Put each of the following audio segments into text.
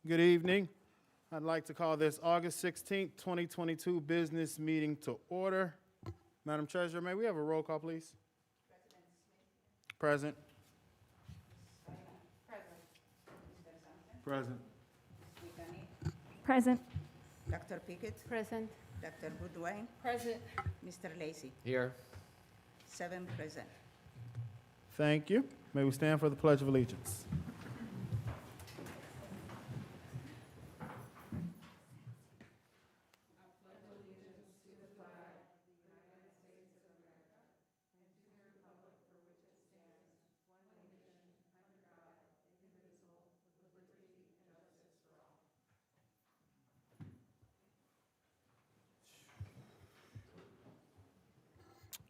Good evening. I'd like to call this August 16th, 2022 business meeting to order. Madam Treasurer, may we have a roll call, please? Present. Present. Present. Dr. Pickett, Present. Dr. Goodwin, Present. Mr. Lacy, Here. 7 present. Thank you. May we stand for the Pledge of Allegiance?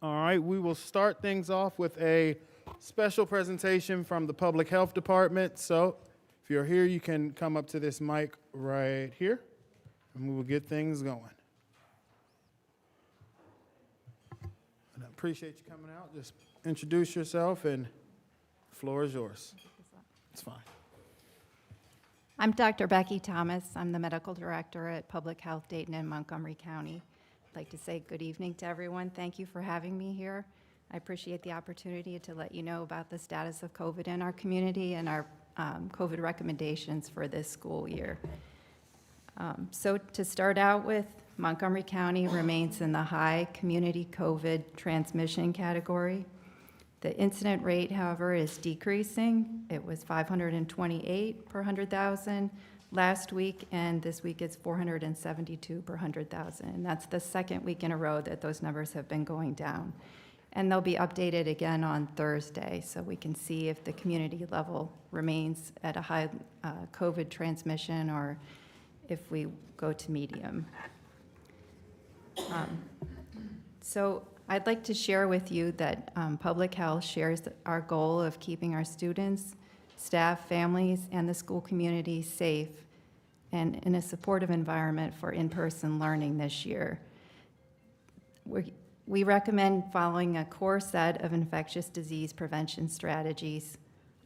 All right, we will start things off with a special presentation from the Public Health Department. So if you're here, you can come up to this mic right here, and we will get things going. And I appreciate you coming out. Just introduce yourself, and the floor is yours. It's fine. I'm Dr. Becky Thomas. I'm the medical director at Public Health Dayton and Montgomery County. I'd like to say good evening to everyone. Thank you for having me here. I appreciate the opportunity to let you know about the status of COVID in our community and our COVID recommendations for this school year. So to start out with, Montgomery County remains in the high community COVID transmission category. The incident rate, however, is decreasing. It was 528 per 100,000 last week, and this week it's 472 per 100,000. And that's the second week in a row that those numbers have been going down. And they'll be updated again on Thursday, so we can see if the community level remains at a high COVID transmission or if we go to medium. So I'd like to share with you that Public Health shares our goal of keeping our students, staff, families, and the school community safe and in a supportive environment for in-person learning this year. We recommend following a core set of infectious disease prevention strategies,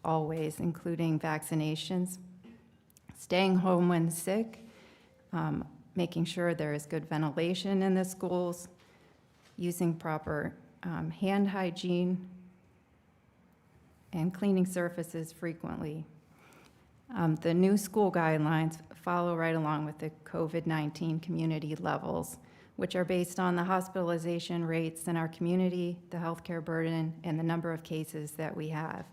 always, including vaccinations, staying home when sick, making sure there is good ventilation in the schools, using proper hand hygiene, and cleaning surfaces frequently. The new school guidelines follow right along with the COVID-19 community levels, which are based on the hospitalization rates in our community, the healthcare burden, and the number of cases that we have.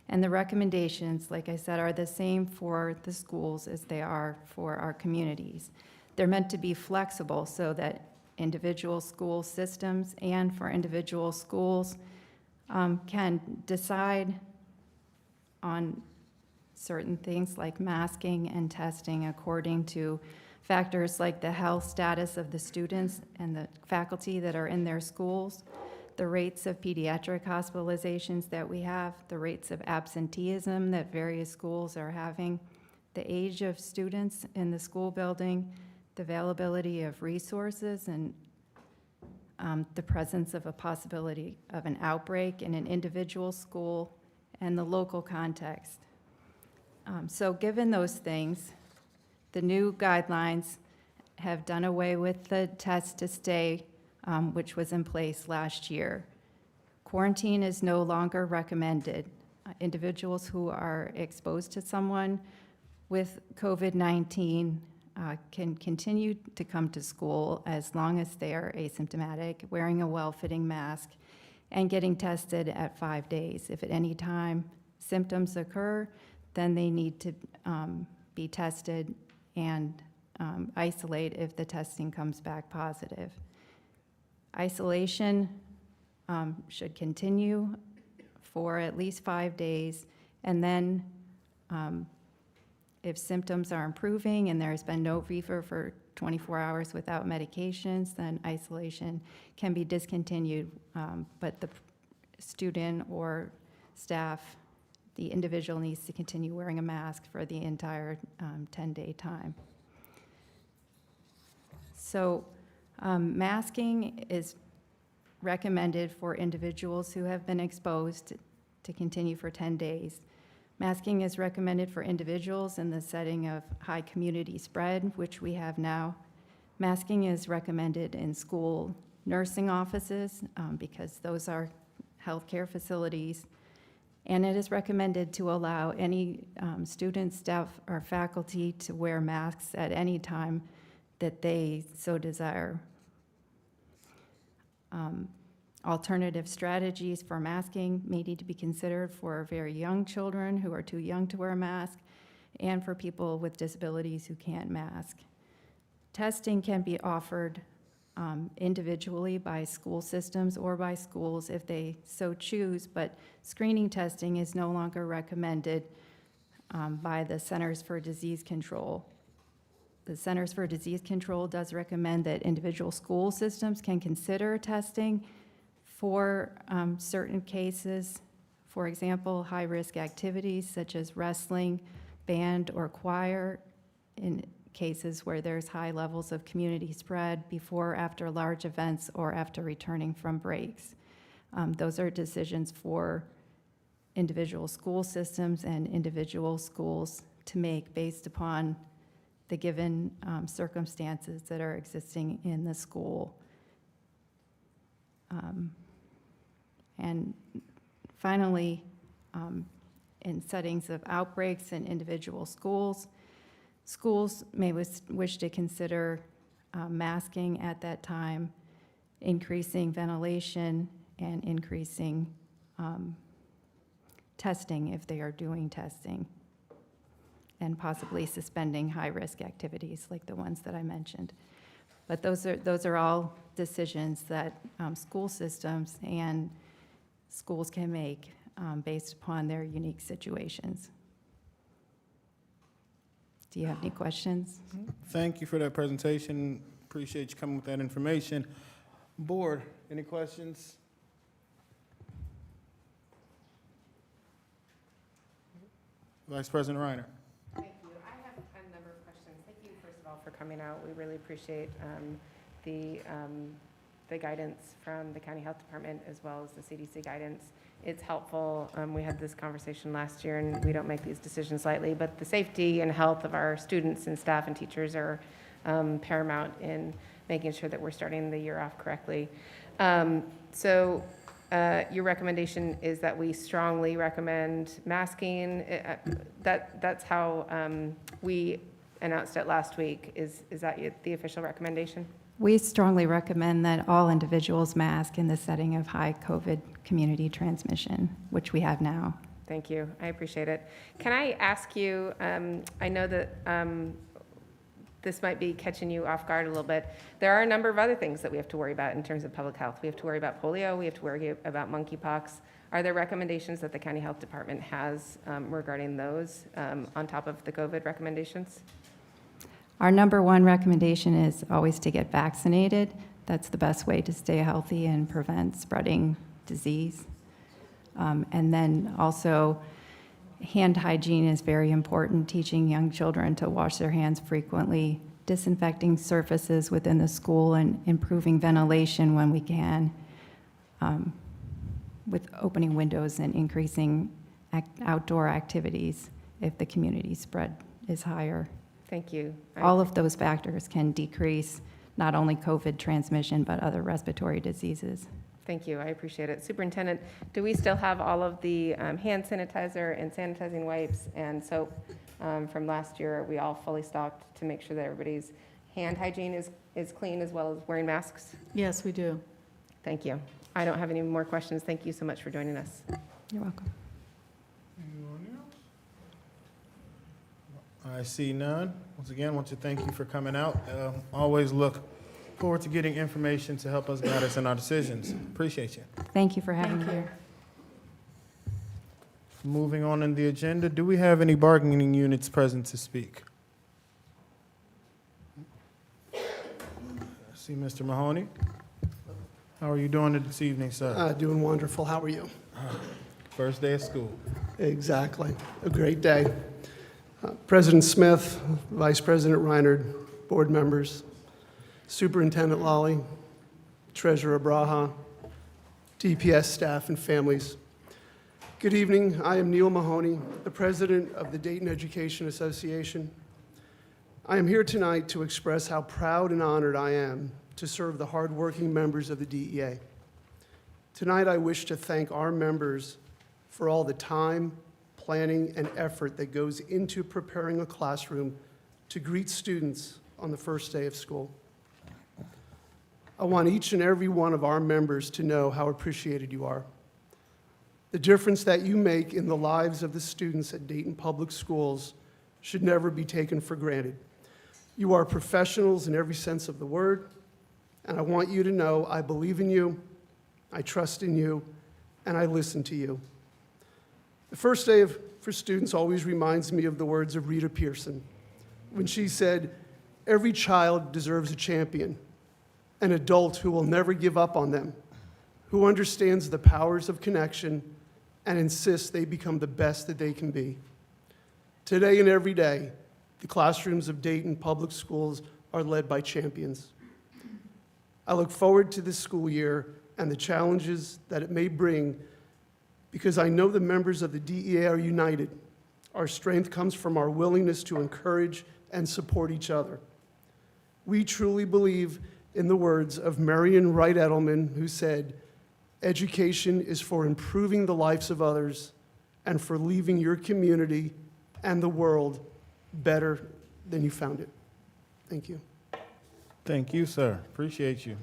And the recommendations, like I said, are the same for the schools as they are for our communities. They're meant to be flexible so that individual school systems and for individual schools can decide on certain things like masking and testing according to factors like the health status of the students and the faculty that are in their schools, the rates of pediatric hospitalizations that we have, the rates of absenteeism that various schools are having, the age of students in the school building, the availability of resources, and the presence of a possibility of an outbreak in an individual school, and the local context. So given those things, the new guidelines have done away with the test to stay, which was in place last year. Quarantine is no longer recommended. Individuals who are exposed to someone with COVID-19 can continue to come to school as long as they are asymptomatic, wearing a well-fitting mask, and getting tested at 5 days. If at any time symptoms occur, then they need to be tested and isolate if the testing comes back positive. Isolation should continue for at least 5 days, and then if symptoms are improving and there's been no fever for 24 hours without medications, then isolation can be discontinued, but the student or staff, the individual needs to continue wearing a mask for the entire 10-day time. So masking is recommended for individuals who have been exposed to continue for 10 days. Masking is recommended for individuals in the setting of high community spread, which we have now. Masking is recommended in school nursing offices because those are healthcare facilities. And it is recommended to allow any student, staff, or faculty to wear masks at any time that they so desire. Alternative strategies for masking may need to be considered for very young children who are too young to wear a mask and for people with disabilities who can't mask. Testing can be offered individually by school systems or by schools if they so choose, but screening testing is no longer recommended by the Centers for Disease Control. The Centers for Disease Control does recommend that individual school systems can consider testing for certain cases. For example, high-risk activities such as wrestling, band, or choir, in cases where there's high levels of community spread before or after large events or after returning from breaks. Those are decisions for individual school systems and individual schools to make based upon the given circumstances that are existing in the school. And finally, in settings of outbreaks in individual schools, schools may wish to consider masking at that time, increasing ventilation, and increasing testing if they are doing testing, and possibly suspending high-risk activities like the ones that I mentioned. But those are all decisions that school systems and schools can make based upon their unique situations. Do you have any questions? Thank you for that presentation. Appreciate you coming with that information. Board, any questions? Vice President Reiner. Thank you. I have a number of questions. Thank you, first of all, for coming out. We really appreciate the guidance from the County Health Department as well as the CDC guidance. It's helpful. We had this conversation last year, and we don't make these decisions lightly, but the safety and health of our students and staff and teachers are paramount in making sure that we're starting the year off correctly. So your recommendation is that we strongly recommend masking. That's how we announced it last week. Is that the official recommendation? We strongly recommend that all individuals mask in the setting of high COVID community transmission, which we have now. Thank you. I appreciate it. Can I ask you, I know that this might be catching you off guard a little bit. There are a number of other things that we have to worry about in terms of public health. We have to worry about polio. We have to worry about monkeypox. Are there recommendations that the County Health Department has regarding those on top of the COVID recommendations? Our number one recommendation is always to get vaccinated. That's the best way to stay healthy and prevent spreading disease. And then also, hand hygiene is very important, teaching young children to wash their hands frequently, disinfecting surfaces within the school, and improving ventilation when we can, with opening windows and increasing outdoor activities if the community spread is higher. Thank you. All of those factors can decrease not only COVID transmission, but other respiratory diseases. Thank you. I appreciate it. Superintendent, do we still have all of the hand sanitizer and sanitizing wipes and soap from last year? Are we all fully stocked to make sure that everybody's hand hygiene is clean as well as wearing masks? Yes, we do. Thank you. I don't have any more questions. Thank you so much for joining us. You're welcome. Anyone else? I see none. Once again, I want to thank you for coming out. Always look forward to getting information to help us guide us in our decisions. Appreciate you. Thank you for having me here. Moving on in the agenda, do we have any bargaining units present to speak? I see Mr. Mahoney. How are you doing this evening, sir? Doing wonderful. How are you? First day of school. Exactly. A great day. President Smith, Vice President Reinard, board members, Superintendent Lawley, Treasurer Braha, DPS staff and families. Good evening. I am Neil Mahoney, the president of the Dayton Education Association. I am here tonight to express how proud and honored I am to serve the hardworking members of the DEA. Tonight, I wish to thank our members for all the time, planning, and effort that goes into preparing a classroom to greet students on the first day of school. I want each and every one of our members to know how appreciated you are. The difference that you make in the lives of the students at Dayton Public Schools should never be taken for granted. You are professionals in every sense of the word, and I want you to know I believe in you, I trust in you, and I listen to you. The first day for students always reminds me of the words of Rita Pearson when she said, "Every child deserves a champion, an adult who will never give up on them, who understands the powers of connection and insists they become the best that they can be." Today and every day, the classrooms of Dayton Public Schools are led by champions. I look forward to this school year and the challenges that it may bring because I know the members of the DEA are united. Our strength comes from our willingness to encourage and support each other. We truly believe in the words of Marion Wright Edelman, who said, "Education is for improving the lives of others and for leaving your community and the world better than you found it." Thank you. Thank you, sir. Appreciate you.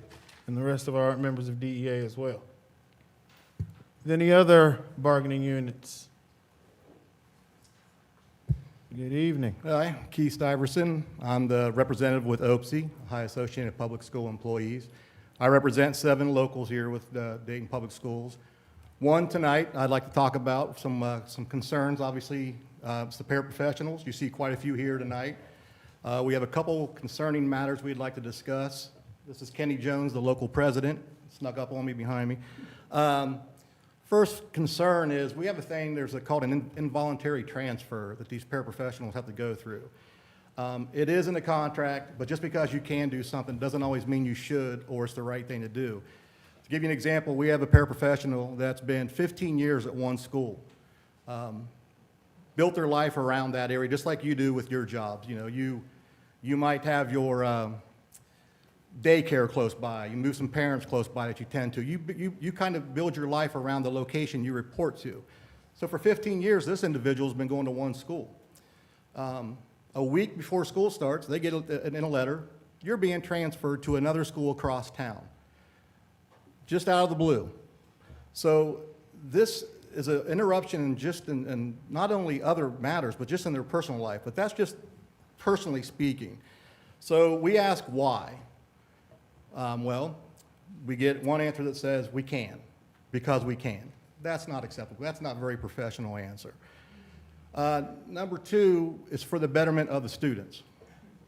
And the rest of our members of DEA as well. Any other bargaining units? Good evening. Hi, Keith Stuyvesant. I'm the representative with OPSE, Ohio Association of Public School Employees. I represent 7 locals here with Dayton Public Schools. One tonight, I'd like to talk about some concerns. Obviously, it's the paraprofessionals. You see quite a few here tonight. We have a couple concerning matters we'd like to discuss. This is Kenny Jones, the local president. Snuck up on me behind me. First concern is we have a thing, called an involuntary transfer that these paraprofessionals have to go through. It is in the contract, but just because you can do something doesn't always mean you should or it's the right thing to do. To give you an example, we have a paraprofessional that's been 15 years at one school. Built their life around that area, just like you do with your jobs. You know, you might have your daycare close by, you move some parents close by that you tend to. You kind of build your life around the location you report to. So for 15 years, this individual's been going to one school. A week before school starts, they get in a letter, "You're being transferred to another school across town." Just out of the blue. So this is an interruption in not only other matters, but just in their personal life. But that's just personally speaking. So we ask why. Well, we get one answer that says we can, because we can. That's not acceptable. That's not a very professional answer. Number 2 is for the betterment of the students.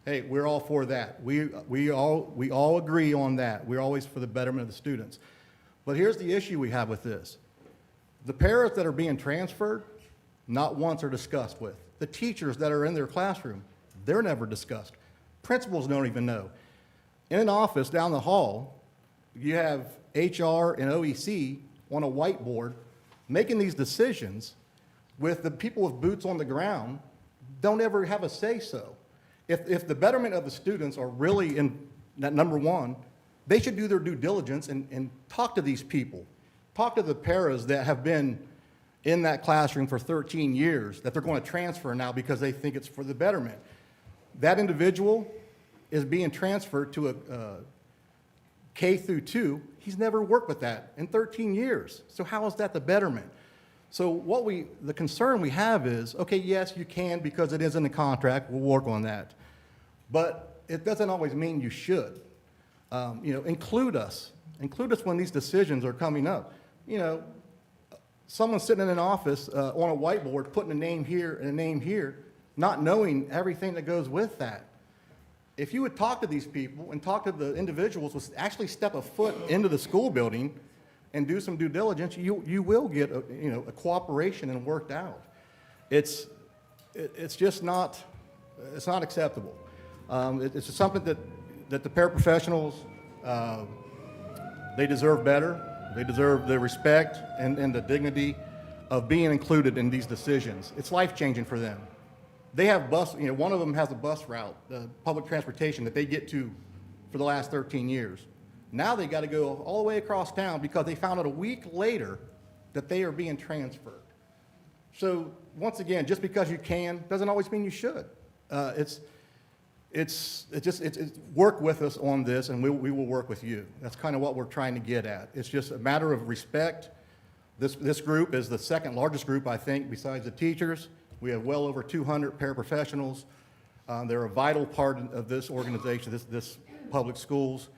Hey, we're all for that. We all agree on that. We're always for the betterment of the students. But here's the issue we have with this. The paras that are being transferred, not once are discussed with. The teachers that are in their classroom, they're never discussed. Principals don't even know. In an office down the hall, you have HR and OEC on a whiteboard making these decisions with the people with boots on the ground don't ever have a say-so. If the betterment of the students are really in that number 1, they should do their due diligence and talk to these people. Talk to the paras that have been in that classroom for 13 years that they're going to transfer now because they think it's for the betterment. That individual is being transferred to a K through 2. He's never worked with that in 13 years. So how is that the betterment? So the concern we have is, okay, yes, you can because it is in the contract. We'll work on that. But it doesn't always mean you should. Include us. Include us when these decisions are coming up. Someone sitting in an office on a whiteboard putting a name here and a name here, not knowing everything that goes with that. If you would talk to these people and talk to the individuals, would actually step a foot into the school building and do some due diligence, you will get a cooperation and worked out. It's just not acceptable. It's just something that the paraprofessionals they deserve better. They deserve the respect and the dignity of being included in these decisions. It's life-changing for them. They have bus, one of them has a bus route, public transportation that they get to for the last 13 years. Now they got to go all the way across town because they found out a week later that they are being transferred. So once again, just because you can doesn't always mean you should. It's work with us on this, and we will work with you. That's kind of what we're trying to get at. It's just a matter of respect. This group is the second largest group, I think, besides the teachers. We have well over 200 paraprofessionals. They're a vital part of this organization, this public schools.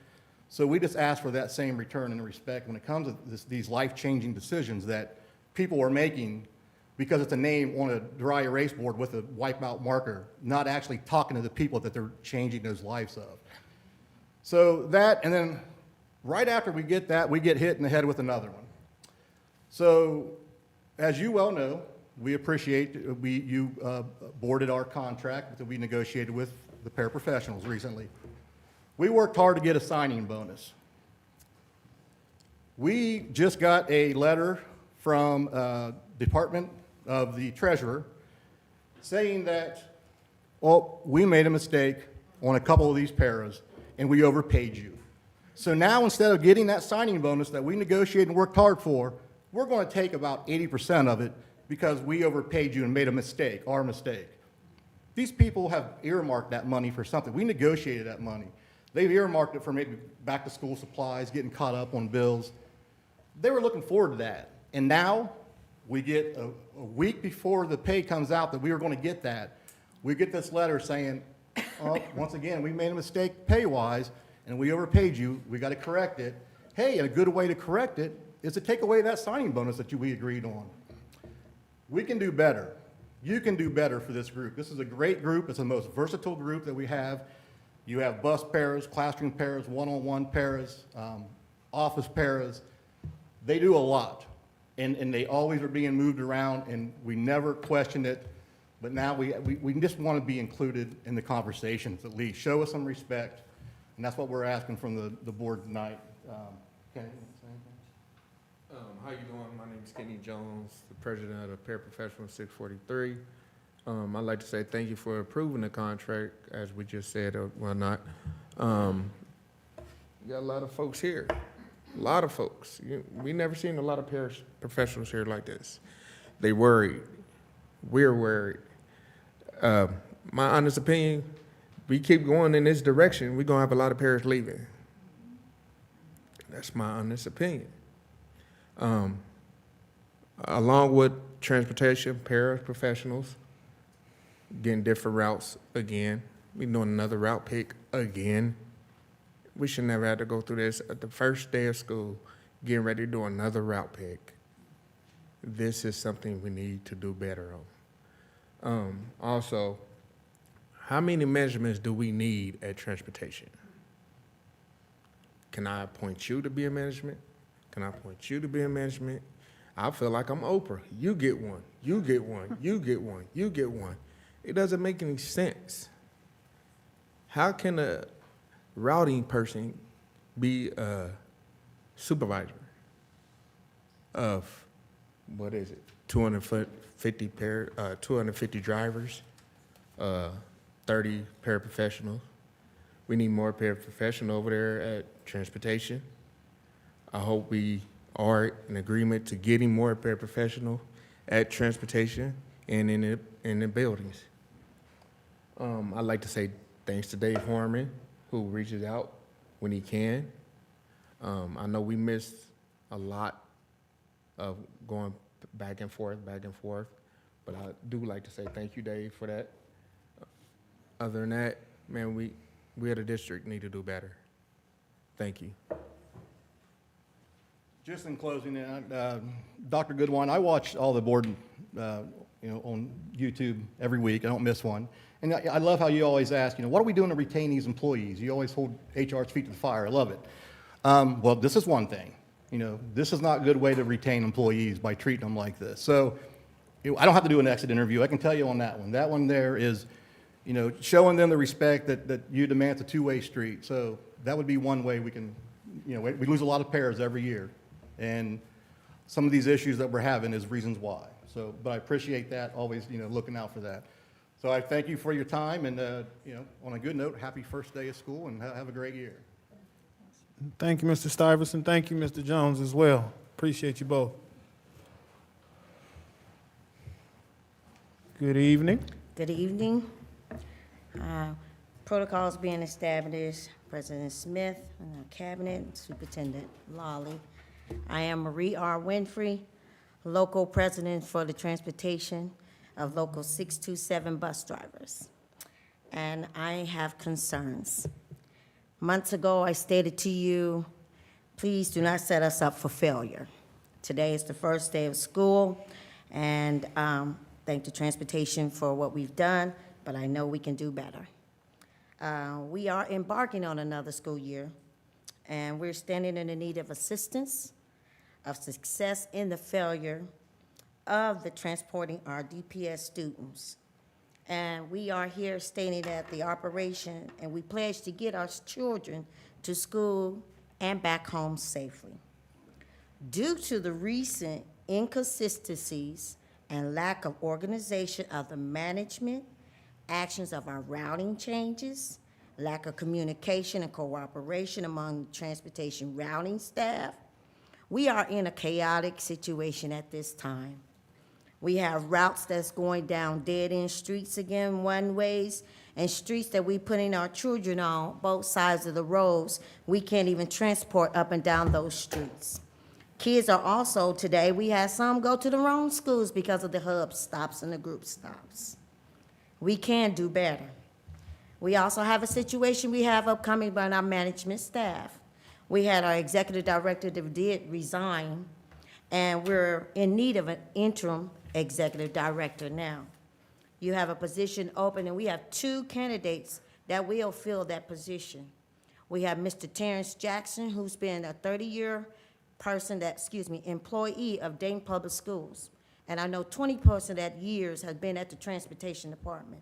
So we just ask for that same return and respect when it comes to these life-changing decisions that people are making because it's a name on a dry erase board with a wipeout marker, not actually talking to the people that they're changing those lives of. So that, and then right after we get that, we get hit in the head with another one. So as you well know, we appreciate you boarded our contract that we negotiated with the paraprofessionals recently. We worked hard to get a signing bonus. We just got a letter from Department of the Treasurer saying that, well, we made a mistake on a couple of these paras and we overpaid you. So now instead of getting that signing bonus that we negotiated and worked hard for, we're going to take about 80% of it because we overpaid you and made a mistake, our mistake. These people have earmarked that money for something. We negotiated that money. They've earmarked it for maybe back-to-school supplies, getting caught up on bills. They were looking forward to that. And now we get a week before the pay comes out that we were going to get that. We get this letter saying, oh, once again, we made a mistake pay-wise, and we overpaid you. We got to correct it. Hey, and a good way to correct it is to take away that signing bonus that we agreed on. We can do better. You can do better for this group. This is a great group. It's the most versatile group that we have. You have bus paras, classroom paras, one-on-one paras, office paras. They do a lot, and they always are being moved around, and we never questioned it. But now we just want to be included in the conversations at least. Show us some respect, and that's what we're asking from the board tonight. Kenny, you want to say anything? How you doing? My name is Kenny Jones, the president of Paraprofessional 643. I'd like to say thank you for approving the contract, as we just said or whatnot. You got a lot of folks here, a lot of folks. We never seen a lot of paraprofessionals here like this. They worried. We're worried. My honest opinion, we keep going in this direction, we're gonna have a lot of paras leaving. That's my honest opinion. Along with transportation, paraprofessionals, getting different routes again. We doing another route pick again. We should never have to go through this at the first day of school, getting ready to do another route pick. This is something we need to do better on. Also, how many measurements do we need at transportation? Can I appoint you to be a management? Can I appoint you to be a management? I feel like I'm Oprah. You get one, you get one, you get one, you get one. It doesn't make any sense. How can a routing person be a supervisor of, 250 drivers, 30 paraprofessionals? We need more paraprofessionals over there at transportation. I hope we are in agreement to getting more paraprofessionals at transportation and in the buildings. I'd like to say thanks to Dave Harmon, who reaches out when he can. I know we missed a lot of going back and forth, but I do like to say thank you, Dave, for that. Other than that, man, we at the district need to do better. Thank you. Just in closing, Dr. Goodwine, I watch all the board, on YouTube every week. I don't miss one. And I love how you always ask, what are we doing to retain these employees? You always hold HR's feet to the fire. I love it. Well, this is one thing. This is not a good way to retain employees by treating them like this. So I don't have to do an exit interview. I can tell you on that one. That one there is, showing them the respect that you demand. It's a two-way street. So that would be one way we can, we lose a lot of pairs every year. And some of these issues that we're having is reasons why. So, but I appreciate that, always, looking out for that. So I thank you for your time, and, on a good note, happy first day of school, and have a great year. Thank you, Mr. Stuyvesant. Thank you, Mr. Jones, as well. Appreciate you both. Good evening. Good evening. Protocols being established, President Smith, and our Cabinet, Superintendent Lawley. I am Marie R. Winfrey, local president for the transportation of local 627 bus drivers. And I have concerns. Months ago, I stated to you, please do not set us up for failure. Today is the first day of school, and thank the transportation for what we've done, but I know we can do better. We are embarking on another school year, and we're standing in the need of assistance, of success in the failure of the transporting our DPS students. And we are here stating that the operation, and we pledge to get our children to school and back home safely. Due to the recent inconsistencies and lack of organization of the management, actions of our routing changes, lack of communication and cooperation among transportation routing staff, we are in a chaotic situation at this time. We have routes that's going down dead-end streets again, one-ways, and streets that we putting our children on, both sides of the roads. We can't even transport up and down those streets. Kids are also, today, we had some go to the wrong schools because of the hub stops and the group stops. We can do better. We also have a situation we have upcoming by our management staff. We had our executive director that did resign, and we're in need of an interim executive director now. You have a position open, and we have 2 candidates that will fill that position. We have Mr. Terrence Jackson, who's been a 30-year employee of Dayton Public Schools. And I know 20% of that years has been at the Transportation Department.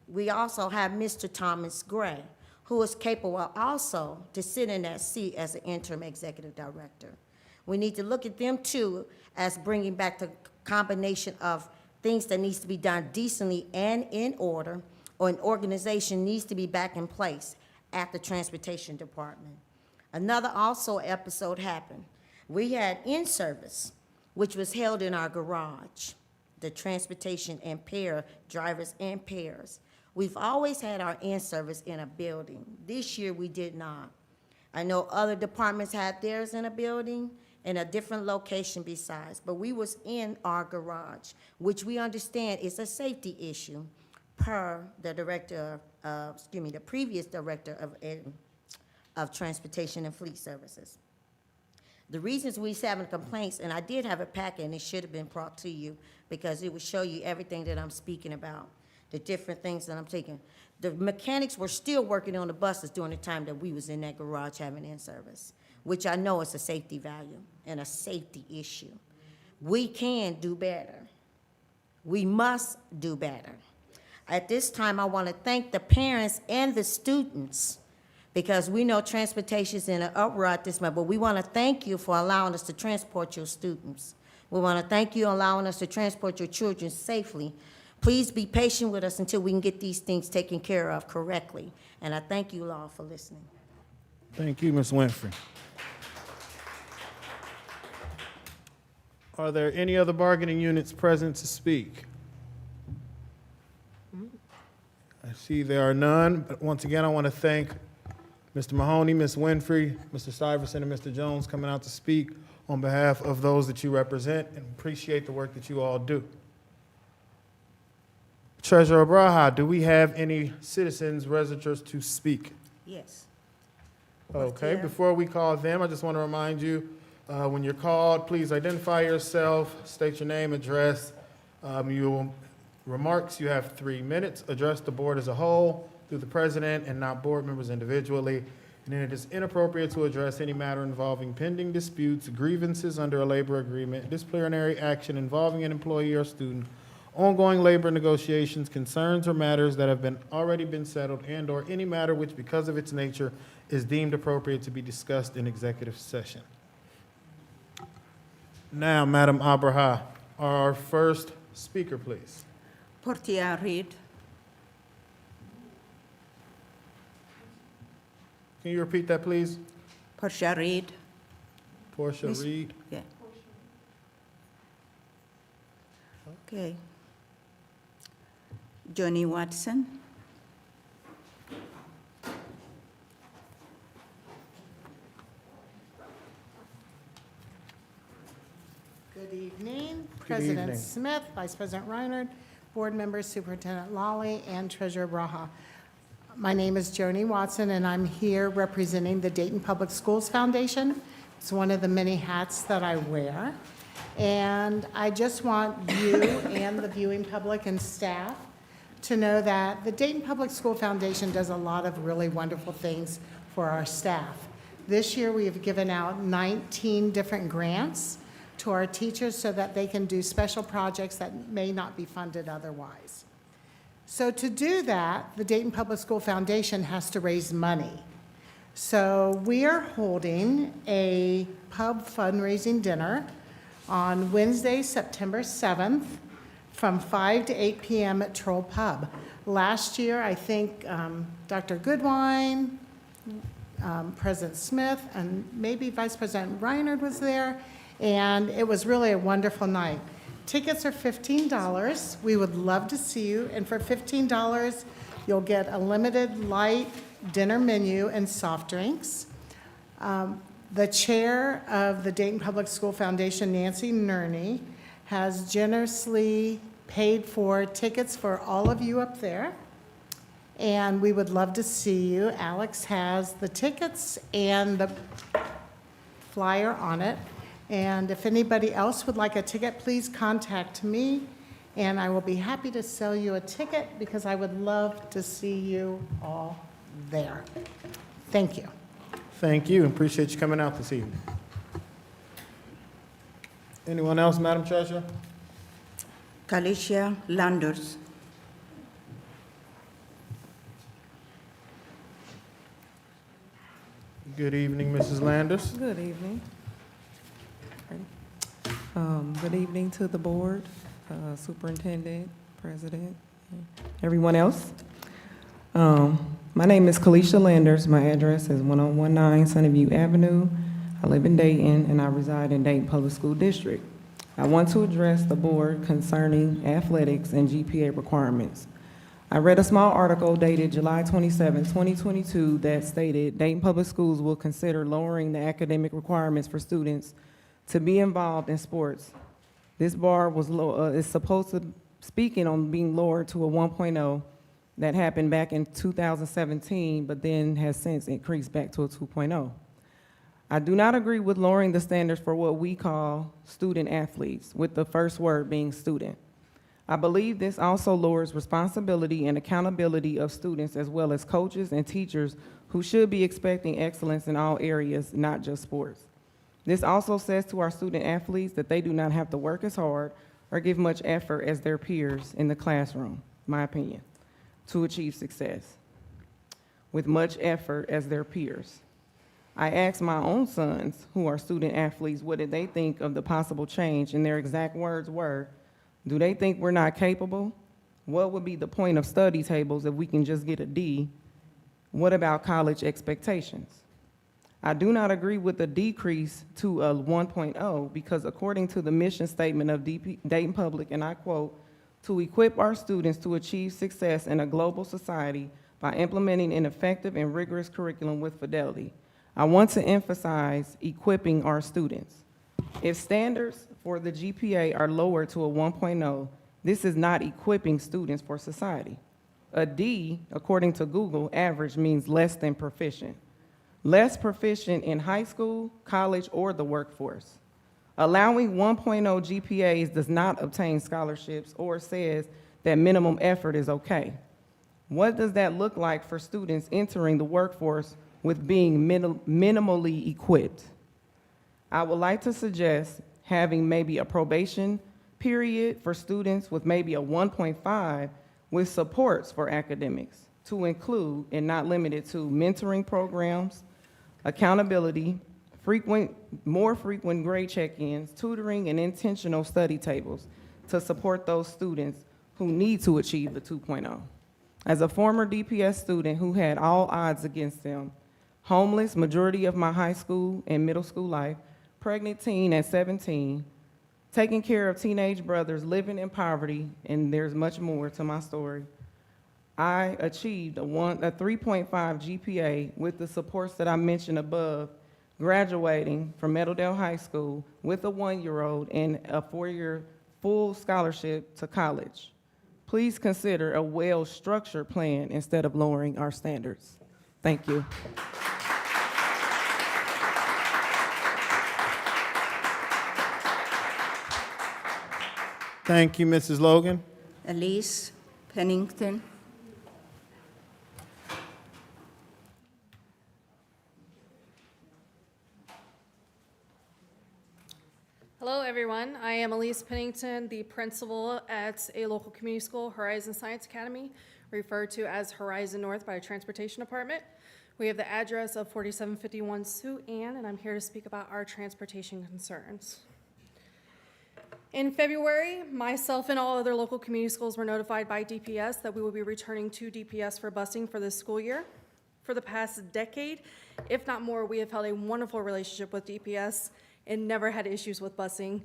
We also have Mr. Thomas Gray, who is capable also to sit in that seat as an interim executive director. We need to look at them too as bringing back the combination of things that needs to be done decently and in order, or an organization needs to be back in place at the Transportation Department. Another also episode happened. We had in-service, which was held in our garage, the transportation and pair, drivers and pairs. We've always had our in-service in a building. This year, we did not. I know other departments had theirs in a building, in a different location besides, but we was in our garage, which we understand is a safety issue per the director, the previous director of Transportation and Fleet Services. The reasons we was having complaints, and I did have a packet, and it should have been brought to you because it would show you everything that I'm speaking about, the different things that I'm taking. The mechanics were still working on the buses during the time that we was in that garage having in-service, which I know is a safety value and a safety issue. We can do better. We must do better. At this time, I want to thank the parents and the students, because we know transportation is in an uproar at this moment, but we want to thank you for allowing us to transport your students. We want to thank you for allowing us to transport your children safely. Please be patient with us until we can get these things taken care of correctly. And I thank you all for listening. Thank you, Ms. Winfrey. Are there any other bargaining units present to speak? I see there are none, but once again, I want to thank Mr. Mahoney, Ms. Winfrey, Mr. Stuyvesant, and Mr. Jones coming out to speak on behalf of those that you represent, and appreciate the work that you all do. Treasurer Braha, do we have any citizens registrants to speak? Yes. Okay, Chair. before we call them, I just want to remind you, when you're called, please identify yourself, state your name, address. Remarks, you have 3 minutes. Address the board as a whole through the president and not board members individually. And then it is inappropriate to address any matter involving pending disputes, grievances under a labor agreement, disciplinary action involving an employee or student, ongoing labor negotiations, concerns or matters that have already been settled, and/or any matter which, because of its nature, is deemed appropriate to be discussed in executive session. Now, Madam Abraha, our first speaker, please. Portia Reed. Can you repeat that, please? Portia Reed. Portia Miss- Reed. Yeah. Okay. Johnny Watson. Good evening. Good President evening. Smith, Vice President Reinhardt, Board Members, Superintendent Lawley, and Treasurer Braha. My name is Joni Watson, and I'm here representing the Dayton Public Schools Foundation. It's one of the many hats that I wear. And I just want you and the viewing public and staff to know that the Dayton Public School Foundation does a lot of really wonderful things for our staff. This year, we have given out 19 different grants to our teachers so that they can do special projects that may not be funded otherwise. So to do that, the Dayton Public School Foundation has to raise money. So we are holding a pub fundraising dinner on Wednesday, September 7th, from 5 to 8 p.m. at Troll Pub. Last year, I think Dr. Goodwine, President Smith, and maybe Vice President Reinhardt was there, and it was really a wonderful night. Tickets are $15. We would love to see you, and for $15, you'll get a limited light dinner menu and soft drinks. The chair of the Dayton Public School Foundation, Nancy Nerney, has generously paid for tickets for all of you up there, and we would love to see you. Alex has the tickets and the flyer on it, and if anybody else would like a ticket, please contact me, and I will be happy to sell you a ticket because I would love to see you all there. Thank you. Thank you. Appreciate you coming out this evening. Anyone else, Madam Treasurer? Kalisha Landers. Good evening, Mrs. Landers. Good evening. Good evening to the board, superintendent, president, and everyone else. My name is Kalisha Landers. My address is 1019 Sunnyview Avenue. I live in Dayton, and I reside in Dayton Public School District. I want to address the board concerning athletics and GPA requirements. I read a small article dated July 27, 2022, that stated Dayton Public Schools will consider lowering the academic requirements for students to be involved in sports. This bar was is supposed to, speaking on being lowered to a 1.0 that happened back in 2017, but then has since increased back to a 2.0. I do not agree with lowering the standards for what we call student athletes, with the first word being student. I believe this also lowers responsibility and accountability of students as well as coaches and teachers who should be expecting excellence in all areas, not just sports. This also says to our student athletes that they do not have to work as hard or give much effort as their peers in the classroom, my opinion, to achieve success with much effort as their peers. I asked my own sons, who are student athletes, what did they think of the possible change, and their exact words were, do they think we're not capable? What would be the point of study tables if we can just get a D? What about college expectations? I do not agree with the decrease to a 1.0 because according to the mission statement of Dayton Public, and I quote, to equip our students to achieve success in a global society by implementing an effective and rigorous curriculum with fidelity. I want to emphasize equipping our students. If standards for the GPA are lowered to a 1.0, this is not equipping students for society. A D, according to Google, average means less than proficient. Less proficient in high school, college, or the workforce. Allowing 1.0 GPAs does not obtain scholarships or says that minimum effort is okay. What does that look like for students entering the workforce with being minimally equipped? I would like to suggest having maybe a probation period for students with maybe a 1.5 with supports for academics to include and not limited to mentoring programs, accountability, more frequent grade check-ins, tutoring, and intentional study tables to support those students who need to achieve the 2.0. As a former DPS student who had all odds against them, homeless majority of my high school and middle school life, pregnant teen at 17, taking care of teenage brothers living in poverty, and there's much more to my story, I achieved a 3.5 GPA with the supports that I mentioned above, graduating from Meadowdale High School with a 1-year-old and a 4-year full scholarship to college. Please consider a well-structured plan instead of lowering our standards. Thank you. Thank you, Mrs. Logan. Elise Pennington. Hello, everyone. I am Elise Pennington, the principal at a local community school, Horizon Science Academy, referred to as Horizon North by the Transportation Department. We have the address of 4751 Sue Ann, and I'm here to speak about our transportation concerns. In February, myself and all other local community schools were notified by DPS that we will be returning to DPS for busing for this school year. For the past decade, if not more, we have held a wonderful relationship with DPS and never had issues with busing.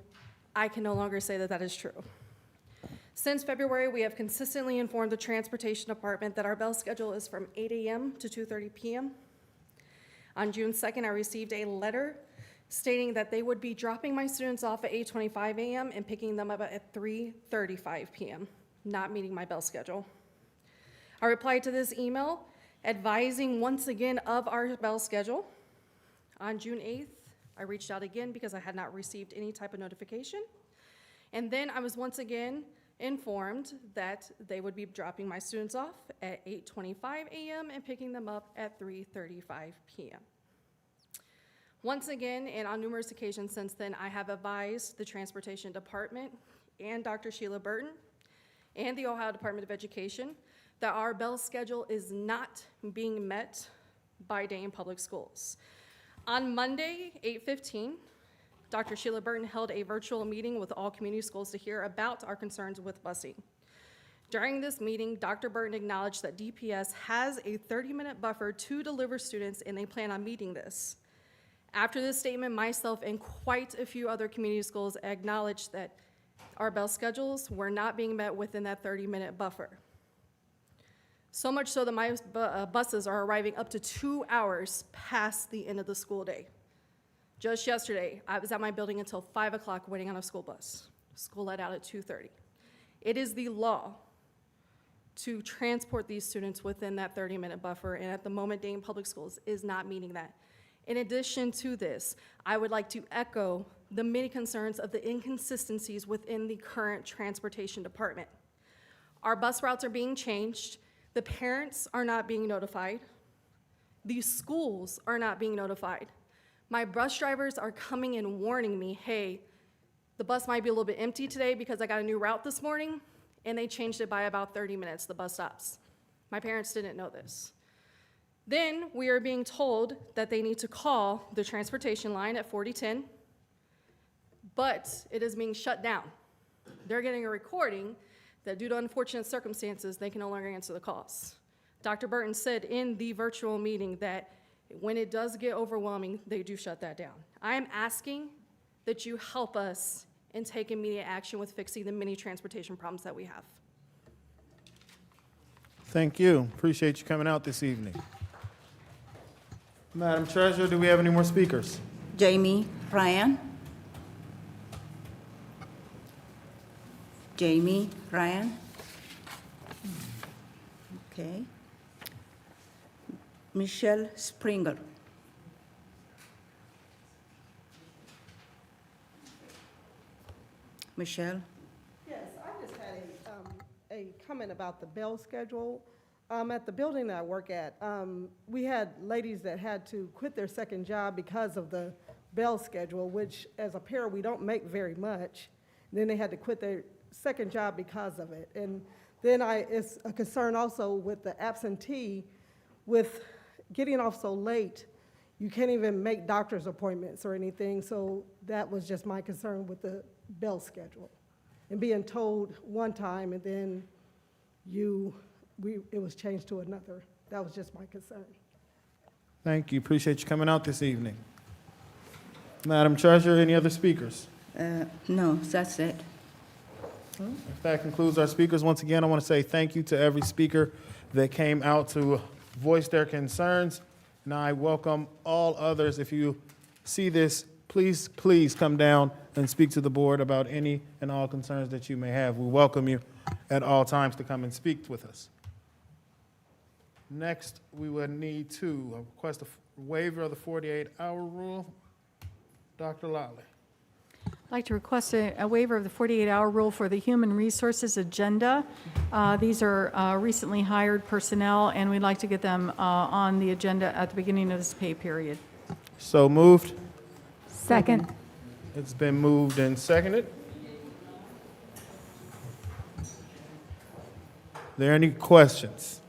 I can no longer say that that is true. Since February, we have consistently informed the Transportation Department that our bell schedule is from 8 a.m. to 2:30 p.m. On June 2nd, I received a letter stating that they would be dropping my students off at 8:25 a.m. and picking them up at 3:35 p.m., not meeting my bell schedule. I replied to this email advising once again of our bell schedule. On June 8th, I reached out again because I had not received any type of notification. And then I was once again informed that they would be dropping my students off at 8:25 a.m. and picking them up at 3:35 p.m. Once again, and on numerous occasions since then, I have advised the Transportation Department and Dr. Sheila Burton and the Ohio Department of Education that our bell schedule is not being met by Dayton Public Schools. On Monday, 8/15, Dr. Sheila Burton held a virtual meeting with all community schools to hear about our concerns with busing. During this meeting, Dr. Burton acknowledged that DPS has a 30-minute buffer to deliver students, and they plan on meeting this. After this statement, myself and quite a few other community schools acknowledged that our bell schedules were not being met within that 30-minute buffer. So much so that my buses are arriving up to 2 hours past the end of the school day. Just yesterday, I was at my building until 5 o'clock waiting on a school bus. School let out at 2:30. It is the law to transport these students within that 30-minute buffer, and at the moment, Dayton Public Schools is not meeting that. In addition to this, I would like to echo the many concerns of the inconsistencies within the current Transportation Department. Our bus routes are being changed. The parents are not being notified. The schools are not being notified. My bus drivers are coming and warning me, hey, the bus might be a little bit empty today because I got a new route this morning, and they changed it by about 30 minutes, the bus stops. My parents didn't know this. Then we are being told that they need to call the transportation line at 4010, but it is being shut down. They're getting a recording that due to unfortunate circumstances, they can no longer answer the calls. Dr. Burton said in the virtual meeting that when it does get overwhelming, they do shut that down. I am asking that you help us and take immediate action with fixing the many transportation problems that we have. Thank you. Appreciate you coming out this evening. Madam Treasurer, do we have any more speakers? Jamie Ryan. Jamie Ryan. Okay. Michelle Springer. Michelle. Yes, I just had a comment about the bell schedule. At the building that I work at, we had ladies that had to quit their second job because of the bell schedule, which as a pair, we don't make very much. Then they had to quit their second job because of it. And then it's a concern also with the absentee with getting off so late. you can't even make doctor's appointments or anything, so that was just my concern with the bell schedule. And being told one time and then it was changed to another. That was just my concern. Thank you. Appreciate you coming out this evening. Madam Treasurer, any other speakers? No, that's it. If that concludes our speakers, once again, I want to say thank you to every speaker that came out to voice their concerns. And I welcome all others. If you see this, please come down and speak to the board about any and all concerns that you may have. We welcome you at all times to come and speak with us. Next, we would need to request a waiver of the 48-hour rule. Dr. Lally. I'd like to request a waiver of the 48-hour rule for the Human Resources agenda. These are recently hired personnel, and we'd like to get them on the agenda at the beginning of this pay period. So moved. Second. It's been moved and seconded. There any questions?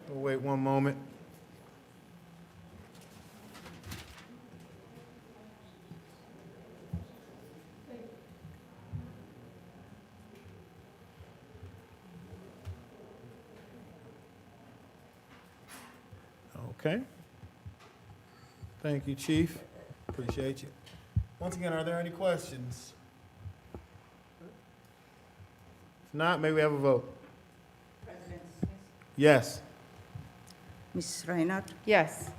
We'll wait one moment. Okay. Thank you, Chief. Appreciate you. Once again, are there any questions? If not, may we have a vote? Yes. Ms. Reinhardt, Yes.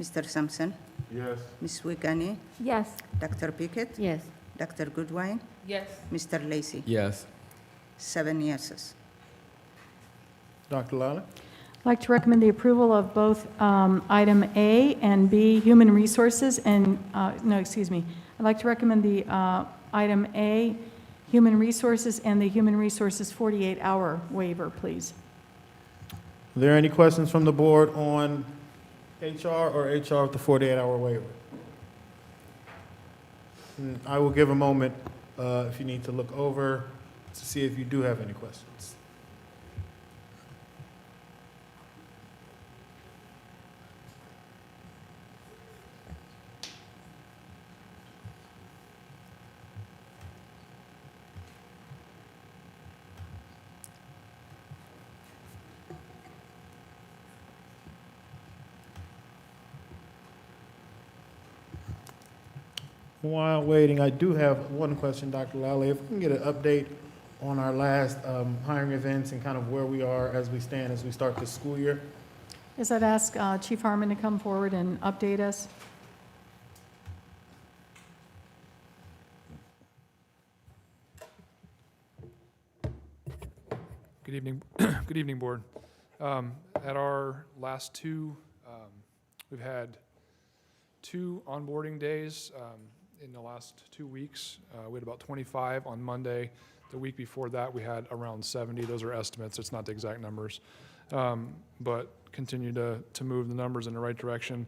Mr. Sampson, Yes. Ms. Wiegany, Yes. Dr. Pickett, Yes. Dr. Goodwin, Yes. Mr. Lacy. Yes. 7 yeses. Dr. Lally? I'd like to recommend the approval of both item A and B, Human Resources, and, I'd like to recommend the item A, Human Resources, and the Human Resources 48-hour waiver, please. Are there any questions from the board on HR or HR with the 48-hour waiver? I will give a moment if you need to look over to see if you do have any questions. While waiting, I do have one question, Dr. Lally. If we can get an update on our last hiring events and kind of where we are as we stand as we start this school year. Yes, I'd ask Chief Harmon to come forward and update us. Good evening, good evening, Board. At our last two, we've had 2 onboarding days in the last 2 weeks. We had about 25 on Monday. The week before that, we had around 70. Those are estimates, it's not the exact numbers. But continue to move the numbers in the right direction.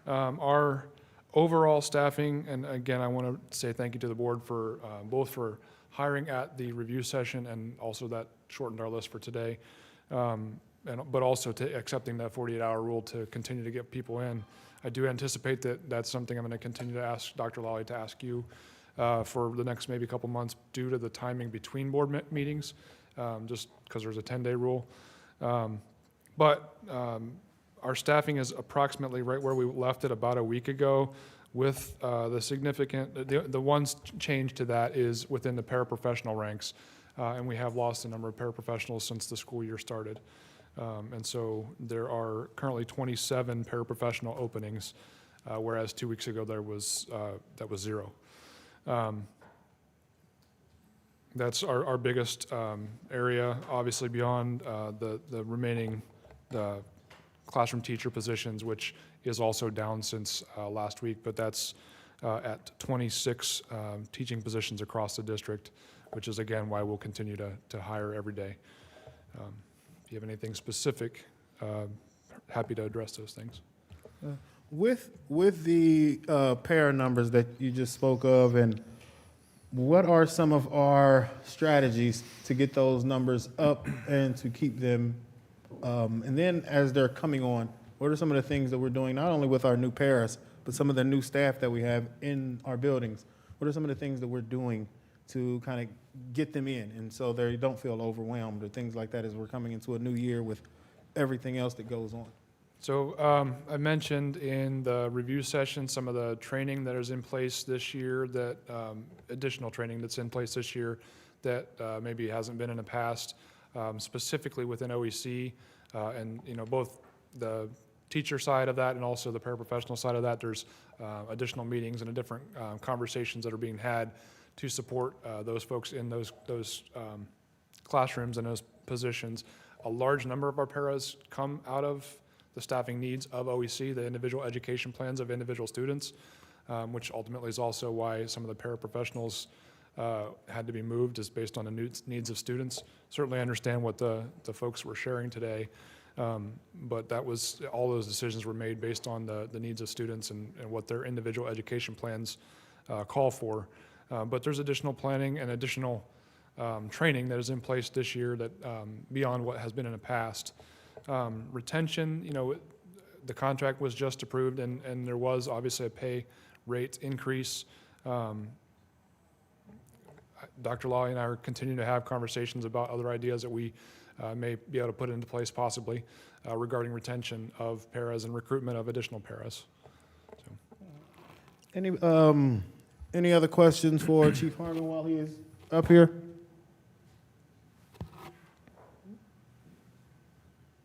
Our overall staffing, and again, I want to say thank you to the board for both for hiring at the review session and also that shortened our list for today, but also to accepting that 48-hour rule to continue to get people in. I do anticipate that that's something I'm going to continue to ask Dr. Lally to ask you for the next maybe couple months due to the timing between board meetings, just because there's a 10-day rule. But our staffing is approximately right where we left it about a week ago, with the significant, the one change to that is within the paraprofessional ranks, and we have lost a number of paraprofessionals since the school year started. And so there are currently 27 paraprofessional openings, whereas 2 weeks ago that was 0. That's our biggest area, obviously beyond the remaining classroom teacher positions, which is also down since last week, but that's at 26 teaching positions across the district, which is again why we'll continue to hire every day. If you have anything specific, happy to address those things. With the pair numbers that you just spoke of, and what are some of our strategies to get those numbers up and to keep them And then as they're coming on, what are some of the things that we're doing, not only with our new paras, but some of the new staff that we have in our buildings? What are some of the things that we're doing to kind of get them in, and so they don't feel overwhelmed or things like that as we're coming into a new year with everything else that goes on? So I mentioned in the review session some of the training that is in place this year, that additional training that's in place this year that maybe hasn't been in the past, specifically within OEC, and both the teacher side of that and also the paraprofessional side of that. There's additional meetings and different conversations that are being had to support those folks in those classrooms and those positions. A large number of our paras come out of the staffing needs of OEC, the individual education plans of individual students, which ultimately is also why some of the paraprofessionals had to be moved, is based on the needs of students. Certainly understand what the folks were sharing today, but that was, all those decisions were made based on the needs of students and what their individual education plans call for. But there's additional planning and additional training that is in place this year that beyond what has been in the past. Retention, the contract was just approved, and there was obviously a pay rate increase. Dr. Lawley and I are continuing to have conversations about other ideas that we may be able to put into place possibly regarding retention of paras and recruitment of additional paras. Any other questions for Chief Harmon while he is up here?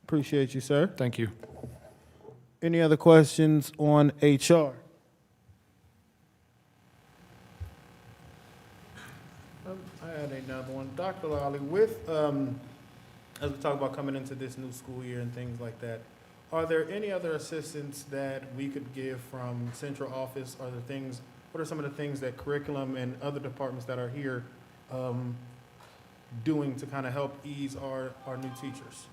Appreciate you, sir. Thank you. Any other questions on HR? I had another one. Dr. Lawley, with, as we talk about coming into this new school year and things like that, are there any other assistance that we could give from central office? What are some of the things that curriculum and other departments that are here doing to kind of help ease our new teachers?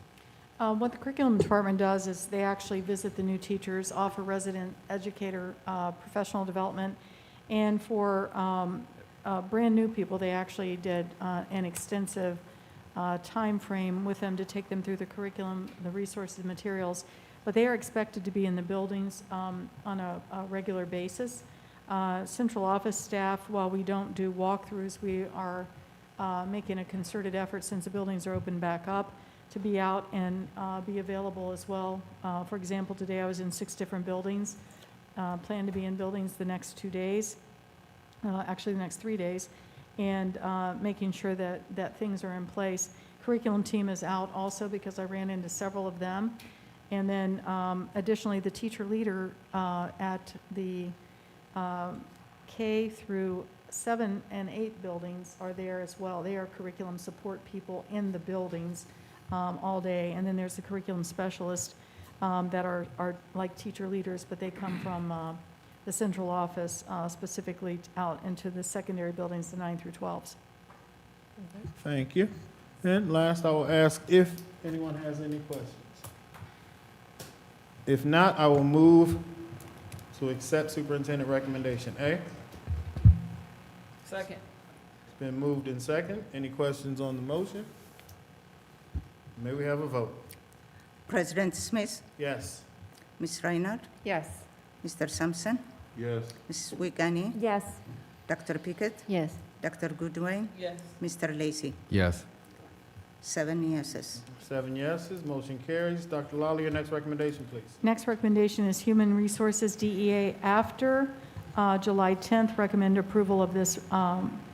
What the curriculum department does is they actually visit the new teachers, offer resident educator professional development, and for brand new people, they actually did an extensive time frame with them to take them through the curriculum, the resources, materials. But they are expected to be in the buildings on a regular basis. Central office staff, while we don't do walkthroughs, we are making a concerted effort, since the buildings are open back up, to be out and be available as well. For example, today I was in 6 different buildings, plan to be in buildings the next 2 days, actually the next 3 days, and making sure that things are in place. Curriculum team is out also because I ran into several of them. And then additionally, the teacher leader at the K through 7 and 8 buildings are there as well. They are curriculum support people in the buildings all day. And then there's the curriculum specialist that are like teacher leaders, but they come from the central office, specifically out into the secondary buildings, the 9 through 12s. Thank you. And last, I will ask if anyone has any questions. If not, I will move to accept superintendent recommendation A. Second. It's been moved in second. Any questions on the motion? May we have a vote? President Smith, Yes. Ms. Reinhardt, Yes. Mr. Sampson, Yes. Ms. Wiegany, Yes. Dr. Pickett, Yes. Dr. Goodwin, Yes. Mr. Lacy. Yes. 7 yeses. 7 yeses, motion carries. Dr. Lawley, your next recommendation, please. Next recommendation is Human Resources, DEA. After July 10th, recommend approval of this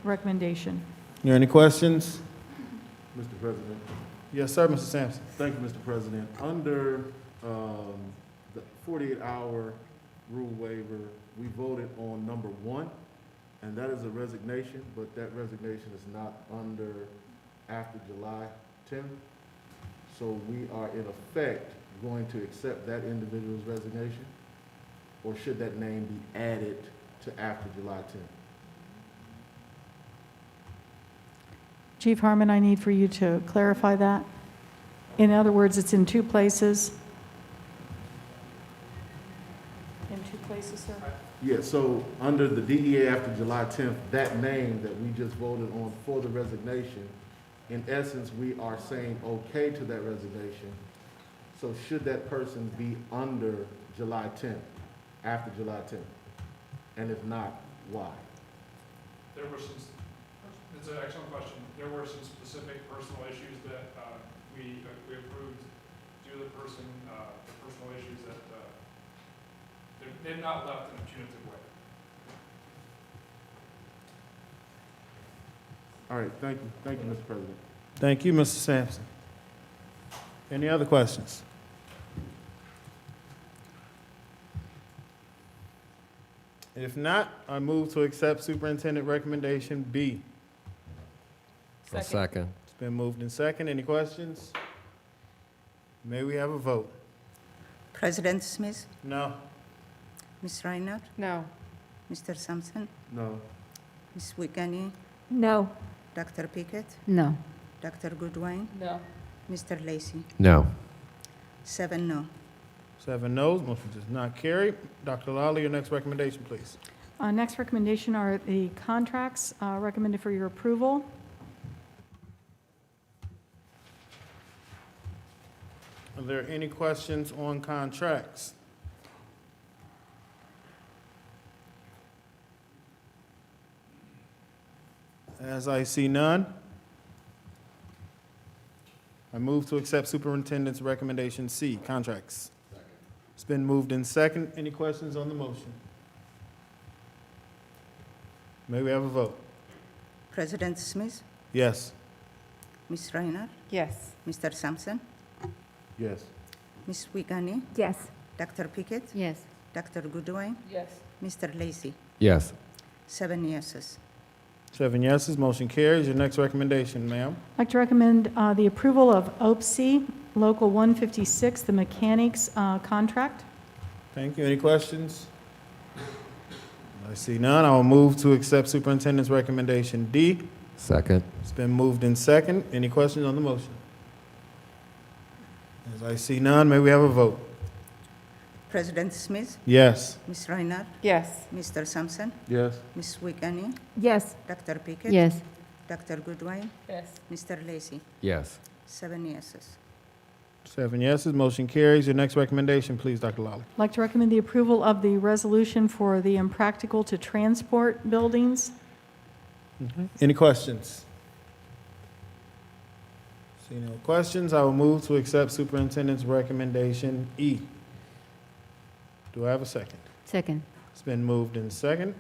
recommendation. Are there any questions? Mr. President. Yes, sir, Mr. Sampson. Thank you, Mr. President. Under the 48-hour rule waiver, we voted on number 1, and that is a resignation, but that resignation is not under after July 10th. So we are in effect going to accept that individual's resignation, or should that name be added to after July 10th? Chief Harmon, I need for you to clarify that. In other words, it's in 2 places. In 2 places, sir? Yeah, so under the DEA after July 10th, that name that we just voted on for the resignation, in essence, we are saying okay to that resignation, So should that person be under July 10th, after July 10th? And if not, why? There were some, it's an excellent question. There were some specific personal issues that we approved due to the person, the personal issues that they've not left in a punitive way. All right, thank you. Thank you, Mr. President. Thank you, Mr. Sampson. Any other questions? If not, I move to accept Superintendent Recommendation B. Second. It's been moved in second. Any questions? May we have a vote? President Smith, No. Ms. Reinhardt, No. Mr. Sampson, No. Ms. Wiegany, No. Dr. Pickett, No. Dr. Goodwin, No. Mr. Lacy. No. 7 no. 7 noes, motion does not carry. Dr. Lally, your next recommendation, please. Next recommendation are the contracts recommended for your approval. Are there any questions on contracts? As I see none, I move to accept Superintendent's Recommendation C, contracts. It's been moved in second. Any questions on the motion? May we have a vote? President Smith, Yes. Ms. Reinhardt, Yes. Mr. Sampson, Yes. Ms. Wiegany, Yes. Dr. Pickett, Yes. Dr. Goodwin, Yes. Mr. Lacy. Yes. 7 yeses. 7 yeses, motion carries. Your next recommendation, ma'am. I'd like to recommend the approval of OPSI Local 156, the mechanics contract. Thank you. Any questions? I see none. I will move to accept Superintendent's Recommendation D. Second. It's been moved in second. Any questions on the motion? As I see none, may we have a vote? President Smith, Yes. Ms. Reinhardt, Yes. Mr. Sampson, Yes. Ms. Wiegany, Yes. Dr. Pickett, Yes. Dr. Goodwin, Yes. Mr. Lacy. Yes. 7 yeses. 7 yeses, motion carries. Your next recommendation, please, Dr. Lally. I'd like to recommend the approval of the resolution for the impractical to transport buildings. Any questions? See no questions, I will move to accept Superintendent's Recommendation E. Do I have a second? Second. It's been moved in second.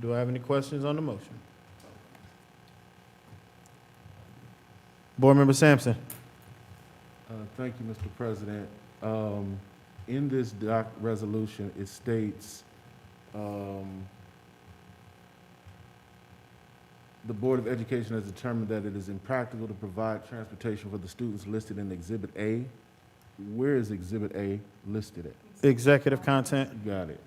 Do I have any questions on the motion? Board Member Sampson. Thank you, Mr. President. In this resolution, it states, the Board of Education has determined that it is impractical to provide transportation for the students listed in Exhibit A. Where is Exhibit A listed at? Executive content. Got it.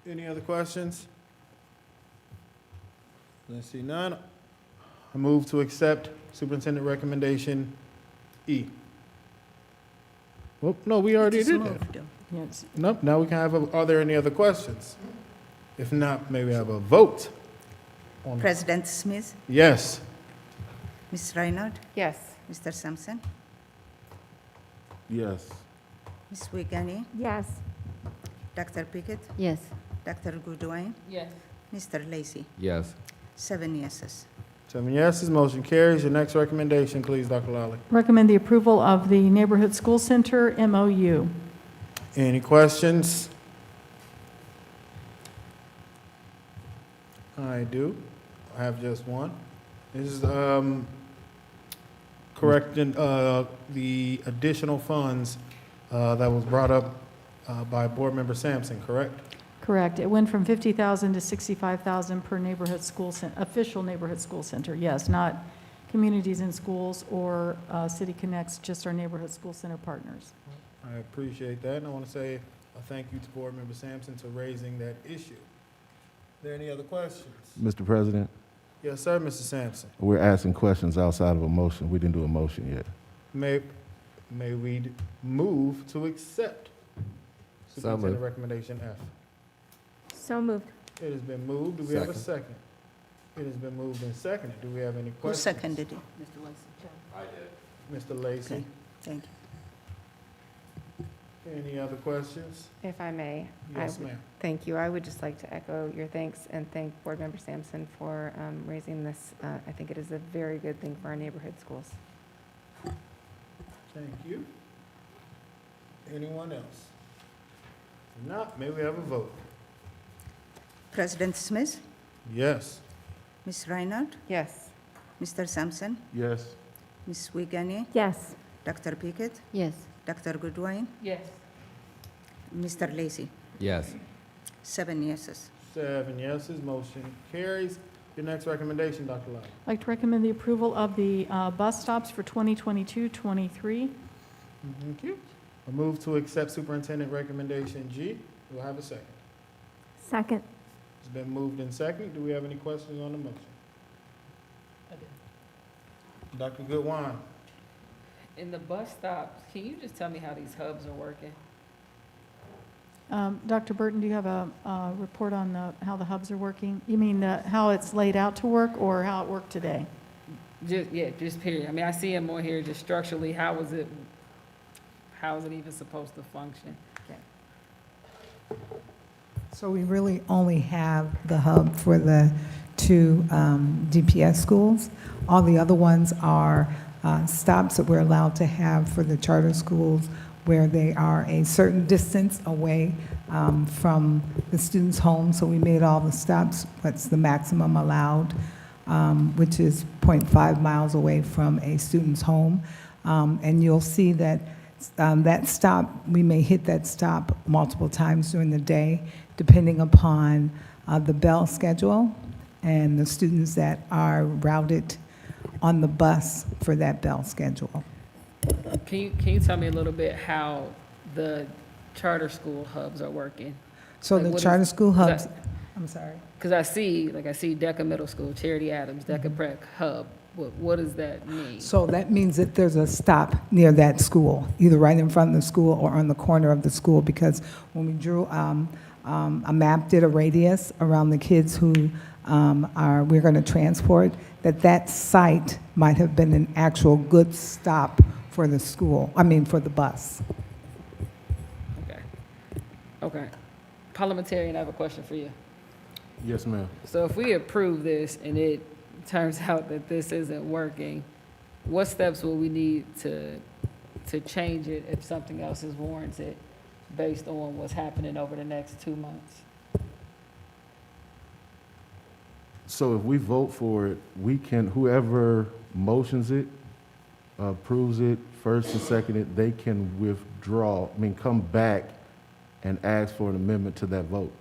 Any other questions? Let's see none. I move to accept Superintendent Recommendation E. Well, no, we already It's did that. moved. Yes. Nope, now we can have, are there any other questions? If not, may we have a vote? on- President Smith, Yes. Ms. Reinhardt, Yes. Mr. Sampson, Yes. Ms. Wiegany, Yes. Dr. Pickett, Yes. Dr. Goodwin, Yes. Mr. Lacy. Yes. 7 yeses. 7 yeses, motion carries. Your next recommendation, please, Dr. Lally. Recommend the approval of the Neighborhood School Center MOU. Any questions? I do. I have just one. This is correcting the additional funds that was brought up by Board Member Sampson, correct? Correct. It went from 50,000 to 65,000 per neighborhood school, official neighborhood school center. Yes, not communities in schools or City Connects, just our neighborhood school center partners. I appreciate that, and I want to say a thank you to Board Member Sampson for raising that issue. Are there any other questions? Mr. President, Yes, sir, Mr. Sampson. we're asking questions outside of a motion. We didn't do a motion yet. May we move to accept Superintendent moved. Recommendation F? So moved. It has been moved. Do we have a second? It has been moved and seconded. Do we have any Who questions? seconded it? Mr. Lacy. Okay, thank you. Any other questions? If I may. Yes, ma'am. Thank you. I would just like to echo your thanks and thank Board Member Sampson for raising this. I think it is a very good thing for our neighborhood schools. Thank you. Anyone else? If not, may we have a vote? President Smith, Yes. Ms. Reinhardt, Yes. Mr. Sampson, Yes. Ms. Wiegany, Yes. Dr. Pickett, Yes. Dr. Goodwin, Yes. Mr. Lacy. Yes. 7 yeses. 7 yeses, motion carries. Your next recommendation, Dr. Lally. I'd like to recommend the approval of the bus stops for 2022-23. Thank you. A move to accept superintendent recommendation G. Do I have a second? Second. It's been moved and seconded. Do we have any questions on the motion? Dr. Goodwin. In the bus stops, can you just tell me how these hubs are working? Dr. Burton, do you have a report on how the hubs are working? You mean how it's laid out to work or how it worked today? Just period. I mean, I see them on here just structurally, how is it even supposed to function? So we really only have the hub for the 2 DPS schools. All the other ones are stops that we're allowed to have for the charter schools where they are a certain distance away from the students' home. So we made all the stops, what's the maximum allowed, which is 0.5 miles away from a student's home. And you'll see that that stop, we may hit that stop multiple times during the day, depending upon the bell schedule and the students that are routed on the bus for that bell schedule. Can you tell me a little bit how the charter school hubs are working? So Like, the what is- charter school 'cause I- hubs, I'm sorry. Because I see Deca Middle School, Charity Adams, Deca Prec Hub. What does that mean? So that means that there's a stop near that school, either right in front of the school or on the corner of the school, because when we drew a map, did a radius around the kids who we're going to transport, that site might have been an actual good stop for the school, for the bus. Okay. Parliamentarian, I have a question for you. Yes, ma'am. So if we approve this and it turns out that this isn't working, what steps will we need to change it if something else is warranted based on what's happening over the next 2 months? So if we vote for it, we can, whoever motions it, approves it, first and second, they can withdraw, come back and ask for an amendment to that vote.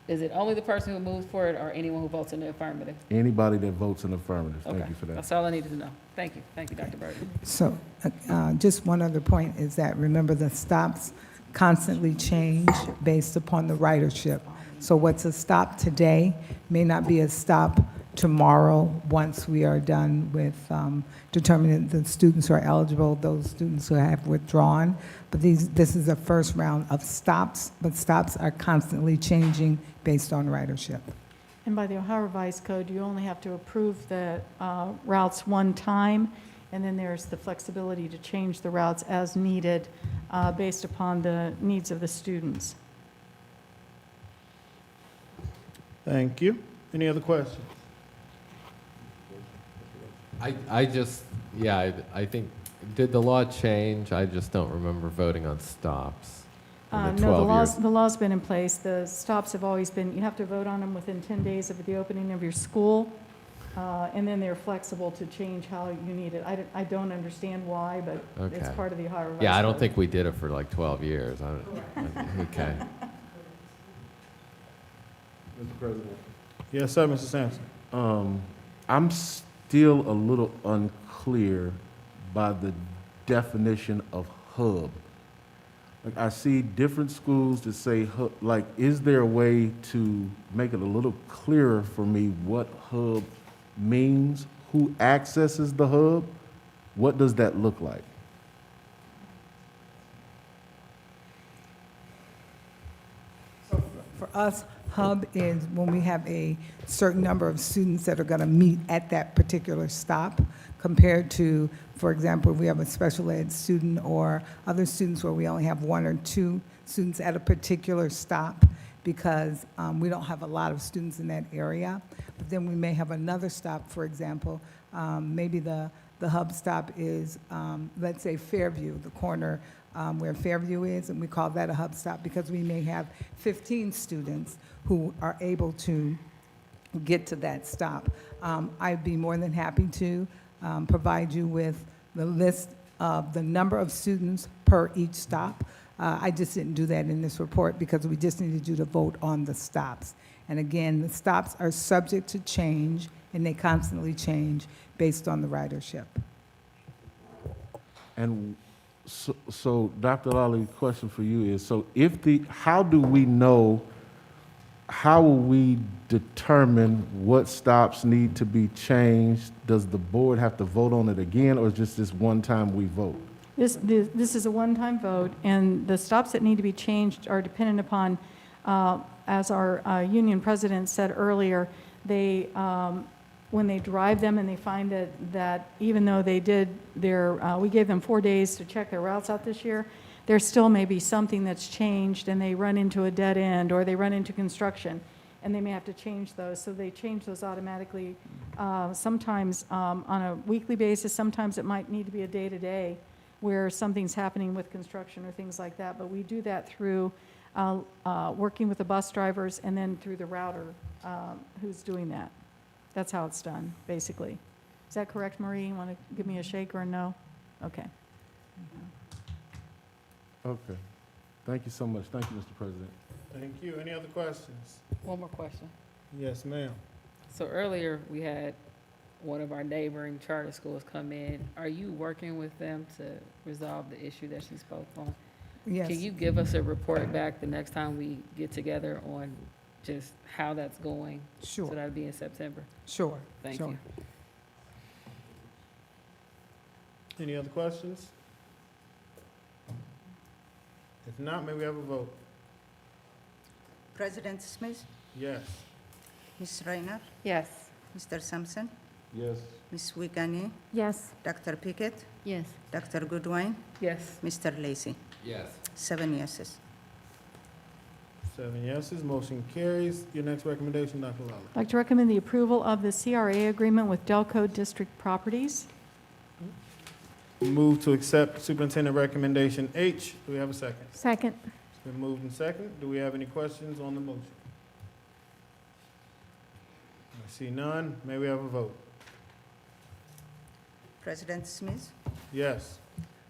Is it only the person who moves for it or anyone who votes in the affirmative? Anybody that votes in affirmative. Thank Okay. you for that. That's all I needed to know. Thank you. Thank you, Dr. Burton. So just one other point is that, remember, the stops constantly change based upon the ridership. So what's a stop today may not be a stop tomorrow once we are done with determining the students who are eligible, those students who have withdrawn. But this is the first round of stops, but stops are constantly changing based on ridership. And by the Ohio Revised Code, you only have to approve the routes one time, and then there's the flexibility to change the routes as needed based upon the needs of the students. Thank you. Any other questions? I think, did the law change? I just don't remember voting on stops. in the No, 12 years. the law's been in place. The stops have always been, you have to vote on them within 10 days of the opening of your school, and then they're flexible to change how you need it. I don't understand why, but it's Okay. part of the Ohio Revised Yeah, I don't Code. think we did it for like 12 years. Okay. Mr. President. Yes, sir, Mr. Sampson. I'm still a little unclear by the definition of hub. Like, I see different schools that say hub, like, is there a way to make it a little clearer for me what hub means? Who accesses the hub? What does that look like? For us, Hub is when we have a certain number of students that are going to meet at that particular stop, compared to, for example, if we have a special ed student or other students where we only have 1 or 2 students at a particular stop, because we don't have a lot of students in that area. But then we may have another stop, for example, maybe the hub stop is, let's say Fairview, the corner where Fairview is, and we call that a hub stop because we may have 15 students who are able to get to that stop. I'd be more than happy to provide you with the list of the number of students per each stop. I just didn't do that in this report because we just needed you to vote on the stops. And again, the stops are subject to change, and they constantly change based on the ridership. And so Dr. Lally, question for you is, so how do we know, how will we determine what stops need to be changed? Does the board have to vote on it again, or is just this one time we vote? This is a one-time vote, and the stops that need to be changed are dependent upon, as our union president said earlier, they, when they drive them and they find that even though they did we gave them 4 days to check their routes out this year, there still may be something that's changed and they run into a dead end or they run into construction, and they may have to change those. So they change those automatically, sometimes on a weekly basis, sometimes it might need to be a day-to-day where something's happening with construction or things like that. But we do that through working with the bus drivers and then through the router who's doing that. That's how it's done, basically. Is that correct, Marie? You want to give me a shake or a no? Okay. Okay. Thank you so much. Thank you, Mr. President. Thank you. Any other questions? One more question. Yes, ma'am. So earlier, we had one of our neighboring charter schools come in. Are you working with them to resolve the issue that she spoke on? Yes. Can you give us a report back the next time we get together on just how that's going? Sure. So that'll be in September. Sure. Thank sure. you. Any other questions? If not, may we have a vote? President Smith, Yes. Ms. Reiner, Yes. Mr. Sampson, Yes. Ms. Wiegany, Yes. Dr. Pickett, Yes. Dr. Goodwin, Yes. Mr. Lacy. Yes. 7 yeses. 7 yeses, motion carries. Your next recommendation, Dr. Lally. I'd like to recommend the approval of the CRA agreement with Delco District Properties. Move to accept Superintendent Recommendation H. Do we have a second? Second. It's been moved and second. Do we have any questions on the motion? I see none. May we have a vote? President Smith, Yes.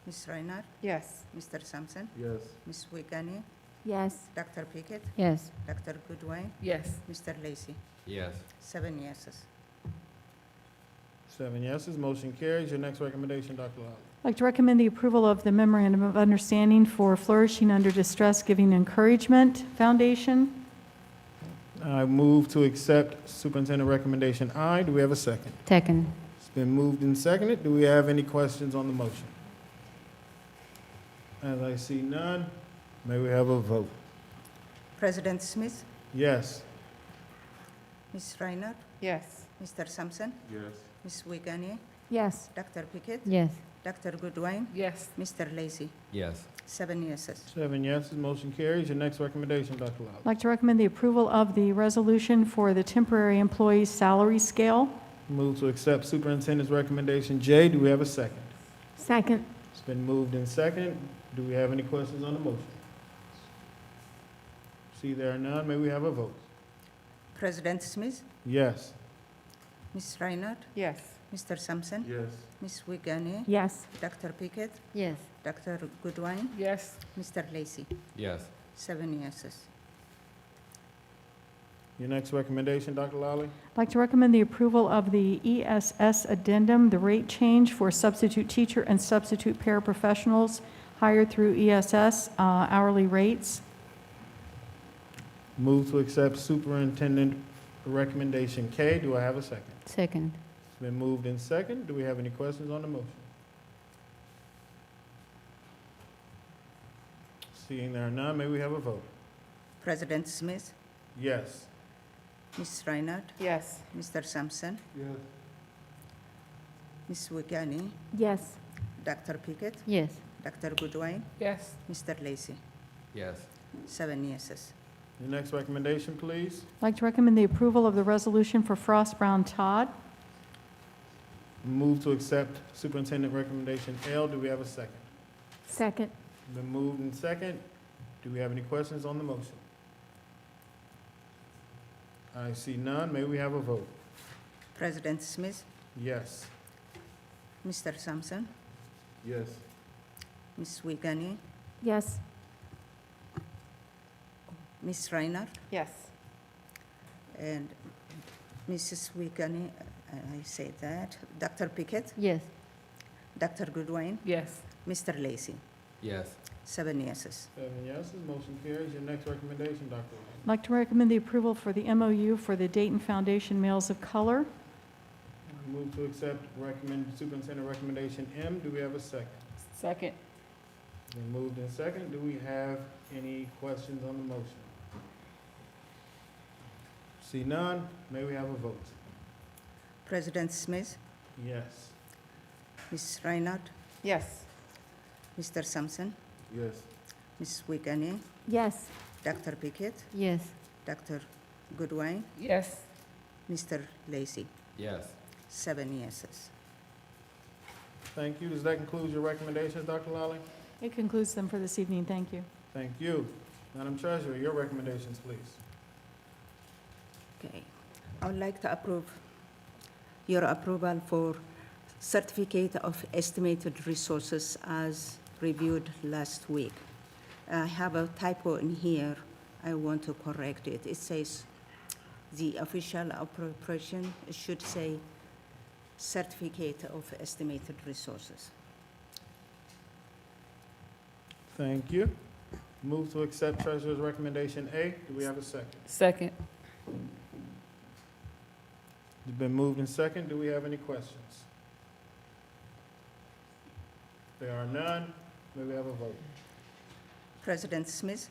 Ms. Reiner, Yes. Mr. Sampson, Yes. Ms. Wiegany, Yes. Dr. Pickett, Yes. Dr. Goodwin, Yes. Mr. Lacy. Yes. 7 yeses. 7 yeses, motion carries. Your next recommendation, Dr. Lally. I'd like to recommend the approval of the Memorandum of Understanding for Flourishing Under Distress Giving Encouragement Foundation. I move to accept Superintendent Recommendation I. Do we have a second? Second. It's been moved and seconded. Do we have any questions on the motion? As I see none, may we have a vote? President Smith, Yes. Ms. Reiner, Yes. Mr. Sampson, Yes. Ms. Wiegany, Yes. Dr. Pickett, Yes. Dr. Goodwin, Yes. Mr. Lacy. Yes. 7 yeses. 7 yeses, motion carries. Your next recommendation, Dr. Lally. I'd like to recommend the approval of the resolution for the temporary employee salary scale. Move to accept Superintendent's Recommendation J. Do we have a second? Second. It's been moved and seconded. Do we have any questions on the motion? See there are none. May we have a vote? President Smith, Yes. Ms. Reiner, Yes. Mr. Sampson, Yes. Ms. Wiegany, Yes. Dr. Pickett, Yes. Dr. Goodwin, Yes. Mr. Lacy. Yes. 7 yeses. Your next recommendation, Dr. Lally? I'd like to recommend the approval of the ESS addendum, the rate change for substitute teacher and substitute paraprofessionals hired through ESS hourly rates. Move to accept Superintendent Recommendation K. Do I have a second? Second. It's been moved and second. Do we have any questions on the motion? Seeing there are none, may we have a vote? President Smith, Yes. Ms. Reinhardt, Yes. Mr. Sampson, Yes. Ms. Wiegany, Yes. Dr. Pickett, Yes. Dr. Goodwin, Yes. Mr. Lacy. Yes. 7 yeses. Your next recommendation, please. I'd like to recommend the approval of the resolution for Frost Brown Todd. Move to accept superintendent recommendation L. Do we have a second? Second. Been moved and second. Do we have any questions on the motion? I see none. May we have a vote? President Smith, Yes. Mr. Sampson, Yes. Ms. Wiegany, Yes. Ms. Reinhardt, Yes. and Mrs. Wiegany, I say that, Dr. Pickett, Yes. Dr. Goodwin, Yes. Mr. Lacy. Yes. 7 yeses. 7 yeses, motion carries. Your next recommendation, Dr. Lane. I'd like to recommend the approval for the MOU for the Dayton Foundation Males of Color. Move to accept superintendent recommendation M. Do we have a second? Second. Been moved and second. Do we have any questions on the motion? See none. May we have a vote? President Smith, Yes. Ms. Reinhardt, Yes. Mr. Sampson, Yes. Ms. Wiegany, Yes. Dr. Pickett, Yes. Dr. Goodwin, Yes. Mr. Lacy. Yes. 7 yeses. Thank you. Does that conclude your recommendations, Dr. Lally? It concludes them for this evening. Thank you. Thank you. Madam Treasurer, your recommendations, please. Okay. I would like to approve your approval for Certificate of Estimated Resources as reviewed last week. I have a typo in here. I want to correct it. It says the official appropriation, it should say Certificate of Estimated Resources. Thank you. Move to accept Treasurer's recommendation A. Do we have a second? Second. It's been moved and second. Do we have any questions? There are none. May we have a vote? President Smith,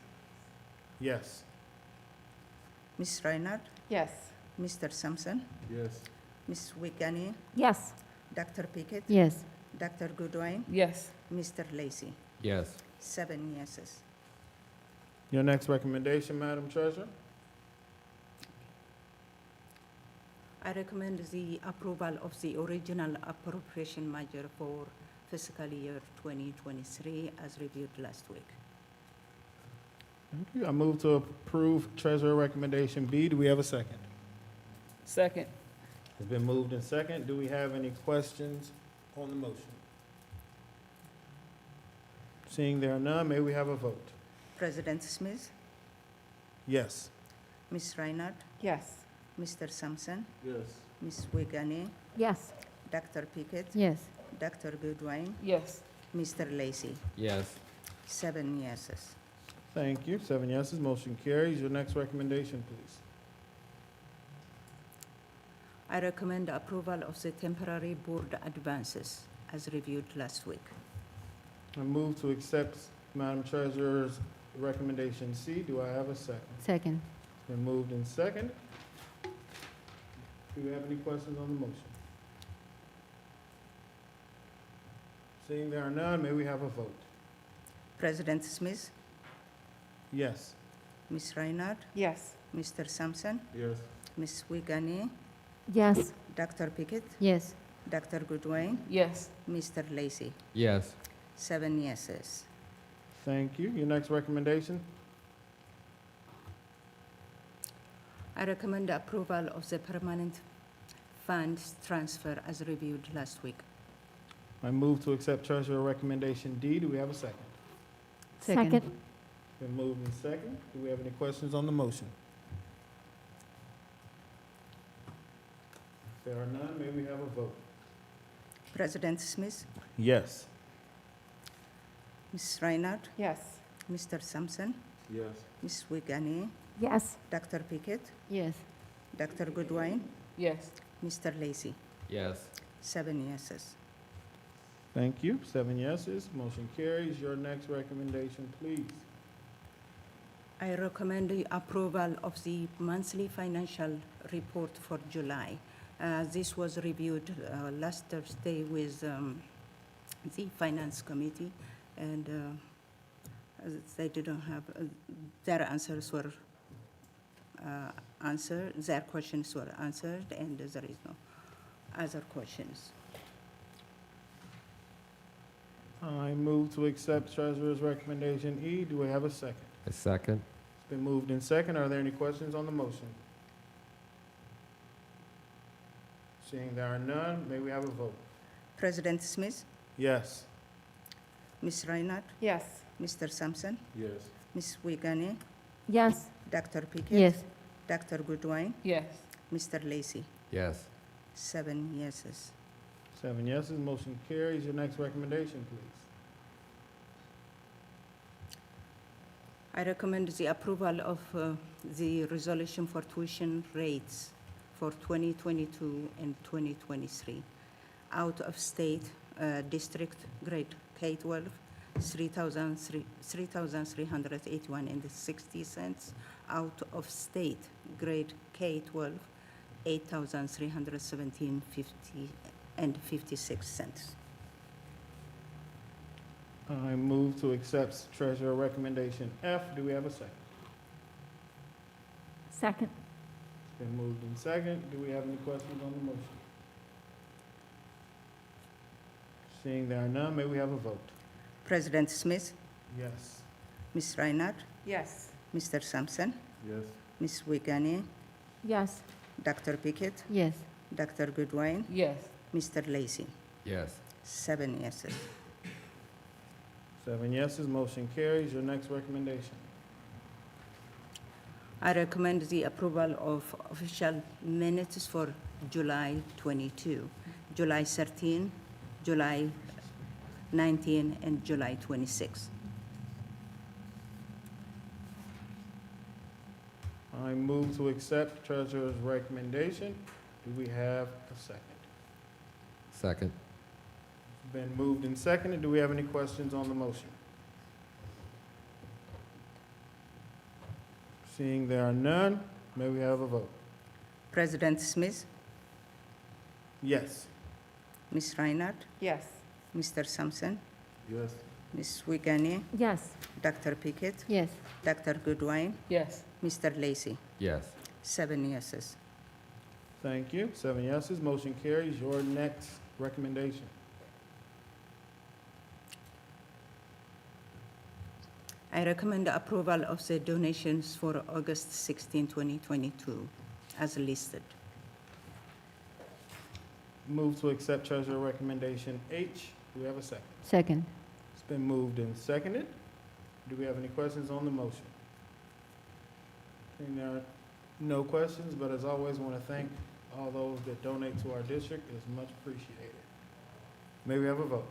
Yes. Ms. Reinhardt, Yes. Mr. Sampson, Yes. Ms. Wiegany, Yes. Dr. Pickett, Yes. Dr. Goodwin, Yes. Mr. Lacy. Yes. 7 yeses. Your next recommendation, Madam Treasurer? I recommend the approval of the original appropriation measure for fiscal year 2023 as reviewed last week. Thank you. I move to approve Treasurer recommendation B. Do we have a second? Second. It's been moved and second. Do we have any questions on the motion? Seeing there are none, may we have a vote? President Smith, Yes. Ms. Reinhardt, Yes. Mr. Sampson, Yes. Ms. Wiegany, Yes. Dr. Pickett, Yes. Dr. Goodwin, Yes. Mr. Lacy. Yes. 7 yeses. Thank you. 7 yeses, motion carries. Your next recommendation, please. I recommend approval of the temporary board advances as reviewed last week. I move to accept Madam Treasurer's recommendation C. Do I have a second? Second. It's been moved and second. Do we have any questions on the motion? Seeing there are none, may we have a vote? President Smith, Yes. Ms. Reinhardt, Yes. Mr. Sampson, Yes. Ms. Wiegany, Yes. Dr. Pickett, Yes. Dr. Goodwin, Yes. Mr. Lacy. Yes. 7 yeses. Thank you. Your next recommendation? I recommend approval of the permanent funds transfer as reviewed last week. I move to accept Treasurer recommendation D. Do we have a second? Second. Been moved and second. Do we have any questions on the motion? If there are none, may we have a vote? President Smith, Yes. Ms. Reinhardt, Yes. Mr. Sampson, Yes. Ms. Wiegany, Yes. Dr. Pickett, Yes. Dr. Goodwin, Yes. Mr. Lacy. Yes. 7 yeses. Thank you. 7 yeses, motion carries. Your next recommendation, please. I recommend the approval of the monthly financial report for July. This was reviewed last Thursday with the Finance Committee, and they didn't have, their answers were answered, their questions were answered, and there is no other questions. I move to accept treasurer's recommendation E. Do we have a second? A second. It's been moved in second. Are there any questions on the motion? Seeing there are none, may we have a vote? President Smith, Yes. Ms. Reinhardt, Yes. Mr. Sampson, Yes. Ms. Wiegany, Yes. Dr. Pickett. Yes. Dr. Goodwin, Yes. Mr. Lacy. Yes. 7 yeses. 7 yeses, motion carries. Your next recommendation, please. I recommend the approval of the resolution for tuition rates for 2022 and 2023. Out of state district grade K-12, $3,381.60. Out of state grade K-12, $8,317.56. I move to accept treasurer recommendation F. Do we have a second? Second. It's been moved in second. Do we have any questions on the motion? Seeing there are none, may we have a vote? President Smith, Yes. Ms. Reinhardt, Yes. Mr. Sampson, Yes. Ms. Wiegany, Yes. Dr. Pickett, Yes. Dr. Goodwin, Yes. Mr. Lacy. Yes. 7 yeses. 7 yeses, motion carries. Your next recommendation. I recommend the approval of official minutes for July 22, July 13, July 19, and July 26. I move to accept treasurer's recommendation. Do we have a second? Second. It's been moved and seconded. Do we have any questions on the motion? Seeing there are none, may we have a vote? President Smith, Yes. Ms. Reinhardt, Yes. Mr. Sampson, Yes. Ms. Wiegany, Yes. Dr. Pickett, Yes. Dr. Goodwin, Yes. Mr. Lacy. Yes. 7 yeses. Thank you. 7 yeses, motion carries. Your next recommendation. I recommend approval of the donations for August 16, 2022, as listed. Move to accept treasurer recommendation H. Do we have a second? Second. It's been moved and seconded. Do we have any questions on the motion? Seeing there are no questions, but as always, want to thank all those that donate to our district. It's much appreciated. May we have a vote?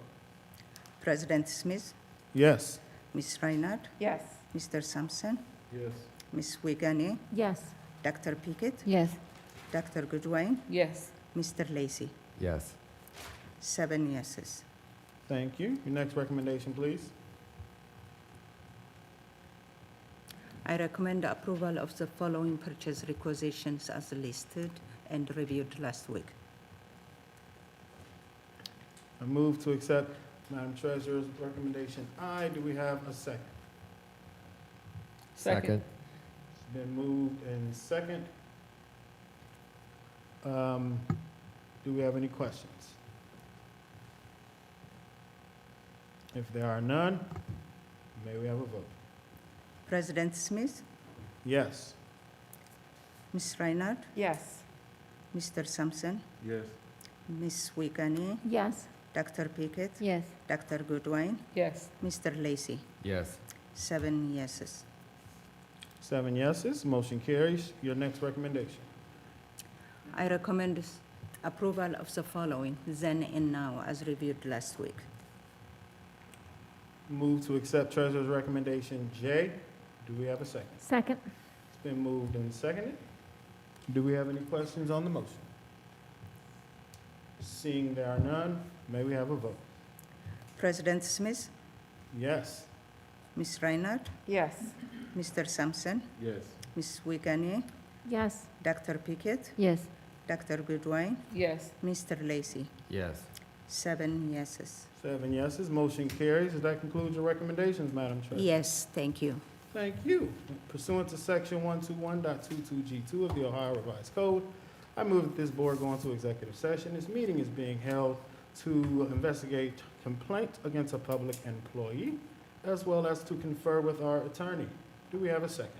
President Smith, Yes. Ms. Reinhardt, Yes. Mr. Sampson, Yes. Ms. Wiegany, Yes. Dr. Pickett, Yes. Dr. Goodwin, Yes. Mr. Lacy. Yes. 7 yeses. Thank you. Your next recommendation, please. I recommend approval of the following purchase requisitions as listed and reviewed last week. I move to accept Madam Treasurer's recommendation I. Do we have a second? Second. It's been moved and second. Do we have any questions? If there are none, may we have a vote? President Smith, Yes. Ms. Reinhardt, Yes. Mr. Sampson, Yes. Ms. Wiegany, Yes. Dr. Pickett, Yes. Dr. Goodwin, Yes. Mr. Lacy. Yes. 7 yeses. 7 yeses, motion carries. Your next recommendation. I recommend approval of the following then and now as reviewed last week. Move to accept Treasurer's recommendation J. Do we have a second? Second. It's been moved and seconded. Do we have any questions on the motion? Seeing there are none, may we have a vote? President Smith, Yes. Ms. Reinhardt, Yes. Mr. Sampson, Yes. Ms. Wiegany, Yes. Dr. Pickett, Yes. Dr. Goodwin, Yes. Mr. Lacy. Yes. 7 yeses. 7 yeses, motion carries. That concludes your recommendations, Madam Treasurer. Yes, thank you. Thank you. Pursuant to Section 121.22G2 of the Ohio Revised Code, I move that this board go into executive session. This meeting is being held to investigate complaint against a public employee, as well as to confer with our attorney. Do we have a second?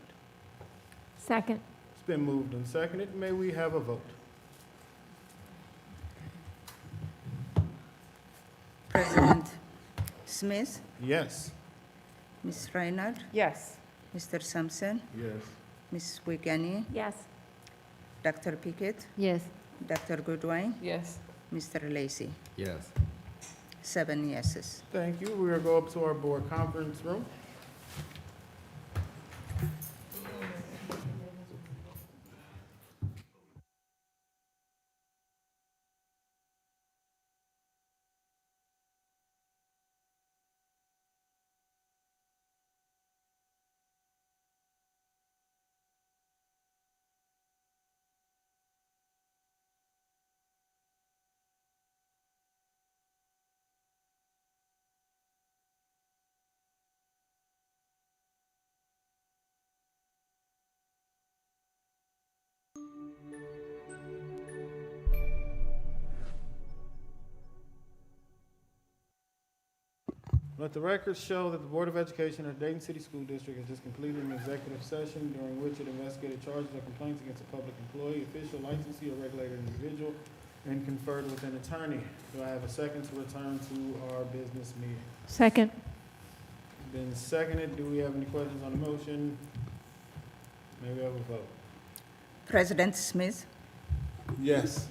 Second. It's been moved and seconded. May we have a vote? President Smith, Yes. Ms. Reinhardt, Yes. Mr. Sampson, Yes. Ms. Wiegany, Yes. Dr. Pickett, Yes. Dr. Goodwin, Yes. Mr. Lacy. Yes. 7 yeses. Thank you. We will go up to our board conference room. Let the record show that the Board of Education of Dayton City School District has just completed an executive session during which it investigated charges or complaints against a public employee, official, licensee, or regulated individual, and conferred with an attorney. Do I have a second to return to our business meeting? Second. Been seconded. Do we have any questions on the motion? May we have a vote? President Smith, Yes.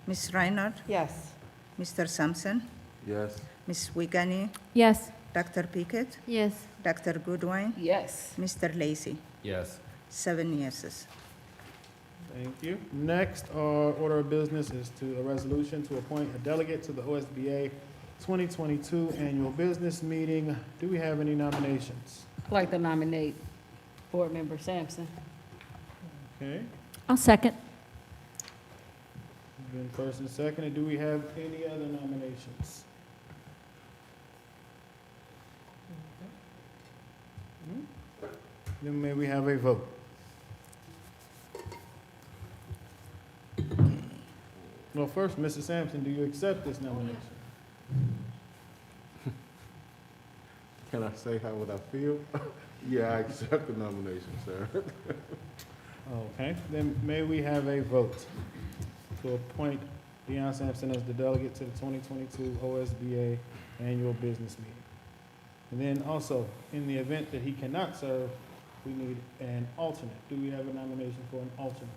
Ms. Reinhardt, Yes. Mr. Sampson, Yes. Ms. Wiegany, Yes. Dr. Pickett, Yes. Dr. Goodwin, Yes. Mr. Lacy. Yes. 7 yeses. Thank you. Next, our order of business is a resolution to appoint a delegate to the OSBA 2022 Annual Business Meeting. Do we have any nominations? I'd like to nominate Board Member Sampson. Okay. I'll second. Been first and seconded. Do we have any other nominations? Okay. Then may we have a vote? Well, first, Mrs. Sampson, do you accept this nomination? Can I say how would I feel? Yeah, I accept the nomination, sir. Okay, then may we have a vote to appoint Deion Sampson as the delegate to the 2022 OSBA Annual Business Meeting? And then also, in the event that he cannot serve, we need an alternate. Do we have a nomination for an alternate?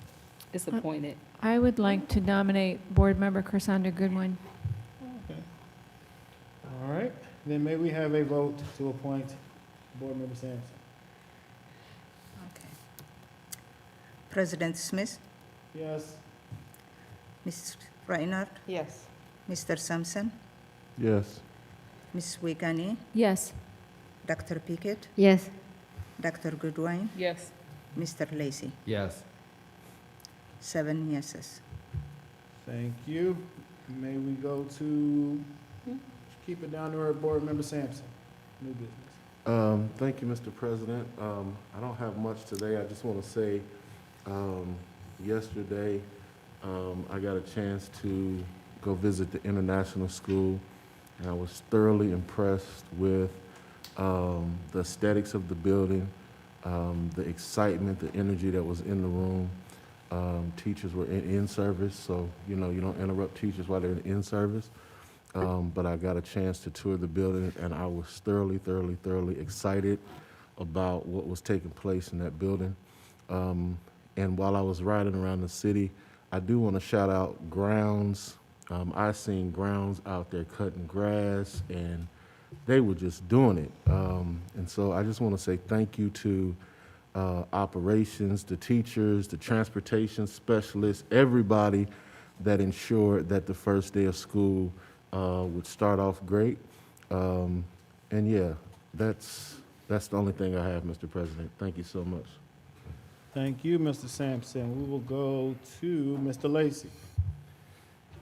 It's appointed. I would like to nominate Board Member Cassandra Goodwin. Okay. All right, then may we have a vote to appoint Board Member Sampson? Okay. President Smith, Yes. Ms. Reinhardt, Yes. Mr. Sampson, Yes. Ms. Wiegany, Yes. Dr. Pickett, Yes. Dr. Goodwin, Yes. Mr. Lacy. Yes. 7 yeses. Thank you. May we go to, keep it down to our Board Member Sampson, new business. Thank you, Mr. President. I don't have much today. I just want to say, yesterday, I got a chance to go visit the international school, and I was thoroughly impressed with the aesthetics of the building, the excitement, the energy that was in the room. Teachers were in service, so, you know, you don't interrupt teachers while they're in service. But I got a chance to tour the building, and I was thoroughly excited about what was taking place in that building. And while I was riding around the city, I do want to shout out grounds. I seen grounds out there cutting grass, and they were just doing it. And so I just want to say thank you to operations, the teachers, the transportation specialists, everybody that ensured that the first day of school would start off great. And yeah, that's That's the only thing I have, Mr. President. Thank you so much. Thank you, Mr. Sampson. We will go to Mr. Lacy.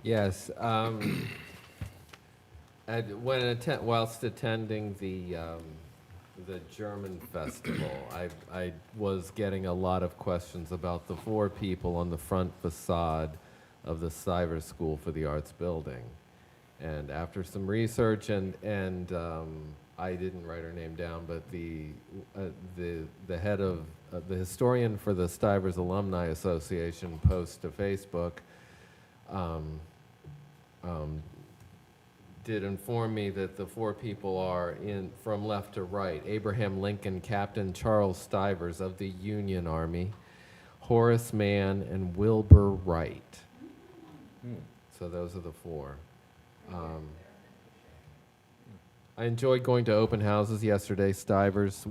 Yes. Whilst attending the German festival, I was getting a lot of questions about the 4 people on the front facade of the Stivers School for the Arts building. And after some research, and I didn't write her name down, but the head of the historian for the Stivers Alumni Association post to Facebook did inform me that the 4 people are from left to right: Abraham Lincoln, Captain Charles Stivers of the Union Army, Horace Mann, and Wilbur Wright. So those are the 4. I enjoyed going to open houses yesterday, Stivers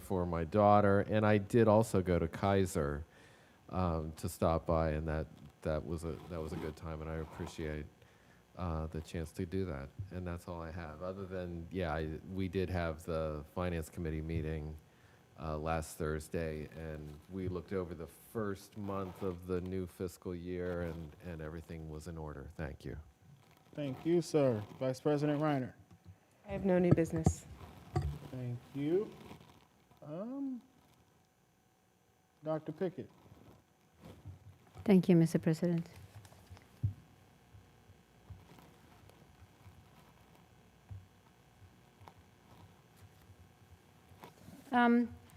for my daughter, and I did also go to Kaiser to stop by, and that was a good time, and I appreciate the chance to do that. And that's all I have. Other than, we did have the Finance Committee meeting last Thursday, and we looked over the first month of the new fiscal year, and everything was in order. Thank you. Thank you, sir. Vice President Reiner. I have no new business. Thank you. Dr. Pickett. Thank you, Mr. President.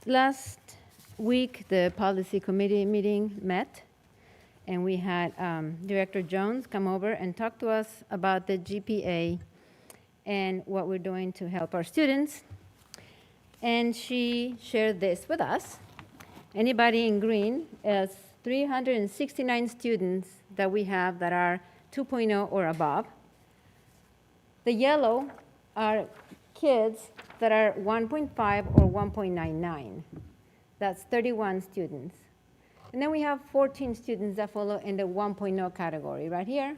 Last week, the policy committee meeting met, and we had Director Jones come over and talk to us about the GPA and what we're doing to help our students. And she shared this with us. Anybody in green is 369 students that we have that are 2.0 or above. The yellow are kids that are 1.5 or 1.99. That's 31 students. And then we have 14 students that follow in the 1.0 category right here.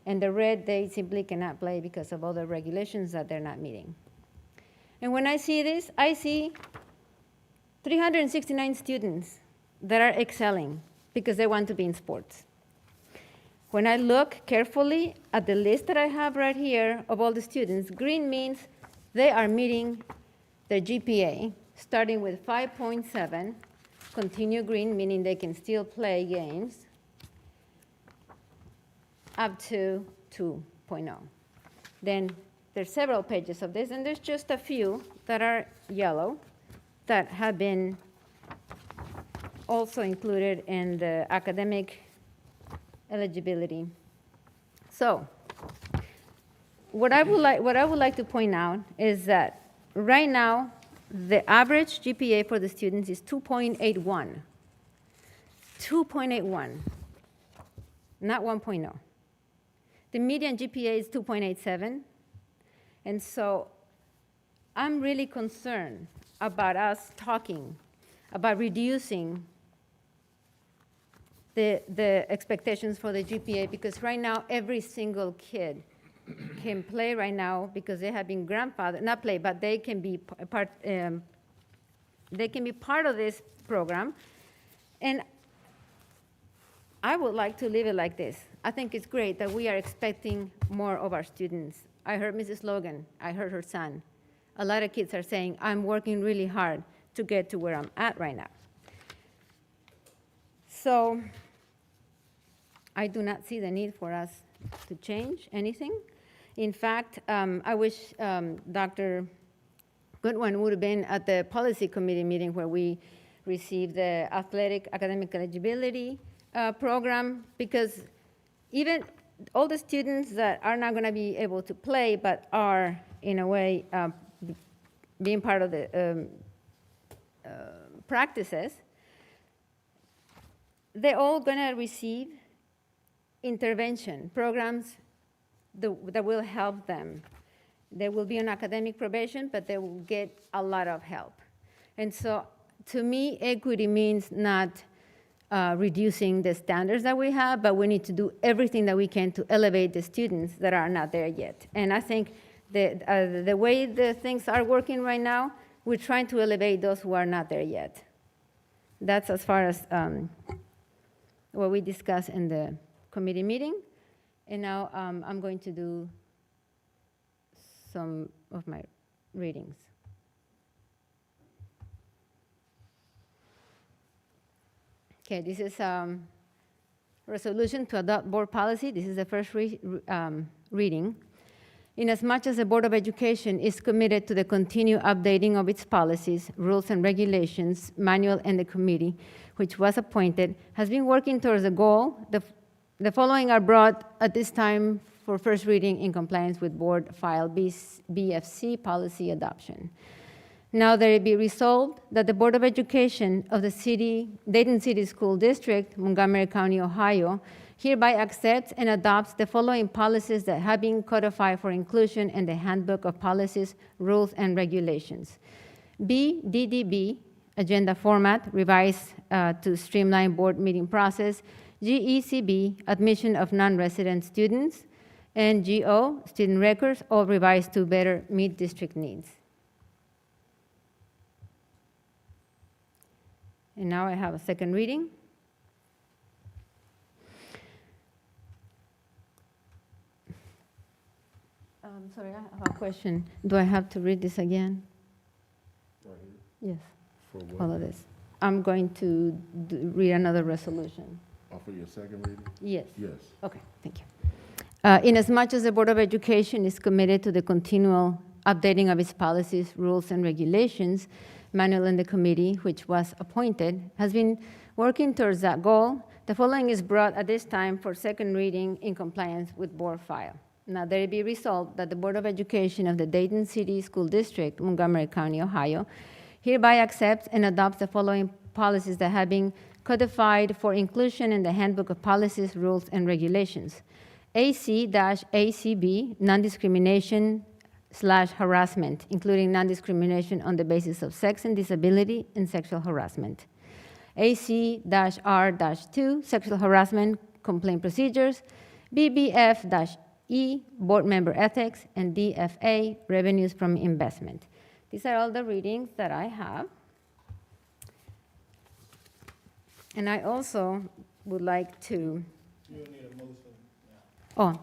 And the red, they simply cannot play because of all the regulations that they're not meeting. And when I see this, I see 369 students that are excelling because they want to be in sports. When I look carefully at the list that I have right here of all the students, green means they are meeting their GPA, starting with 5.7, continue green, meaning they can still play games, up to 2.0. Then there's several pages of this, and there's just a few that are yellow that have been also included in the academic eligibility. So what I would like to point out is that right now the average GPA for the students is 2.81. 2.81, not 1.0. The median GPA is 2.87. And so I'm really concerned about us talking about reducing the expectations for the GPA, because right now every single kid can play right now because they have been grandfathered, not play, but they can be part of this program. And I would like to leave it like this. I think it's great that we are expecting more of our students. I heard Mrs. Logan, I heard her son. A lot of kids are saying, I'm working really hard to get to where I'm at right now. So I do not see the need for us to change anything. In fact, I wish Dr. Goodwin would have been at the policy committee meeting where we received the athletic academic eligibility program, because even all the students that are not going to be able to play but are, in a way, being part of the practices, they're all going to receive intervention programs that will help them. They will be on academic probation, but they will get a lot of help. And so, to me, equity means not reducing the standards that we have, but we need to do everything that we can to elevate the students that are not there yet. And I think the way the things are working right now, we're trying to elevate those who are not there yet. That's as far as what we discussed in the committee meeting. And now I'm going to do some of my readings. Okay, this is resolution to adopt board policy. This is the first reading. Inasmuch as the Board of Education is committed to the continued updating of its policies, rules, and regulations, manual, and the committee, which was appointed, has been working towards the goal. The following are brought at this time for first reading in compliance with Board File BFC policy adoption. Now that it be resolved that the Board of Education of the Dayton City School District, Montgomery County, Ohio, hereby accepts and adopts the following policies that have been codified for inclusion in the Handbook of Policies, Rules, and Regulations. BDDB, agenda format, revised to streamline board meeting process. GECB, admission of non-resident students. And GO, student records, all revised to better meet district needs. And now I have a second reading. Sorry, I have a question. Do I have to read this again? Yes, For all of this. I'm going to read another resolution. For your second reading? Yes. Yes. Okay, thank you. Inasmuch as the Board of Education is committed to the continual updating of its policies, rules, and regulations, manual in the committee, which was appointed, has been working towards that goal, the following is brought at this time for second reading in compliance with board file. Now, there it be resolved that the Board of Education of the Dayton City School District, Montgomery County, Ohio, hereby accepts and adopts the following policies that have been codified for inclusion in the Handbook of Policies, Rules, and Regulations. AC-ACB, non-discrimination/harassment, including non-discrimination on the basis of sex and disability and sexual harassment. AC-R-2, sexual harassment complaint procedures. BBF-E, board member ethics. And DFA, revenues from investment. These are all the readings that I have. And I also would like to. You need a motion now. Oh,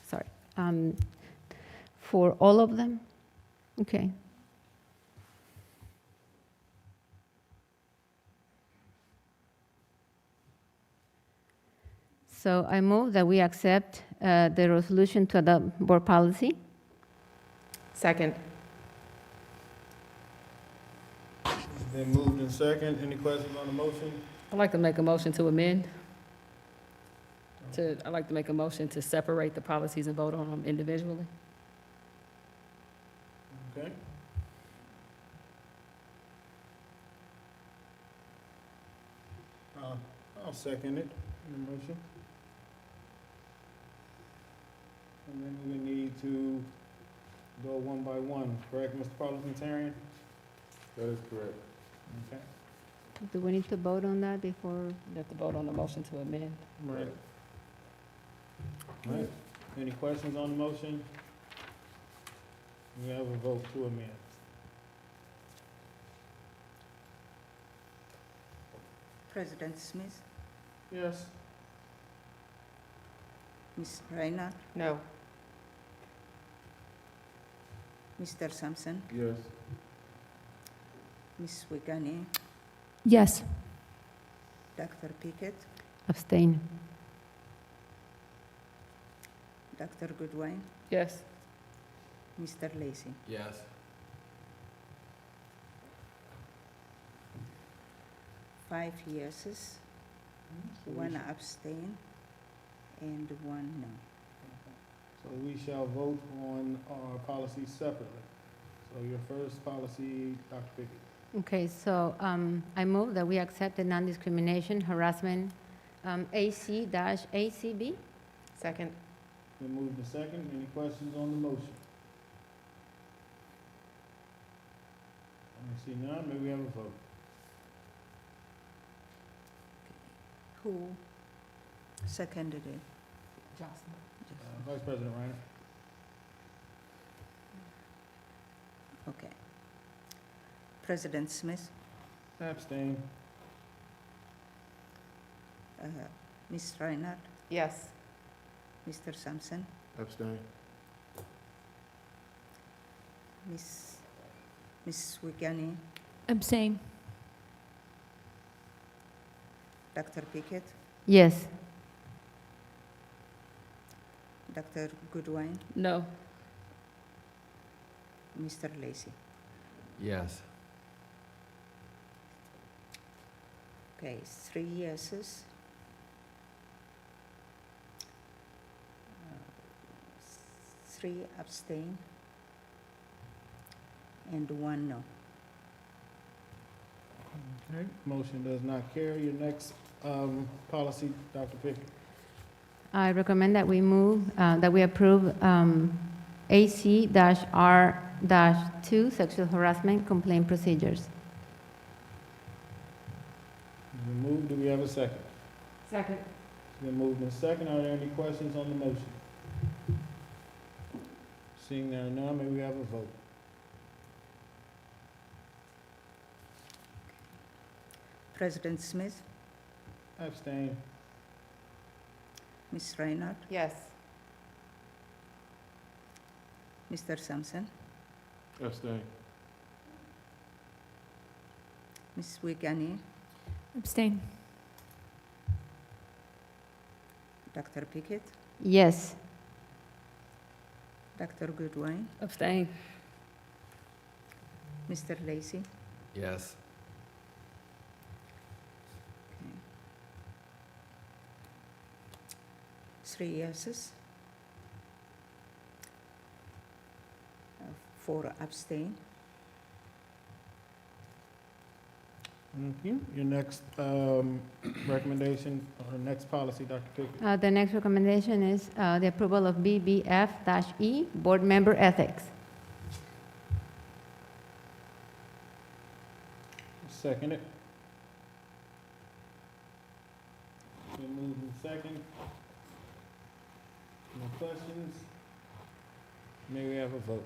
sorry. For all of them? Okay. So I move that we accept the resolution to adopt board policy. Second. It's been moved in second. Any questions on the motion? I'd like to make a motion to amend. I'd like to make a motion to separate the policies and vote on them individually. Okay. I'll second it, the motion. And then we need to go one by one, correct, Mr. Parliamentarian? That is correct. Okay. Do we need to vote on that before? You have to vote on the motion to amend. Right. All right. Any questions on the motion? We have a vote to amend. President Smith, Yes. Ms. Reinhardt, No. Mr. Sampson, Yes. Ms. Wiegany, Yes. Dr. Pickett, Abstain. Dr. Goodwin, Yes. Mr. Lacy. Yes. 5 yeses, 1 abstain, and 1 no. So we shall vote on our policies separately. So your first policy, Dr. Pickett. Okay, so I move that we accept the non-discrimination harassment AC-ACB. Second. Been moved to second. Any questions on the motion? I see none. May we have a vote? Who seconded it? Vice President Reiner. Okay. President Smith, Abstain. Ms. Reinhardt, Yes. Mr. Sampson, Abstain. Ms. Wiegany, Abstain. Dr. Pickett, Yes. Dr. Goodwin, No. Mr. Lacy. Yes. Okay, 3 yeses. 3 abstain, and 1 no. Okay, motion does not carry. Your next policy, Dr. Pickett. I recommend that we move, that we approve AC-R-2, sexual harassment complaint procedures. It's been moved. Do we have a second? Second. It's been moved and second. Are there any questions on the motion? Seeing there are none, may we have a vote? President Smith, Abstain. Ms. Reinhardt, Yes. Mr. Sampson, Abstain. Ms. Wiegany, Abstain. Dr. Pickett, Yes. Dr. Goodwin, Abstain. Mr. Lacy. Yes. Okay. 3 yeses. 4 abstain. Thank you. Your next recommendation, or next policy, Dr. Pickett. The next recommendation is the approval of BBF-E, board member ethics. Second it. Been moved and second. No questions? May we have a vote?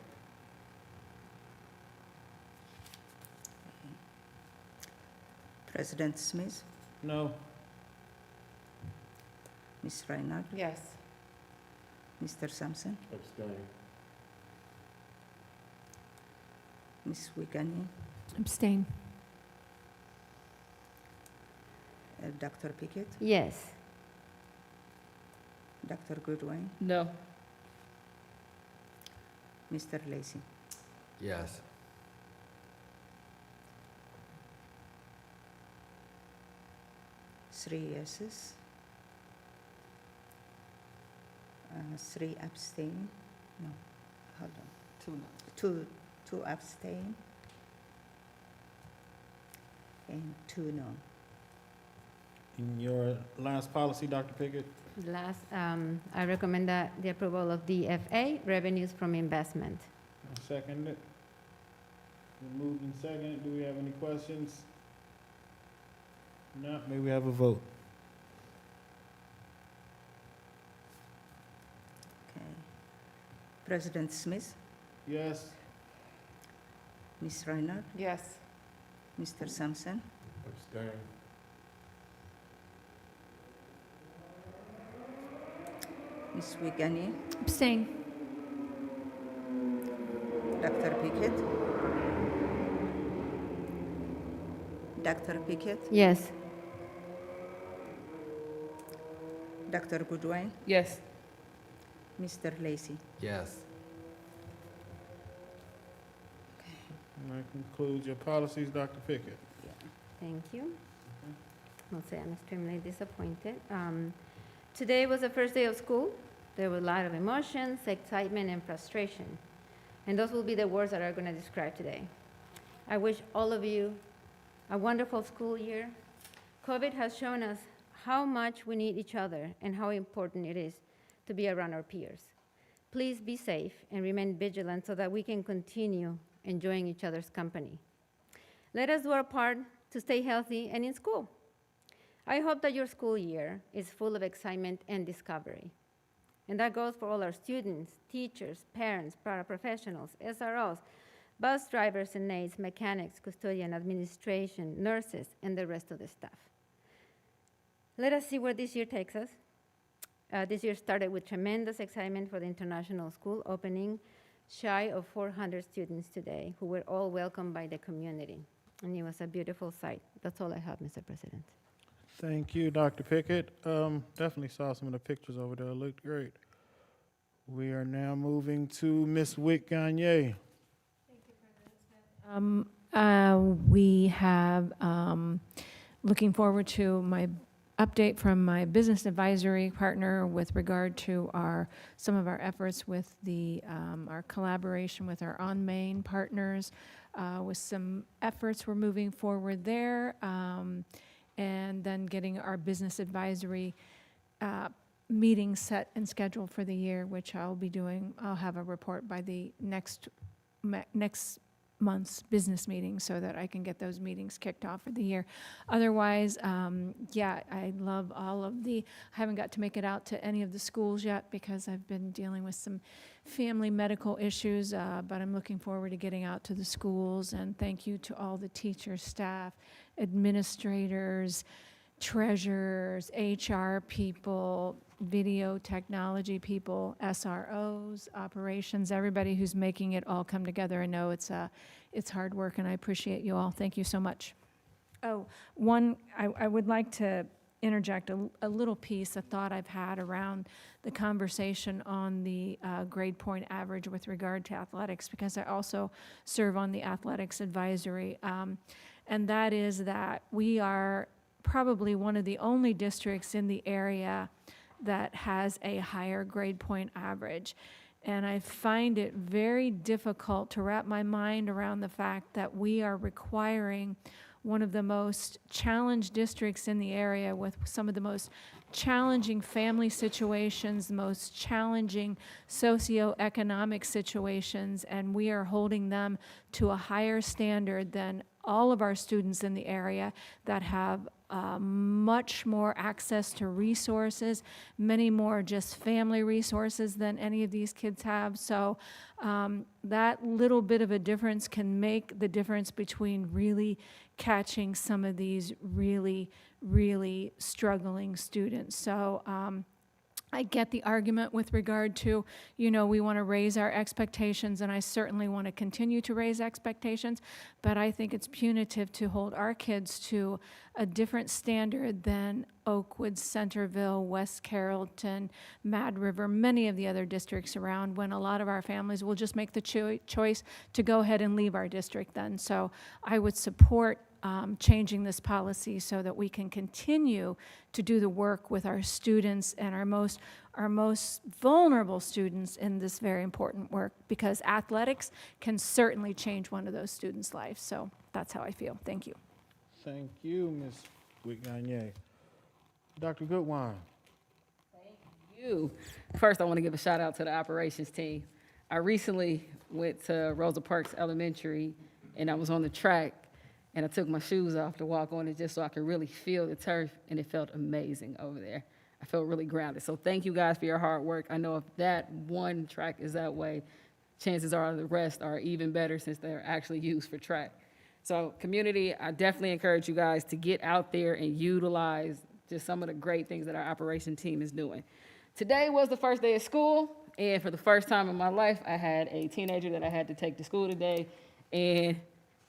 President Smith, No. Ms. Reinhardt, Yes. Mr. Sampson, Abstain. Ms. Wiegany, Abstain. Dr. Pickett, Yes. Dr. Goodwin, No. Mr. Lacy. Yes. Three yeses. 3 abstain. No, hold on. 2 no. Two abstain. And 2 no. In your last policy, Dr. Pickett. Last, I recommend that the approval of DFA, revenues from investment. I'll second it. Been moved and seconded. Do we have any questions? No, may we have a vote? Okay. President Smith, Yes. Ms. Reinhardt, Yes. Mr. Sampson, Abstain. Ms. Wiegany, Abstain. Dr. Pickett, Dr. Pickett, Yes. Dr. Goodwin, Yes. Mr. Lacy. Yes. And that concludes your policies, Dr. Pickett. Thank you. I'll say I'm extremely disappointed. Today was the first day of school. There were a lot of emotions, excitement, and frustration. And those will be the words that I'm going to describe today. I wish all of you a wonderful school year. COVID has shown us how much we need each other and how important it is to be around our peers. Please be safe and remain vigilant so that we can continue enjoying each other's company. Let us do our part to stay healthy and in school. I hope that your school year is full of excitement and discovery. And that goes for all our students, teachers, parents, paraprofessionals, SROs, bus drivers and aides, mechanics, custodian, administration, nurses, and the rest of the staff. Let us see where this year takes us. This year started with tremendous excitement for the international school opening, shy of 400 students today, who were all welcomed by the community. And it was a beautiful sight. That's all I have, Mr. President. Thank you, Dr. Pickett. Definitely saw some of the pictures over there. It looked great. We are now moving to Ms. Wick Gagne. We have, looking forward to my update from my business advisory partner with regard to some of our efforts with our collaboration with our on-Main partners, with some efforts we're moving forward there, and then getting our business advisory meeting set and scheduled for the year, which I'll be doing. I'll have a report by the next month's business meeting so that I can get those meetings kicked off for the year. Otherwise, yeah, I love all of I haven't got to make it out to any of the schools yet because I've been dealing with some family medical issues, but I'm looking forward to getting out to the schools, and thank you to all the teachers, staff, administrators, treasurers, HR people, video technology people, SROs, operations, everybody who's making it all come together. I know it's hard work, and I appreciate you all. Thank you so much. Oh, I would like to interject a little piece, a thought I've had around the conversation on the grade point average with regard to athletics, because I also serve on the athletics advisory, and that is that we are probably one of the only districts in the area that has a higher grade point average. And I find it very difficult to wrap my mind around the fact that we are requiring one of the most challenged districts in the area with some of the most challenging family situations, the most challenging socioeconomic situations, and we are holding them to a higher standard than all of our students in the area that have much more access to resources, many more just family resources than any of these kids have. So that little bit of a difference can make the difference between really catching some of these really, really struggling students. So I get the argument with regard to, we want to raise our expectations, and I certainly want to continue to raise expectations, but I think it's punitive to hold our kids to a different standard than Oakwood, Centerville, West Carrollton, Mad River, many of the other districts around, when a lot of our families will just make the choice to go ahead and leave our district then. So I would support changing this policy so that we can continue to do the work with our students and our most vulnerable students in this very important work, because athletics can certainly change one of those students' lives. So that's how I feel. Thank you. Thank you, Ms. Wick-Gagne. Dr. Goodwine. Thank you. First, I want to give a shout out to the operations team. I recently went to Rosa Parks Elementary, and I was on the track, and I took my shoes off to walk on it just so I could really feel the turf, and it felt amazing over there. I felt really grounded. So thank you guys for your hard work. I know if that one track is that way, chances are the rest are even better since they're actually used for track. So community, I definitely encourage you guys to get out there and utilize just some of the great things that our operation team is doing. Today was the first day of school, and for the first time in my life, I had a teenager that I had to take to school today, and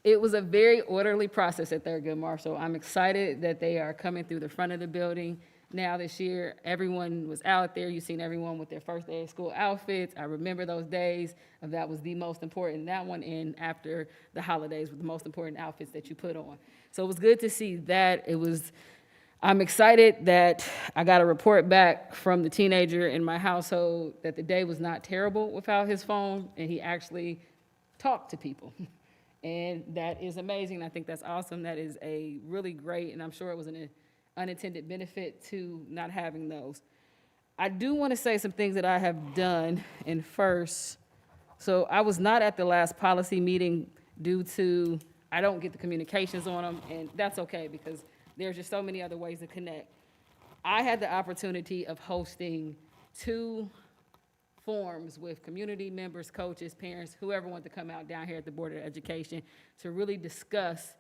it was a very orderly process at Thurgood Marshall. I'm excited that they are coming through the front of the building now this year. Everyone was out there. You've seen everyone with their first day of school outfits. I remember those days. That was the most important, that one, and after the holidays were the most important outfits that you put on. So it was good to see that. I'm excited that I got a report back from the teenager in my household that the day was not terrible without his phone, and he actually talked to people. And that is amazing. I think that's awesome. That is a really great, and I'm sure it was an unintended benefit to not having those. I do want to say some things that I have done. And first, so I was not at the last policy meeting due to I don't get the communications on them, and that's okay because there's just so many other ways to connect. I had the opportunity of hosting 2 forums with community members, coaches, parents, whoever wants to come out down here at the Board of Education to really discuss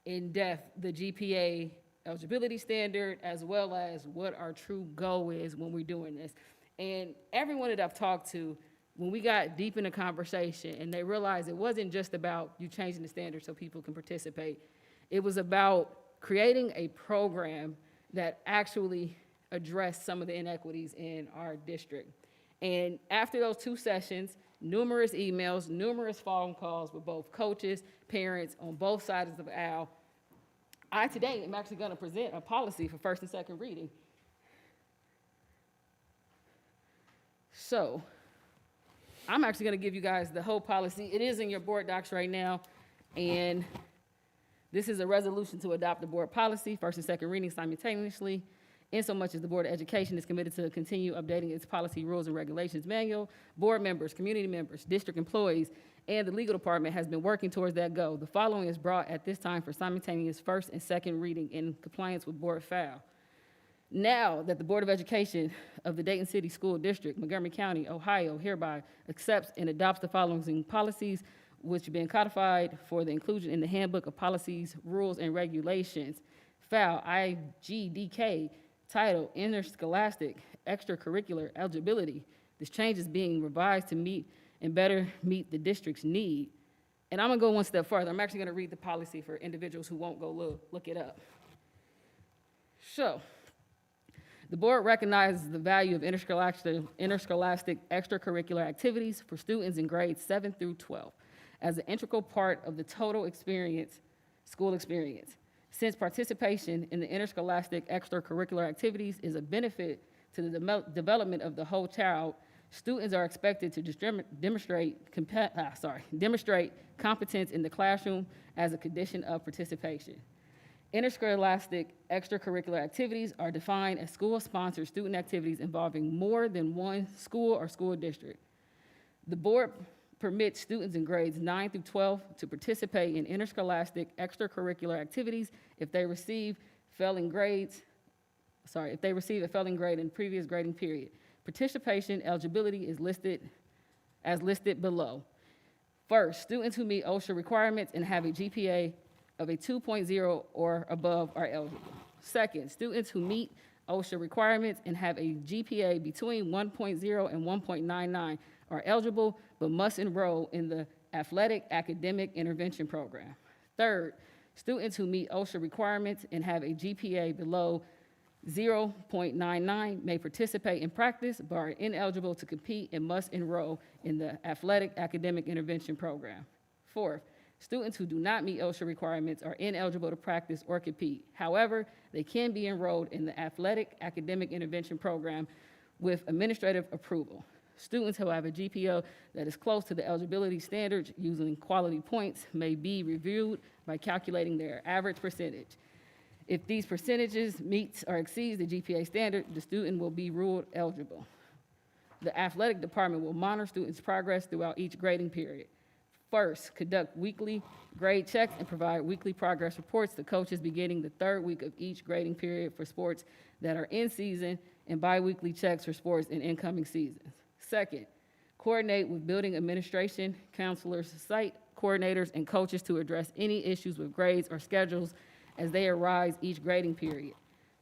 in depth the GPA eligibility standard, as well as what our true goal is when we're doing this. And everyone that I've talked to, when we got deep in the conversation and they realized it wasn't just about you changing the standard so people can participate, it was about creating a program that actually addressed some of the inequities in our district. And after those 2 sessions, numerous emails, numerous phone calls with both coaches, parents on both sides of the aisle, I today am actually going to present a policy for first and second reading. So I'm actually going to give you guys the whole policy. It is in your board docs right now, and this is a resolution to adopt the board policy, first and second reading simultaneously, insomuch as the Board of Education is committed to continue updating its policy, rules, and regulations manual. Board members, community members, district employees, and the legal department has been working towards that goal. The following is brought at this time for simultaneous first and second reading in compliance with board file. Now that the Board of Education of the Dayton City School District, Montgomery County, Ohio, hereby accepts and adopts the following policies, which have been codified for the inclusion in the Handbook of Policies, Rules, and Regulations, FAL IGDK, titled Interscholastic Extracurricular Eligibility. This change is being revised to meet and better meet the district's need. And I'm gonna go one step further. I'm actually gonna read the policy for individuals who won't go look it up. So, the board recognizes the value of interscholastic extracurricular activities for students in grades 7 through 12 as an integral part of the total experience, school experience. Since participation in the interscholastic extracurricular activities is a benefit to the development of the whole child, students are expected to demonstrate competence in the classroom as a condition of participation. Interscholastic extracurricular activities are defined as school-sponsored student activities involving more than one school or school district. The board permits students in grades 9 through 12 to participate in interscholastic extracurricular activities if they receive a failing grade in previous grading period. Participation eligibility is listed below. First, students who meet OSHA requirements and have a GPA of a 2.0 or above are eligible. Second, students who meet OSHA requirements and have a GPA between 1.0 and 1.99 are eligible but must enroll in the Athletic Academic Intervention Program. Third, students who meet OSHA requirements and have a GPA below 0.99 may participate in practice but are ineligible to compete and must enroll in the Athletic Academic Intervention Program. Fourth, students who do not meet OSHA requirements are ineligible to practice or compete. However, they can be enrolled in the Athletic Academic Intervention Program with administrative approval. Students who have a GPA that is close to the eligibility standards using quality points may be reviewed by calculating their average percentage. If these percentages meets or exceeds the GPA standard, the student will be ruled eligible. The athletic department will monitor students' progress throughout each grading period. First, conduct weekly grade checks and provide weekly progress reports to coaches beginning the 3rd week of each grading period for sports that are in season and biweekly checks for sports in incoming seasons. Second, coordinate with building administration, counselors, site coordinators, and coaches to address any issues with grades or schedules as they arise each grading period.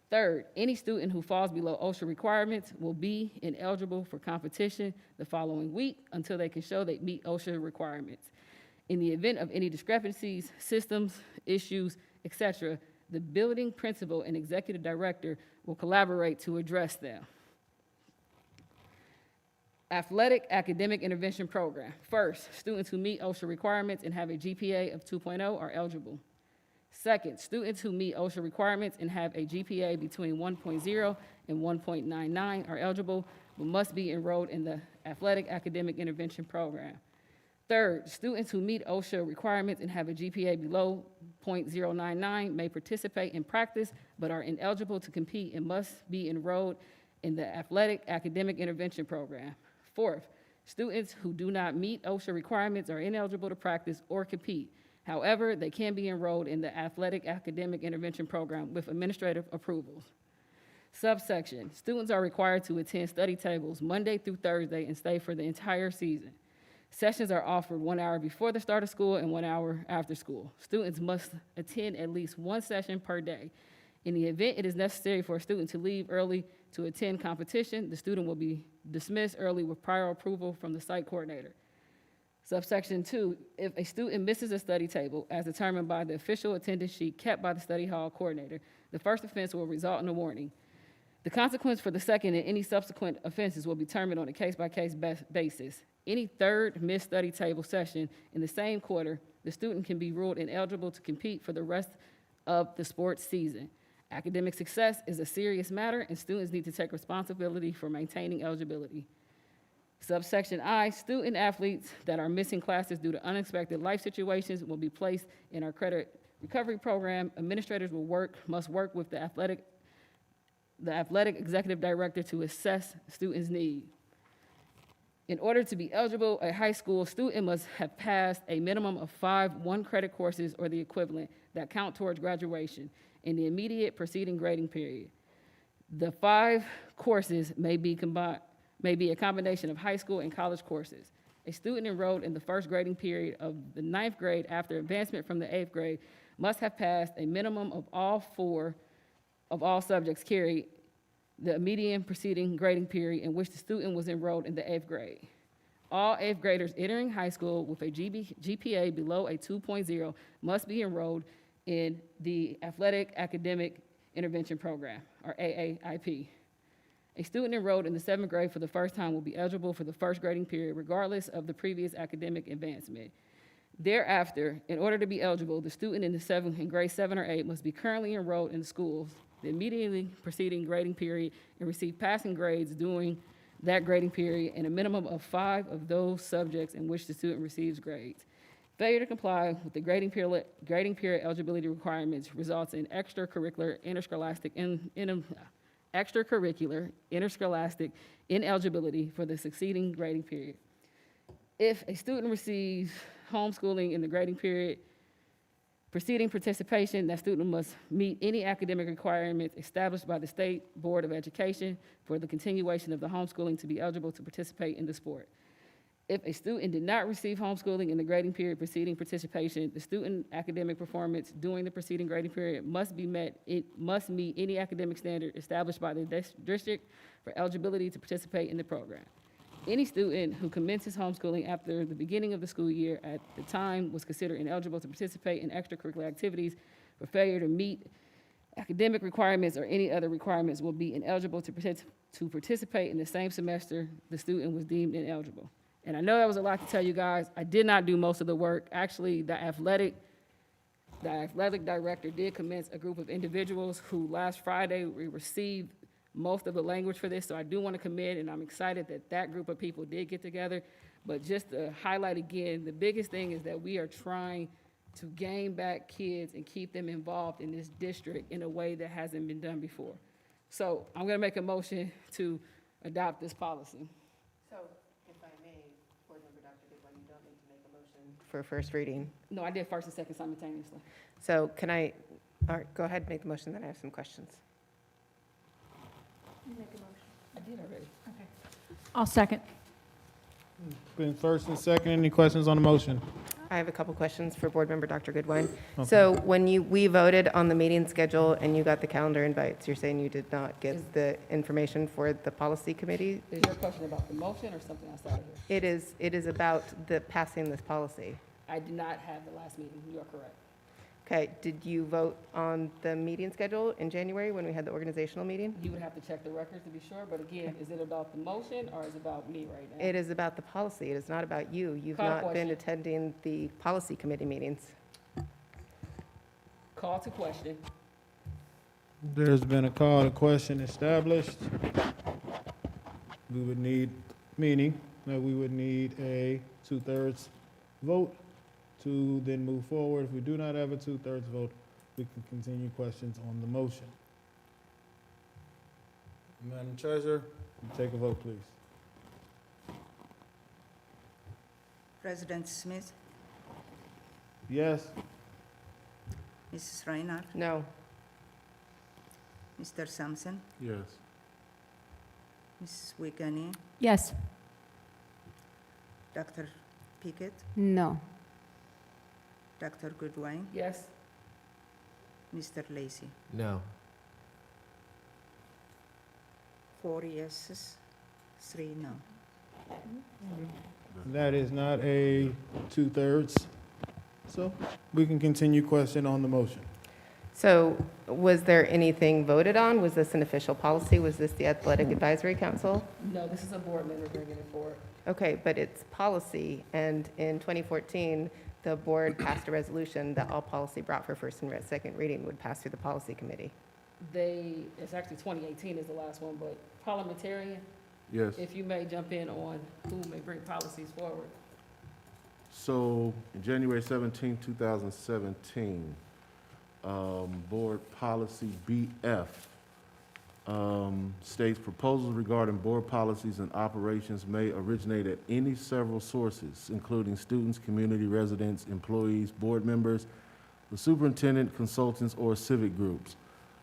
Third, any student who falls below OSHA requirements will be ineligible for competition the following week until they can show they meet OSHA requirements. In the event of any discrepancies, systems, issues, etc., the building principal and executive director will collaborate to address them. Athletic Academic Intervention Program. First, students who meet OSHA requirements and have a GPA of 2.0 are eligible. Second, students who meet OSHA requirements and have a GPA between 1.0 and 1.99 are eligible, but must be enrolled in the Athletic Academic Intervention Program. Third, students who meet OSHA requirements and have a GPA below 0.099 may participate in practice, but are ineligible to compete and must be enrolled in the Athletic Academic Intervention Program. Fourth, students who do not meet OSHA requirements are ineligible to practice or compete. However, they can be enrolled in the Athletic Academic Intervention Program with administrative approvals. Subsection, students are required to attend study tables Monday through Thursday and stay for the entire season. Sessions are offered 1 hour before the start of school and 1 hour after school. Students must attend at least one session per day. In the event it is necessary for a student to leave early to attend competition, the student will be dismissed early with prior approval from the site coordinator. Subsection 2, if a student misses a study table as determined by the official attendance sheet kept by the study hall coordinator, the first offense will result in a warning. The consequence for the second and any subsequent offenses will be determined on a case-by-case basis. Any third missed study table session in the same quarter, the student can be ruled ineligible to compete for the rest of the sports season. Academic success is a serious matter, and students need to take responsibility for maintaining eligibility. Subsection I, student athletes that are missing classes due to unexpected life situations will be placed in our credit recovery program. Administrators must work with the athletic executive director to assess students' need. In order to be eligible, a high school student must have passed a minimum of 5 one-credit courses or the equivalent that count towards graduation in the immediate preceding grading period. The 5 courses may be a combination of high school and college courses. A student enrolled in the first grading period of the 9th grade after advancement from the 8th grade must have passed a minimum of all subjects carried the immediate preceding grading period in which the student was enrolled in the 8th grade. All 8th graders entering high school with a GPA below a 2.0 must be enrolled in the Athletic Academic Intervention Program, or AAIP. A student enrolled in the 7th grade for the first time will be eligible for the first grading period regardless of the previous academic advancement. Thereafter, in order to be eligible, the student in grade 7 or 8 must be currently enrolled in schools the immediately preceding grading period and receive passing grades during that grading period and a minimum of 5 of those subjects in which the student receives grades. Failure to comply with the grading period eligibility requirements results in extracurricular, interscholastic ineligibility for the succeeding grading period. If a student receives homeschooling in the grading period preceding participation, that student must meet any academic requirements established by the State Board of Education for the continuation of the homeschooling to be eligible to participate in the sport. If a student did not receive homeschooling in the grading period preceding participation, the student academic performance during the preceding grading period must meet any academic standard established by the district for eligibility to participate in the program. Any student who commences homeschooling after the beginning of the school year at the time was considered ineligible to participate in extracurricular activities for failure to meet academic requirements or any other requirements will be ineligible to participate in the same semester the student was deemed ineligible. And I know that was a lot to tell you guys. I did not do most of the work. Actually, the athletic director did commence a group of individuals who last Friday we received most of the language for this, so I do want to commend, and I'm excited that that group of people did get together. But just to highlight again, the biggest thing is that we are trying to gain back kids and keep them involved in this district in a way that hasn't been done before. So I'm going to make a motion to adopt this policy. So, if I may, Board Member Dr. Goodwin, you don't need to make a motion for first reading. No, I did first and second simultaneously. So can I, all right, go ahead and make the motion, then I have some questions. I did already. I'll second. Been first and second. Any questions on the motion? I have a couple questions for Board Member Dr. Goodwin. Okay. So when we voted on the meeting schedule and you got the calendar invites, you're saying you did not get the information for the policy committee? Is your question about the motion or something outside of here? It is about the passing this policy. I did not have the last meeting. You are correct. Okay, did you vote on the meeting schedule in January when we had the organizational meeting? You would have to check the records to be sure, but again, is it about the motion or is it about me right now? It is about the policy. It is not about you. You've Call not been question. attending the policy committee meetings. Call to question. There's been a call to question established. We would need, meaning that we would need a 2/3 vote to then move forward. If we do not have a 2/3 vote, we can continue questions on the motion. Madam Treasurer, take a vote, please. President Smith, Yes? Mrs. Reinhardt, No. Mr. Sampson, Yes. Ms. Wiegany, Yes. Dr. Pickett, No. Dr. Goodwin, Yes. Mr. Lacy. No. 4 yeses, 3 no. That is not a 2/3. So we can continue question on the motion. So was there anything voted on? Was this an official policy? Was this the Athletic Advisory Council? No, this is a board member bringing it forward. Okay, but it's policy, and in 2014, the board passed a resolution that all policy brought for first and second reading would pass through the policy committee. It's actually 2018 is the last one, but parliamentarian, Yes. if you may jump in on who may bring policies forward. So, in January 17, 2017, Board Policy BF states proposals regarding board policies and operations may originate at any several sources, including students, community residents, employees, board members, the superintendent, consultants, or civic groups.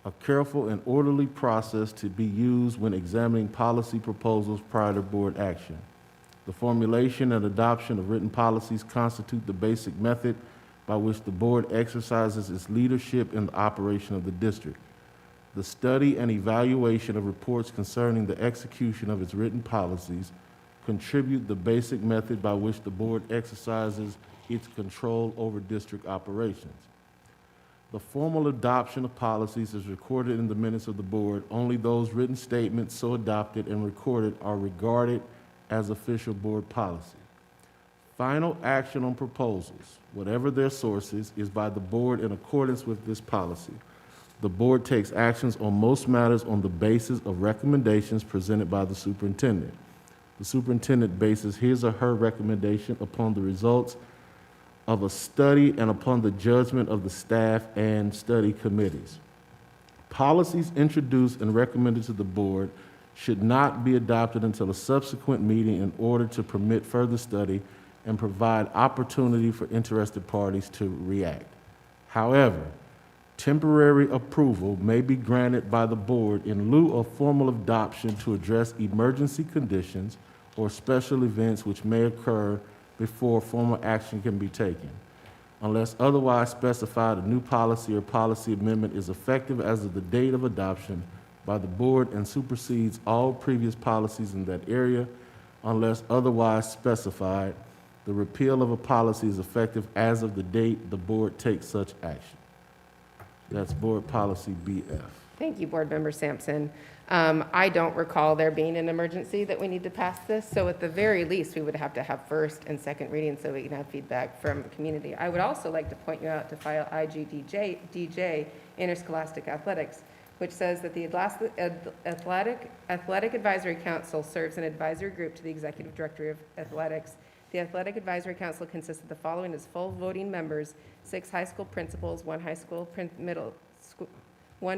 A careful and orderly process to be used when examining policy proposals prior to board action. The formulation and adoption of written policies constitute the basic method by which the board exercises its leadership in the operation of the district. The study and evaluation of reports concerning the execution of its written policies contribute the basic method by which the board exercises its control over district operations. The formal adoption of policies is recorded in the minutes of the board. Only those written statements so adopted and recorded are regarded as official board policy. Final action on proposals, whatever their sources, is by the board in accordance with this policy. The board takes actions on most matters on the basis of recommendations presented by the superintendent. The superintendent bases his or her recommendation upon the results of a study and upon the judgment of the staff and study committees. Policies introduced and recommended to the board should not be adopted until a subsequent meeting in order to permit further study and provide opportunity for interested parties to react. However, temporary approval may be granted by the board in lieu of formal adoption to address emergency conditions or special events which may occur before formal action can be taken. Unless otherwise specified, a new policy or policy amendment is effective as of the date of adoption by the board and supersedes all previous policies in that area. Unless otherwise specified, the repeal of a policy is effective as of the date the board takes such action. That's Board Policy BF. Thank you, Board Member Sampson. I don't recall there being an emergency that we need to pass this, so at the very least, we would have to have first and second reading so we can have feedback from the community. I would also like to point you out to file IGDJ, Interscholastic Athletics, which says that the Athletic Advisory Council serves an advisory group to the Executive Director of Athletics. The Athletic Advisory Council consists of the following as full voting members: 6 high school principals, 1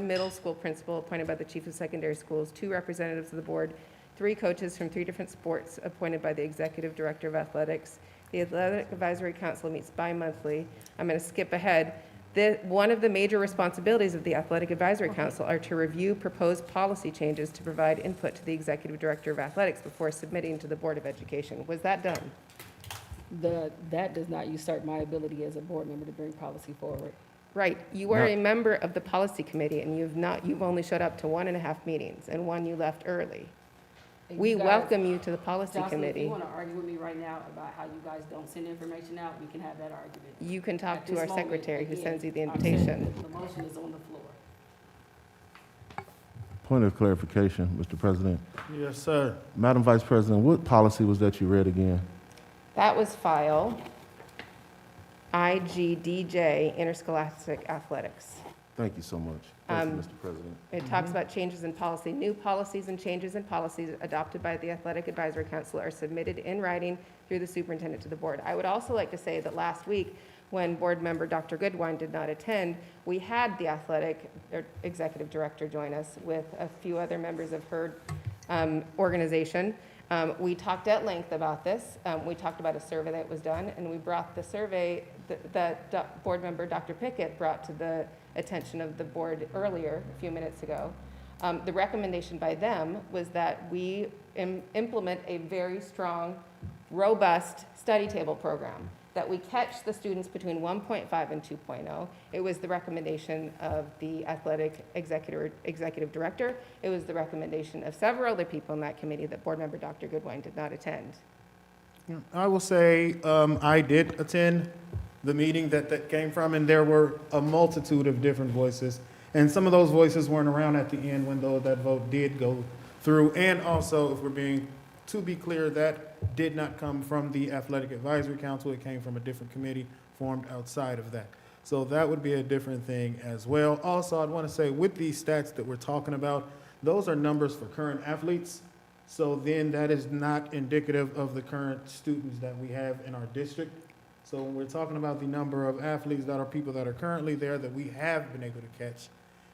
middle school principal appointed by the chief of secondary schools, 2 representatives of the board, 3 coaches from 3 different sports appointed by the executive director of athletics. The Athletic Advisory Council meets bi-monthly. I'm going to skip ahead. One of the major responsibilities of the Athletic Advisory Council are to review proposed policy changes to provide input to the executive director of athletics before submitting to the Board of Education. Was that done? That does not usurp my ability as a board member to bring policy forward. Right. You are a member of the policy committee, and you've only showed up to 1.5 meetings, and 1 you left early. And We you guys- welcome you to the policy Jocelyn, if committee. you want to argue with me right now about how you guys don't send information out, we can have that argument. You can talk At to this our moment, secretary who again, sends you the I'm saying invitation. that the motion is on the floor. Point of clarification, Mr. President. Yes, sir. Madam Vice President, what policy was that you read again? That was file IGDJ, Interscholastic Athletics. Thank you so much. Thank you, Mr. President. It talks about changes in policy. New policies and changes in policies adopted by the Athletic Advisory Council are submitted in writing through the superintendent to the board. I would also like to say that last week, when board member Dr. Goodwin did not attend, we had the athletic executive director join us with a few other members of her organization. We talked at length about this. We talked about a survey that was done, and we brought the survey that Board Member Dr. Pickett brought to the attention of the board earlier, a few minutes ago. The recommendation by them was that we implement a very strong, robust study table program, that we catch the students between 1.5 and 2.0. It was the recommendation of the athletic executive director. It was the recommendation of several other people in that committee that Board Member Dr. Goodwine did not attend. I will say, I did attend the meeting that came from, and there were a multitude of different voices. And some of those voices weren't around at the end when that vote did go through. And also, if we're being, to be clear, that did not come from the Athletic Advisory Council. It came from a different committee formed outside of that. So that would be a different thing as well. Also, I'd want to say, with these stats that we're talking about, those are numbers for current athletes. So then that is not indicative of the current students that we have in our district. So when we're talking about the number of athletes that are people that are currently there that we have been able to catch,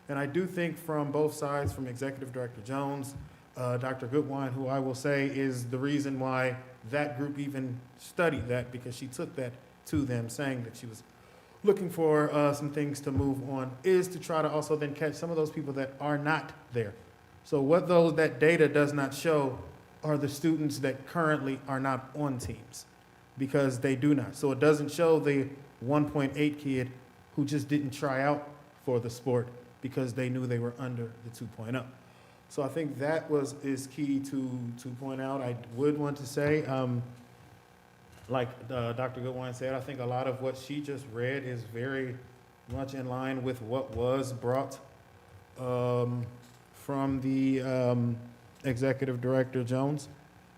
and I do think from both sides, from Executive Director Jones, Dr. Goodwine, who I will say is the reason why that group even studied that, because she took that to them, saying that she was looking for some things to move on, is to try to also then catch some of those people that are not there. So what that data does not show are the students that currently are not on teams, because they do not. So it doesn't show the 1.8 kid who just didn't try out for the sport because they knew they were under the 2.0. So I think that is key to point out. I would want to say, like Dr. Goodwine said, I think a lot of what she just read is very much in line with what was brought from the Executive Director Jones,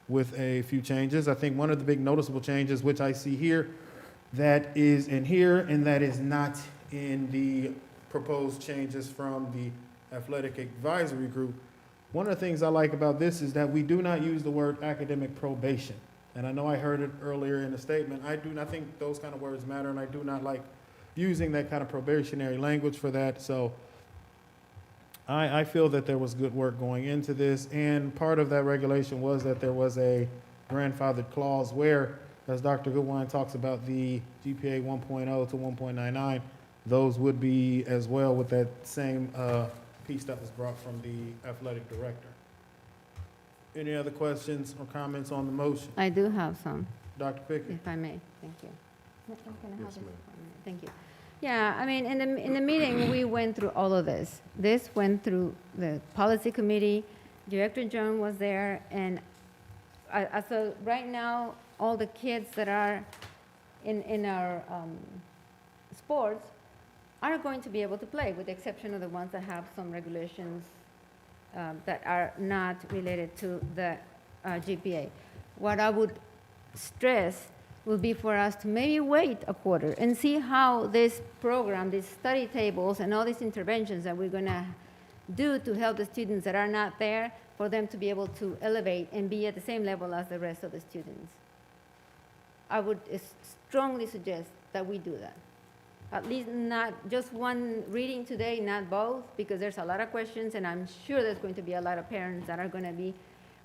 with a few changes. I think one of the big noticeable changes, which I see here, that is in here and that is not in the proposed changes from the Athletic Advisory Group. One of the things I like about this is that we do not use the word academic probation. And I know I heard it earlier in the statement. I do not think those kind of words matter, and I do not like using that kind of probationary language for that. So I feel that there was good work going into this, and part of that regulation was that there was a grandfathered clause where, as Dr. Goodwine talks about the GPA 1.0 to 1.99, those would be as well with that same piece that was brought from the athletic director. Any other questions or comments on the motion? I do have some, Dr. Pickett? if I may. Thank you. Can I have Yes, this ma'am. for a minute? Thank you. Yeah, I mean, in the meeting, we went through all of this. This went through the policy committee. Director Jones was there, and so right now, all the kids that are in our sports are going to be able to play, with the exception of the ones that have some regulations that are not related to the GPA. What I would stress will be for us to maybe wait a quarter and see how this program, these study tables and all these interventions that we're going to do to help the students that are not there, for them to be able to elevate and be at the same level as the rest of the students. I would strongly suggest that we do that. At least not just one reading today, not both, because there's a lot of questions, and I'm sure there's going to be a lot of parents that are going to be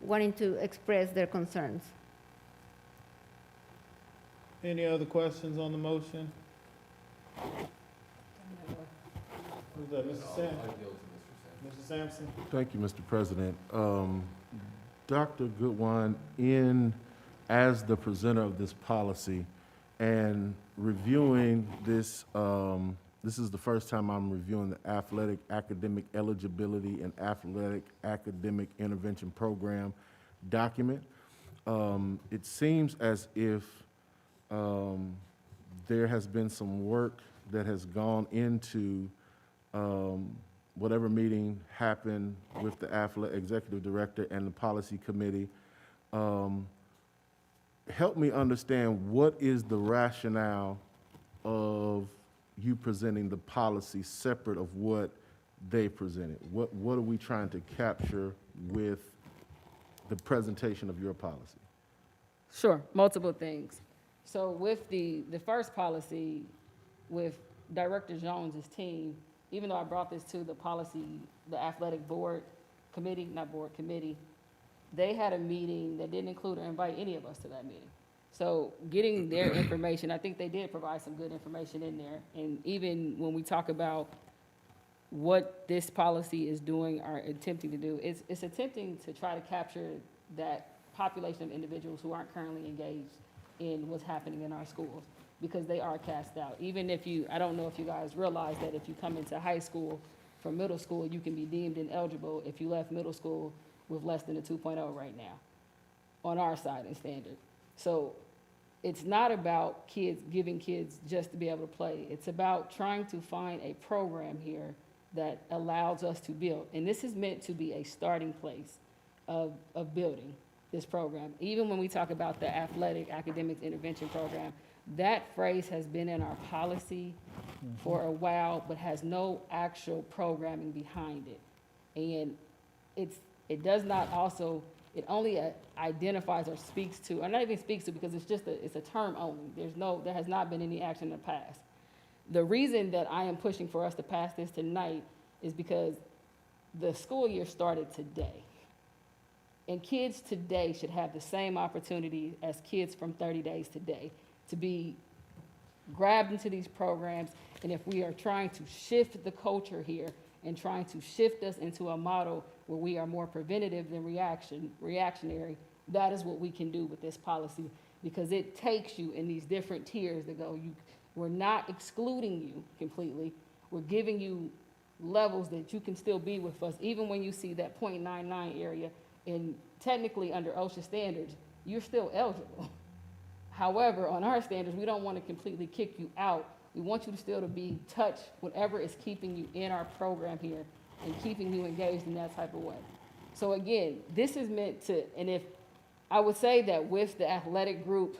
wanting to express their concerns. Any other questions on the motion? Who's that, Mr. Sampson? Mr. Sampson? Thank you, Mr. President. Dr. Goodwine, as the presenter of this policy and reviewing this, this is the first time I'm reviewing the athletic academic eligibility and athletic academic intervention program document. It seems as if there has been some work that has gone into whatever meeting happened with the athletic executive director and the policy committee. Help me understand, what is the rationale of you presenting the policy separate of what they presented? What are we trying to capture with the presentation of your policy? Sure, multiple things. So with the first policy, with Director Jones's team, even though I brought this to the policy, the athletic board committee, not board committee, they had a meeting that didn't include or invite any of us to that meeting. So getting their information, I think they did provide some good information in there. And even when we talk about what this policy is doing or attempting to do, it's attempting to try to capture that population of individuals who aren't currently engaged in what's happening in our schools, because they are cast out. Even if you, I don't know if you guys realize that if you come into high school from middle school, you can be deemed ineligible if you left middle school with less than a 2.0 right now, on our side and standard. So it's not about kids, giving kids just to be able to play. It's about trying to find a program here that allows us to build. And this is meant to be a starting place of building this program. Even when we talk about the athletic academics intervention program, that phrase has been in our policy for a while, but has no actual programming behind it. And it does not also, it only identifies or speaks to, or not even speaks to, because it's a term only. There has not been any action in the past. The reason that I am pushing for us to pass this tonight is because the school year started today. And kids today should have the same opportunity as kids from 30 days today to be grabbed into these programs. And if we are trying to shift the culture here and trying to shift us into a model where we are more preventative than reactionary, that is what we can do with this policy, because it takes you in these different tiers that go, we're not excluding you completely. We're giving you levels that you can still be with us, even when you see that 0.99 area. And technically, under OSHA standards, you're still eligible. However, on our standards, we don't want to completely kick you out. We want you to still to be touched, whatever is keeping you in our program here and keeping you engaged in that type of way. So again, this is meant to, and if I would say that with the athletic group,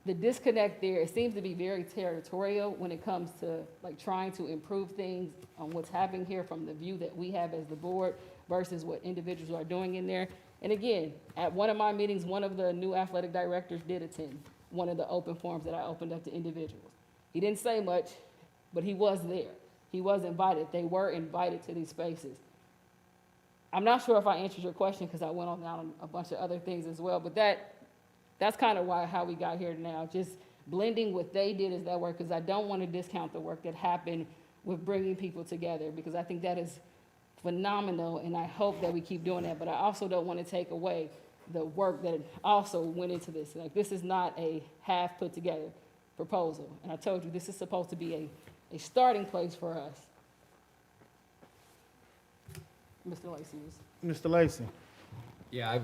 the disconnect there, it seems to be very territorial when it comes to like trying to improve things on what's happening here from the view that we have as the board versus what individuals are doing in there. And again, at one of my meetings, one of the new athletic directors did attend one of the open forums that I opened up to individuals. He didn't say much, but he was there. He was invited. They were invited to these spaces. I'm not sure if I answered your question because I went on down on a bunch of other things as well, but that's kind of how we got here now, just blending what they did as that work, because I don't want to discount the work that happened with bringing people together, because I think that is phenomenal, and I hope that we keep doing that. But I also don't want to take away the work that also went into this. Like, this is not a half put together proposal. And I told you, this is supposed to be a starting place for us. Mr. Lacy. Mr. Lacy. Yeah,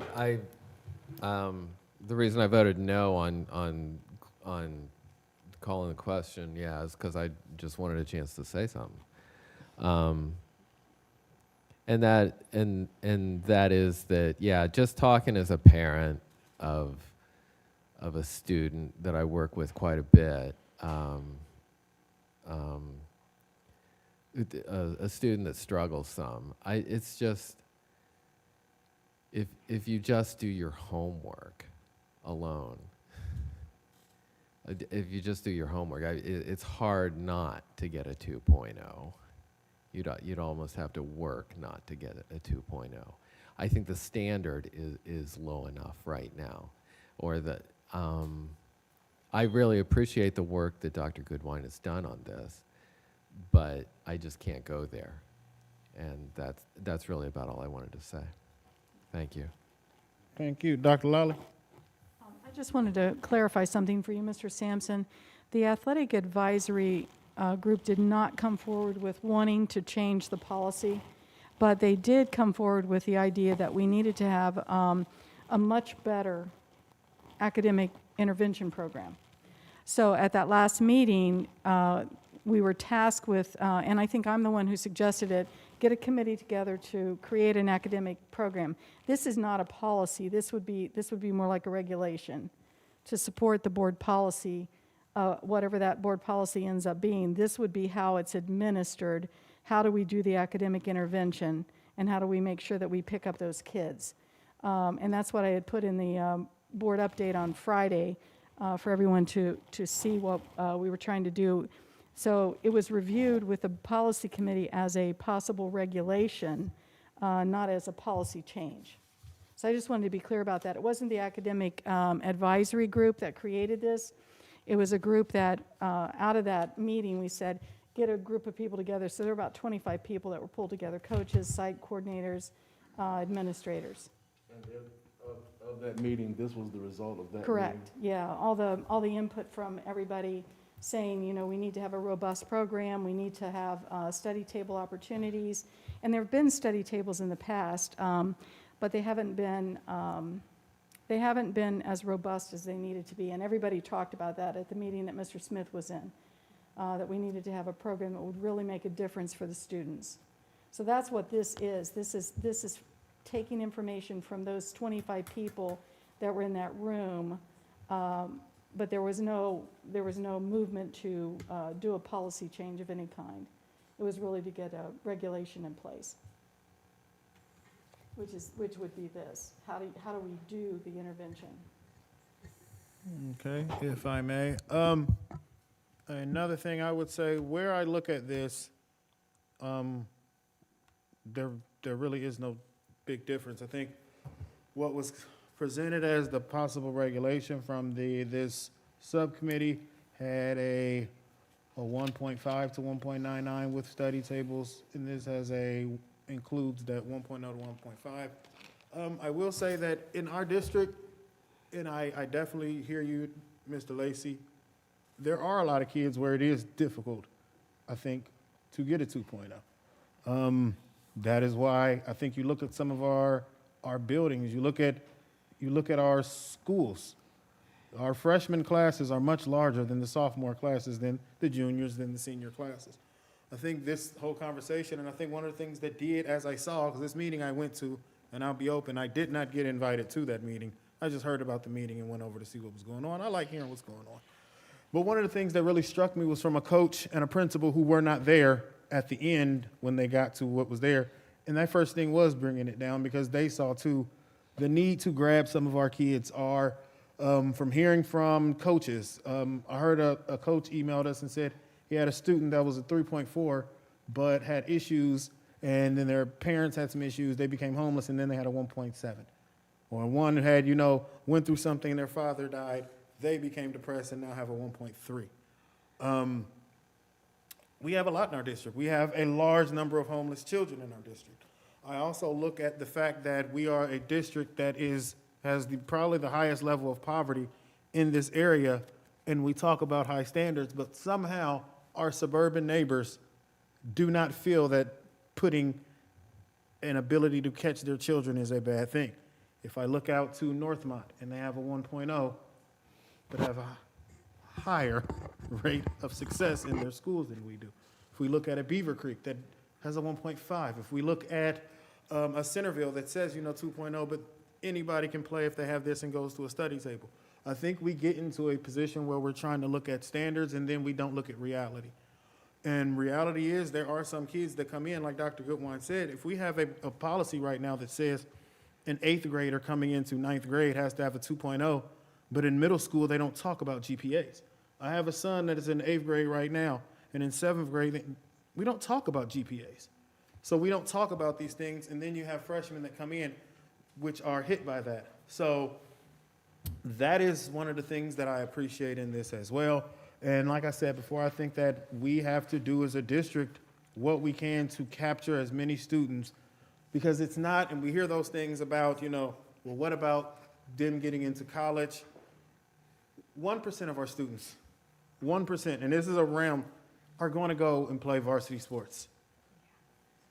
the reason I voted no on calling the question, yeah, is because I just wanted a chance to say something. And that is that, yeah, just talking as a parent of a student that I work with quite a bit, a student that struggles some. It's just, if you just do your homework alone, if you just do your homework, it's hard not to get a 2.0. You'd almost have to work not to get a 2.0. I think the standard is low enough right now, or that I really appreciate the work that Dr. Goodwine has done on this, but I just can't go there, and that's really about all I wanted to say. Thank you. Thank you. Dr. Lally? I just wanted to clarify something for you, Mr. Sampson. The athletic advisory group did not come forward with wanting to change the policy, but they did come forward with the idea that we needed to have a much better academic intervention program. So at that last meeting, we were tasked with, and I think I'm the one who suggested it, get a committee together to create an academic program. This is not a policy. This would be more like a regulation to support the board policy, whatever that board policy ends up being. This would be how it's administered. How do we do the academic intervention, and how do we make sure that we pick up those kids? And that's what I had put in the board update on Friday for everyone to see what we were trying to do. So it was reviewed with the policy committee as a possible regulation, not as a policy change. So I just wanted to be clear about that. It wasn't the academic advisory group that created this. It was a group that, out of that meeting, we said, get a group of people together. So there were about 25 people that were pulled together, coaches, site coordinators, administrators. And of that meeting, this was the result of that meeting? Correct, yeah. All the input from everybody saying, you know, we need to have a robust program, we need to have study table opportunities. And there have been study tables in the past, but they haven't been as robust as they needed to be. And everybody talked about that at the meeting that Mr. Smith was in, that we needed to have a program that would really make a difference for the students. So that's what this is. This is taking information from those 25 people that were in that room, but there was no movement to do a policy change of any kind. It was really to get a regulation in place, which would be this. How do we do the intervention? Okay, if I may. Another thing I would say, where I look at this, there really is no big difference. I think what was presented as the possible regulation from this subcommittee had a 1.5 to 1.99 with study tables, and this includes that 1.0 to 1.5. I will say that in our district, and I definitely hear you, Mr. Lacy, there are a lot of kids where it is difficult, I think, to get a 2.0. That is why I think you look at some of our buildings, you look at our schools. Our freshman classes are much larger than the sophomore classes, than the juniors, than the senior classes. I think this whole conversation, and I think one of the things that did, as I saw, because this meeting I went to, and I'll be open, I did not get invited to that meeting. I just heard about the meeting and went over to see what was going on. I like hearing what's going on. But one of the things that really struck me was from a coach and a principal who were not there at the end when they got to what was there. And that first thing was bringing it down, because they saw too the need to grab some of our kids are from hearing from coaches. I heard a coach emailed us and said he had a student that was a 3.4 but had issues, and then their parents had some issues. They became homeless, and then they had a 1.7. Or one had, went through something and their father died. They became depressed and now have a 1.3. We have a lot in our district. We have a large number of homeless children in our district. I also look at the fact that we are a district that has probably the highest level of poverty in this area, and we talk about high standards, but somehow our suburban neighbors do not feel that putting an ability to catch their children is a bad thing. If I look out to Northmont and they have a 1.0, but have a higher rate of success in their schools than we do. If we look at a Beaver Creek that has a 1.5, if we look at a Centerville that says, 2.0, but anybody can play if they have this and goes to a study table. I think we get into a position where we're trying to look at standards and then we don't look at reality. And reality is there are some kids that come in, like Dr. Goodwine said, if we have a policy right now that says an 8th grader coming into 9th grade has to have a 2.0, but in middle school, they don't talk about GPAs. I have a son that is in 8th grade right now, and in 7th grade, we don't talk about GPAs. So we don't talk about these things, and then you have freshmen that come in, which are hit by that. So that is one of the things that I appreciate in this as well. And like I said before, I think that we have to do as a district what we can to capture as many students, because it's not, and we hear those things about, well, what about them getting into college? 1% of our students, 1%, and this is a realm, are going to go and play varsity sports.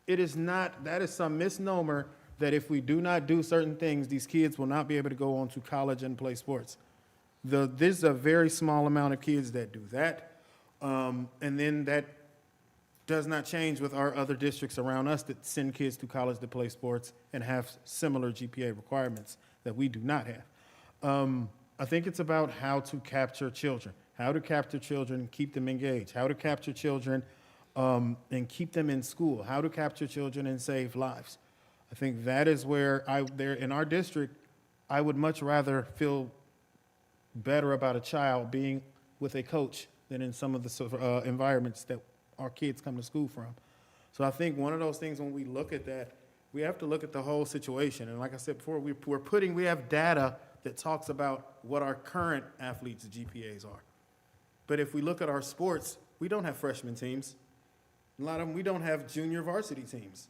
It is not, that is some misnomer that if we do not do certain things, these kids will not be able to go on to college and play sports. This is a very small amount of kids that do that. And then that does not change with our other districts around us that send kids to college to play sports and have similar GPA requirements that we do not have. I think it's about how to capture children, keep them engaged, how to capture children and keep them in school, how to capture children and save lives. I think that is where in our district, I would much rather feel better about a child being with a coach than in some of the environments that our kids come to school from. So I think one of those things when we look at that, We have to look at the whole situation. And like I said before, we have data that talks about what our current athletes' GPAs are. But if we look at our sports, we don't have freshman teams. A lot of them, we don't have junior varsity teams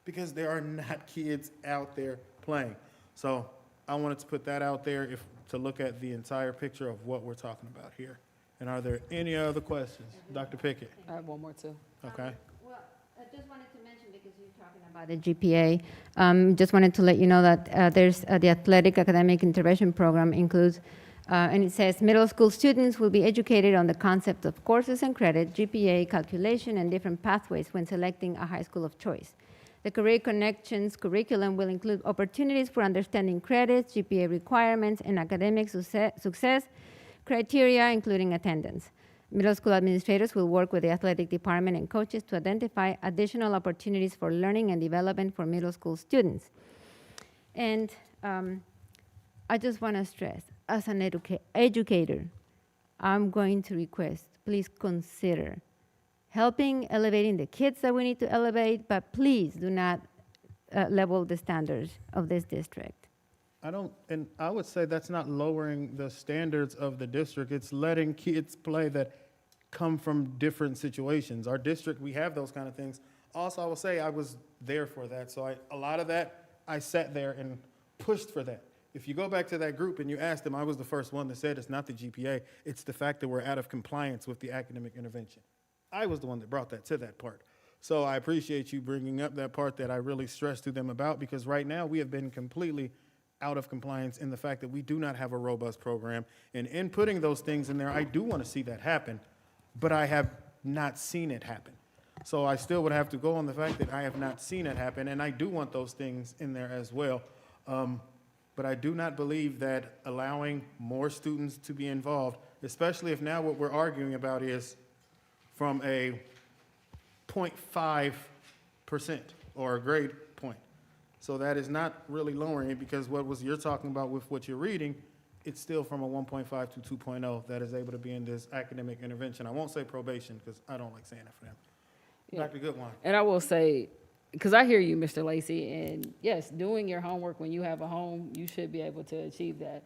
because there are not kids out there playing. So I wanted to put that out there to look at the entire picture of what we're talking about here. And are there any other questions? Dr. Pickett? I have one more too. Okay. Well, I just wanted to mention, because you're talking about the GPA, just wanted to let you know that there's the Athletic Academic Intervention Program includes, and it says middle school students will be educated on the concept of courses and credit, GPA calculation, and different pathways when selecting a high school of choice. The Career Connections curriculum will include opportunities for understanding credits, GPA requirements, and academic success criteria, including attendance. Middle school administrators will work with the athletic department and coaches to identify additional opportunities for learning and development for middle school students. And I just want to stress, as an educator, I'm going to request, please consider helping elevating the kids that we need to elevate, but please do not level the standards of this district. And I would say that's not lowering the standards of the district. It's letting kids play that come from different situations. Our district, we have those kind of things. Also, I will say I was there for that. So a lot of that, I sat there and pushed for that. If you go back to that group and you ask them, I was the first one that said it's not the GPA, it's the fact that we're out of compliance with the academic intervention. I was the one that brought that to that part. So I appreciate you bringing up that part that I really stressed to them about, because right now we have been completely out of compliance in the fact that we do not have a robust program. And in putting those things in there, I do want to see that happen, but I have not seen it happen. So I still would have to go on the fact that I have not seen it happen, and I do want those things in there as well. But I do not believe that allowing more students to be involved, especially if now what we're arguing about is from a 0.5% or a grade point. So that is not really lowering it, because you're talking about with what you're reading, it's still from a 1.5 to 2.0 that is able to be in this academic intervention. I won't say probation, because I don't like saying that for them. Yeah. Dr. Goodwine. And I will say, because I hear you, Mr. Lacy, and yes, doing your homework when you have a home, you should be able to achieve that.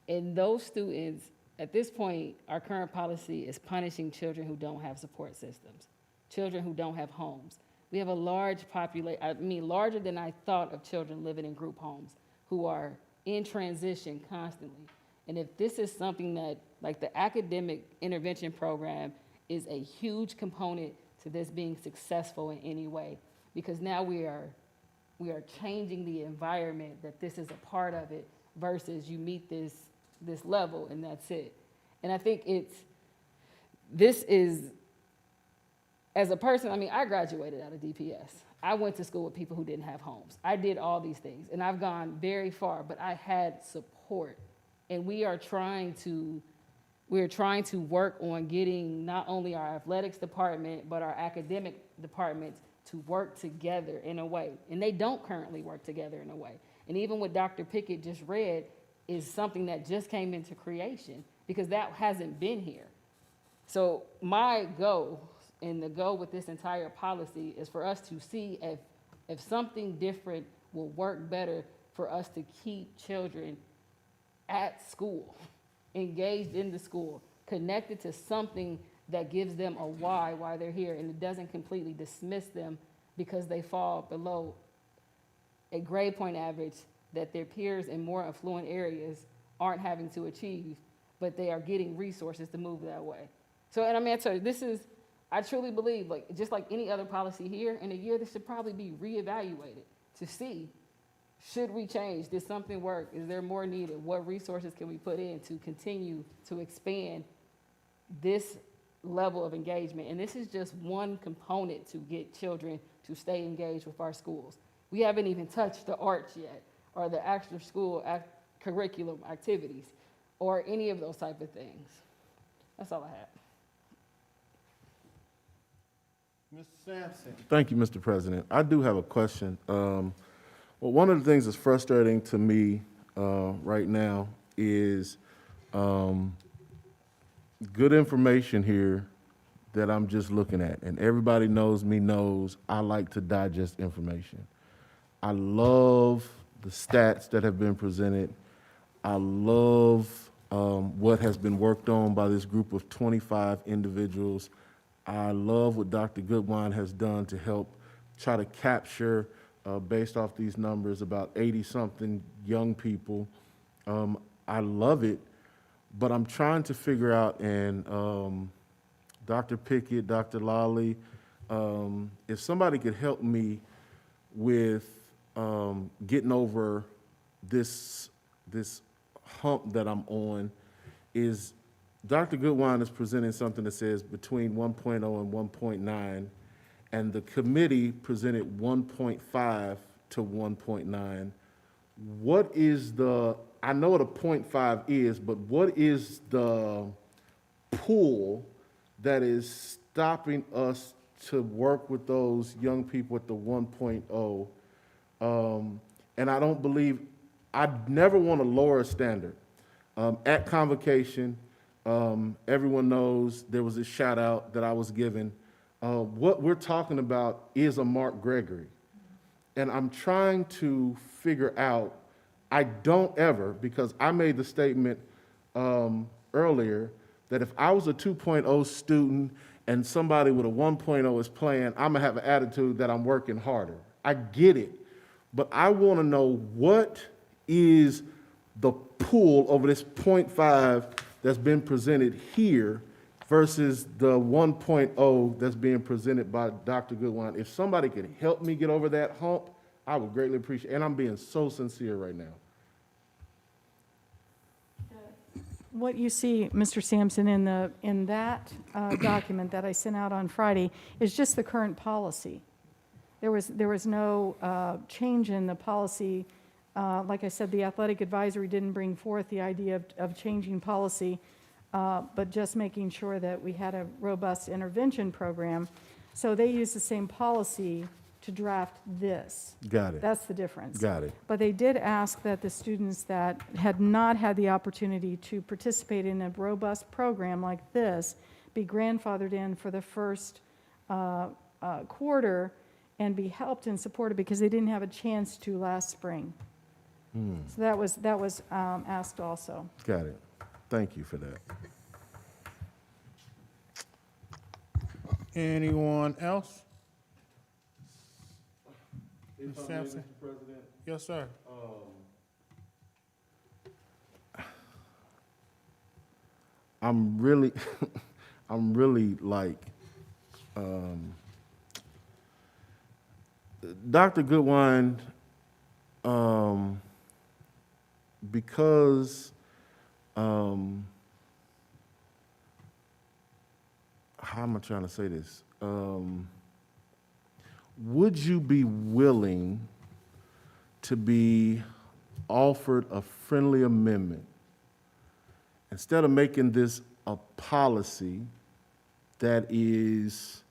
And those students, at this point, our current policy is punishing children who don't have support systems, children who don't have homes. We have a large population, larger than I thought, of children living in group homes who are in transition constantly. And if this is something that, like the academic intervention program is a huge component to this being successful in any way, because now we are changing the environment that this is a part of it, versus you meet this level and that's it. And I think this is, as a person, I graduated out of DPS. I went to school with people who didn't have homes. I did all these things, and I've gone very far, but I had support. And we are trying to work on getting not only our athletics department, but our academic departments to work together in a way. And they don't currently work together in a way. And even what Dr. Pickett just read is something that just came into creation, because that hasn't been here. So my goal, and the goal with this entire policy, is for us to see if something different will work better for us to keep children at school, engaged in the school, connected to something that gives them a why they're here, and it doesn't completely dismiss them because they fall below a grade point average that their peers in more affluent areas aren't having to achieve, but they are getting resources to move that way. So, and I tell you, I truly believe, just like any other policy here, in a year this should probably be reevaluated to see, should we change? Did something work? Is there more needed? What resources can we put in to continue to expand this level of engagement? And this is just one component to get children to stay engaged with our schools. We haven't even touched the arts yet, or the after school curriculum activities, or any of those type of things. That's all I have. Mr. Sampson. Thank you, Mr. President. I do have a question. Well, one of the things that's frustrating to me right now is good information here that I'm just looking at. And everybody knows I like to digest information. I love the stats that have been presented. I love what has been worked on by this group of 25 individuals. I love what Dr. Goodwine has done to help try to capture, based off these numbers, about 80-something young people. I love it, but I'm trying to figure out, and Dr. Pickett, Dr. Lawley, if somebody could help me with getting over this hump that I'm on, is Dr. Goodwine is presenting something that says between 1.0 and 1.9, and the committee presented 1.5 to 1.9. What is the, I know what a 0.5 is, but what is the pull that is stopping us to work with those young people at the 1.0? And I don't believe, I'd never want to lower a standard. At Convocation, everyone knows there was a shout out that I was given. What we're talking about is a Mark Gregory. And I'm trying to figure out, I don't ever, because I made the statement earlier that if I was a 2.0 student and somebody with a 1.0 is playing, I'm gonna have an attitude that I'm working harder. I get it, but I wanna know what is the pull over this 0.5 that's been presented here versus the 1.0 that's being presented by Dr. Goodwine. If somebody could help me get over that hump, I would greatly appreciate it. And I'm being so sincere right now. What you see, Mr. Sampson, in that document that I sent out on Friday is just the current policy. There was no change in the policy. Like I said, the athletic advisory didn't bring forth the idea of changing policy, but just making sure that we had a robust intervention program. So they used the same policy to draft this. Got it. That's the difference. Got it. But they did ask that the students that had not had the opportunity to participate in a robust program like this be grandfathered in for the first quarter and be helped and supported because they didn't have a chance to last spring. So that was asked also. Got it. Thank you for that. Anyone else? If Ms. I may, Sampson? Mr. President, Yes, sir. I'm really, I'm really like, Dr. Goodwine, because, how am I trying to say this? Would you be willing to be offered a friendly amendment? Instead of making this a policy that is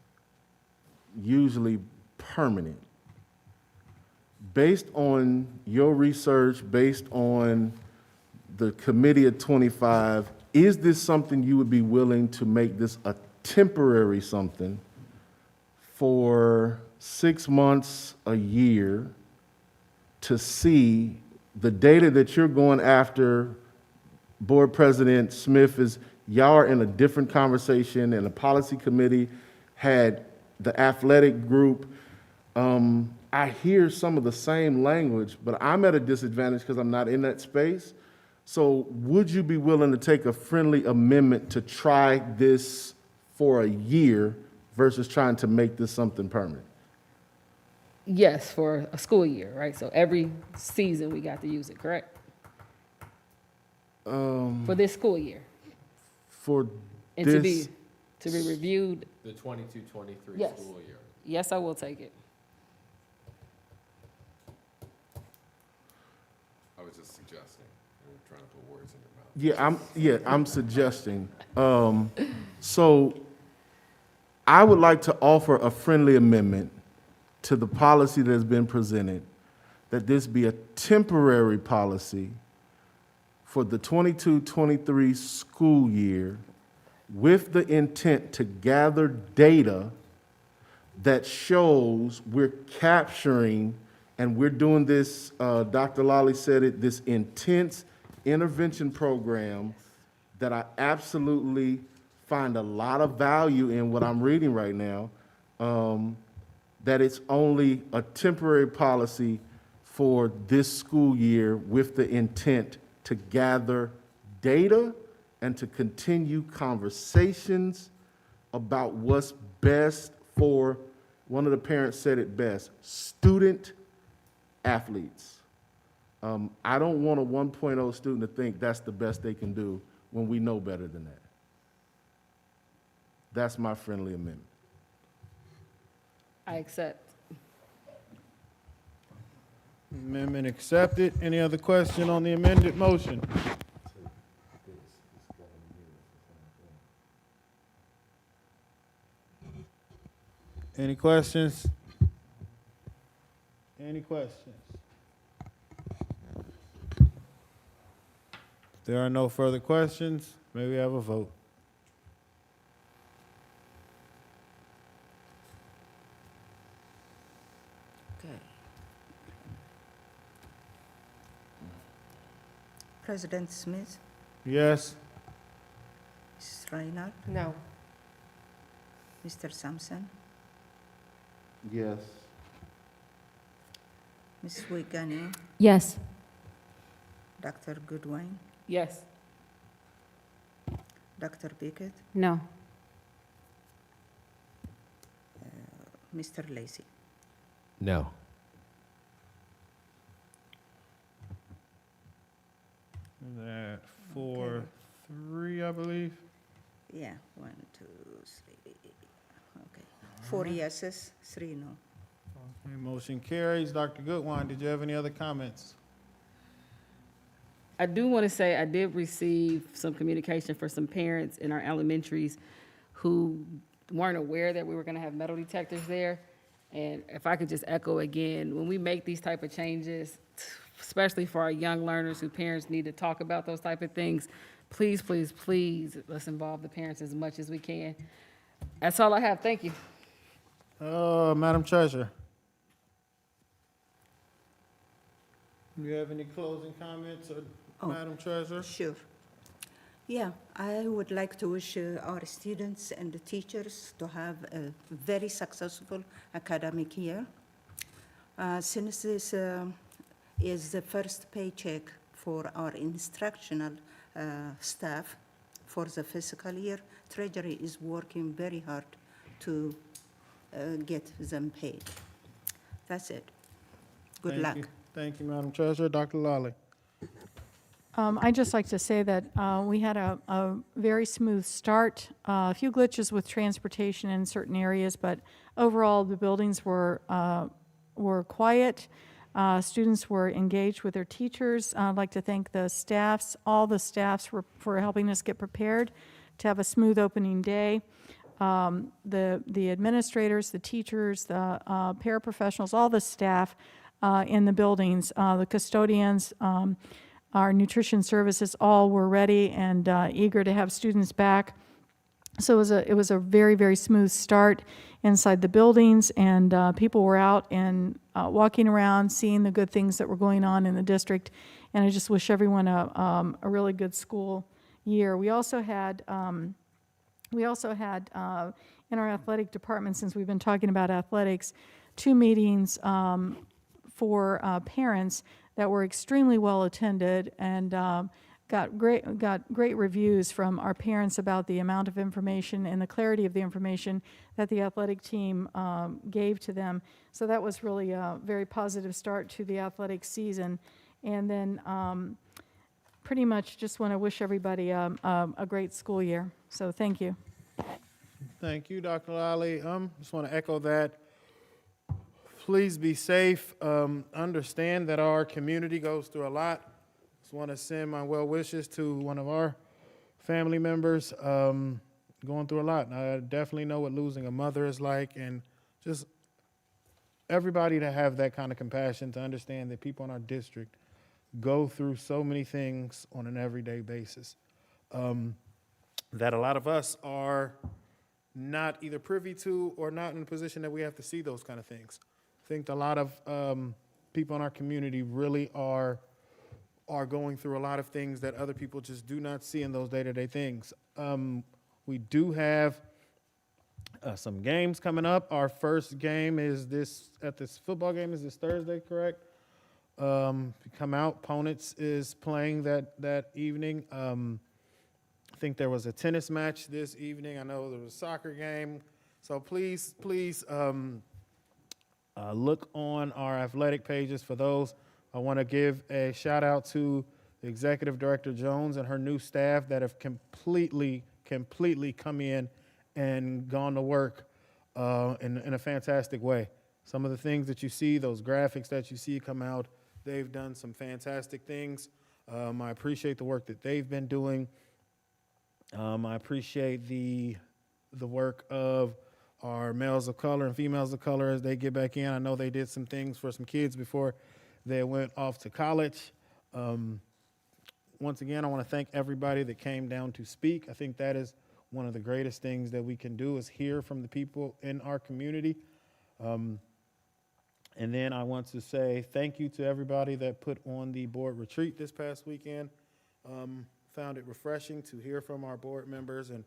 usually permanent, based on your research, based on the committee of 25, is this something you would be willing to make this a temporary something for 6 months, a year, to see the data that you're going after? Board President Smith, is y'all are in a different conversation, and the policy committee had the athletic group. I hear some of the same language, but I'm at a disadvantage because I'm not in that space. So would you be willing to take a friendly amendment to try this for a year versus trying to make this something permanent? Yes, for a school year, right? So every season we got to use it, correct? For this school year. For And this, to be reviewed. The 22-23 Yes. school year. Yes, I will take it. I was just suggesting, I'm trying to put words in your mouth. I'm suggesting. So I would like to offer a friendly amendment to the policy that has been presented, that this be a temporary policy for the 22-23 school year with the intent to gather data that shows we're capturing And we're doing this, Dr. Lally said it, this intense intervention program that I absolutely find a lot of value in what I'm reading right now, that it's only a temporary policy for this school year with the intent to gather data and to continue conversations about what's best for, one of the parents said it best, student athletes. I don't want a 1.0 student to think that's the best they can do when we know better than that. That's my friendly amendment. I accept. Amendment accepted. Any other question on the amended motion? Any questions? Any questions? If there are no further questions, may we have a vote? Okay. President Smith, Yes? Mrs. Reinhardt, No. Mr. Sampson, Yes. Ms. Wiegany, Yes. Dr. Goodwin, Yes. Dr. Pickett, No. Mr. Lacy. No. That 4-3, I believe. Yeah, 1, 2, 3. Okay. 4 yeses, 3 no. Okay, motion carries. Dr. Goodwin, did you have any other comments? I do want to say I did receive some communication for some parents in our elementaries who weren't aware that we were going to have metal detectors there. And if I could just echo again, when we make these type of changes, especially for our young learners who parents need to talk about those type of things, please, please, please, let's involve the parents as much as we can. That's all I have. Thank you. Madam Treasurer. Do you have any closing comments, Madam Treasurer? Sure. Yeah, I would like to wish our students and the teachers to have a very successful academic year. Since this is the first paycheck for our instructional staff for the fiscal year, Treasury is working very hard to get them paid. That's it. Good Thank luck. you. Thank you, Madam Treasurer. Dr. Lally. I'd just like to say that we had a very smooth start, a few glitches with transportation in certain areas, but overall, the buildings were quiet. Students were engaged with their teachers. I'd like to thank the staffs, all the staffs for helping us get prepared to have a smooth opening day. The administrators, the teachers, the paraprofessionals, all the staff in the buildings, the custodians, our nutrition services, all were ready and eager to have students back. So it was a very, very smooth start inside the buildings, and people were out and walking around, seeing the good things that were going on in the district. And I just wish everyone a really good school year. We also had in our athletic department, since we've been talking about athletics, 2 meetings for parents that were extremely well attended and got great reviews from our parents about the amount of information and the clarity of the information that the athletic team gave to them. So that was really a very positive start to the athletic season. And then pretty much just want to wish everybody a great school year. So thank you. Thank you, Dr. Lally. Just want to echo that. Please be safe. Understand that our community goes through a lot. Just want to send my well wishes to one of our family members going through a lot. And I definitely know what losing a mother is like, and just everybody to have that kind of compassion to understand that people in our district go through so many things on an everyday basis that a lot of us are not either privy to or not in a position that we have to see those kind of things. I think a lot of people in our community really are going through a lot of things that other people just do not see in those day-to-day things. We do have some games coming up. Our first game is this football game is this Thursday, correct? Come out. Ponitz is playing that evening. I think there was a tennis match this evening. I know there was a soccer game. So please look on our athletic pages for those. I want to give a shout out to Executive Director Jones and her new staff that have completely come in and gone to work in a fantastic way. Some of the things that you see, those graphics that you see come out, they've done some fantastic things. I appreciate the work that they've been doing. I appreciate the work of our males of color and females of color as they get back in. I know they did some things for some kids before they went off to college. Once again, I want to thank everybody that came down to speak. I think that is one of the greatest things that we can do is hear from the people in our community. And then I want to say thank you to everybody that put on the board retreat this past weekend. Found it refreshing to hear from our board members and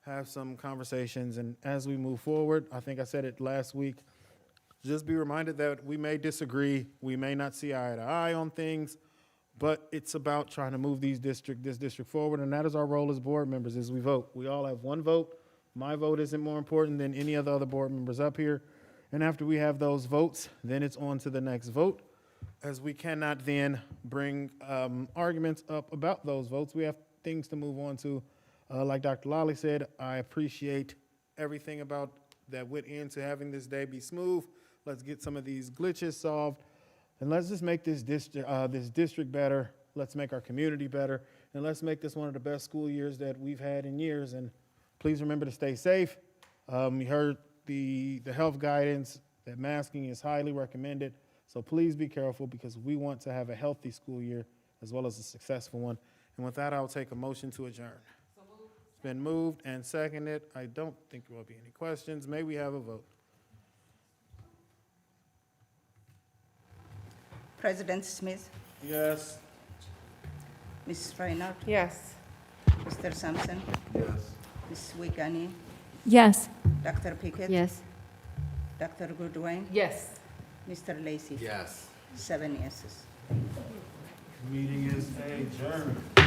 have some conversations. And as we move forward, I think I said it last week, just be reminded that we may disagree, we may not see eye to eye on things, but it's about trying to move this district forward, and that is our role as board members, is we vote. We all have one vote. My vote isn't more important than any of the other board members up here. And after we have those votes, then it's on to the next vote. As we cannot then bring arguments up about those votes, we have things to move on to. Like Dr. Lally said, I appreciate everything about that went into having this day be smooth. Let's get some of these glitches solved, and let's just make this district better. Let's make our community better, and let's make this one of the best school years that we've had in years. And please remember to stay safe. You heard the health guidance that masking is highly recommended. So please be careful, because we want to have a healthy school year as well as a successful one. And with that, I'll take a motion to adjourn. It's been moved and seconded. I don't think there will be any questions. May we have a vote? President Smith, Yes. Mrs. Reinhardt, Yes. Mr. Sampson, Yes. Mrs. Wiegany, Yes. Dr. Pickett, Yes. Dr. Goodwin, Yes. Mr. Lacy. Yes. 7 yeses. Meeting is adjourned.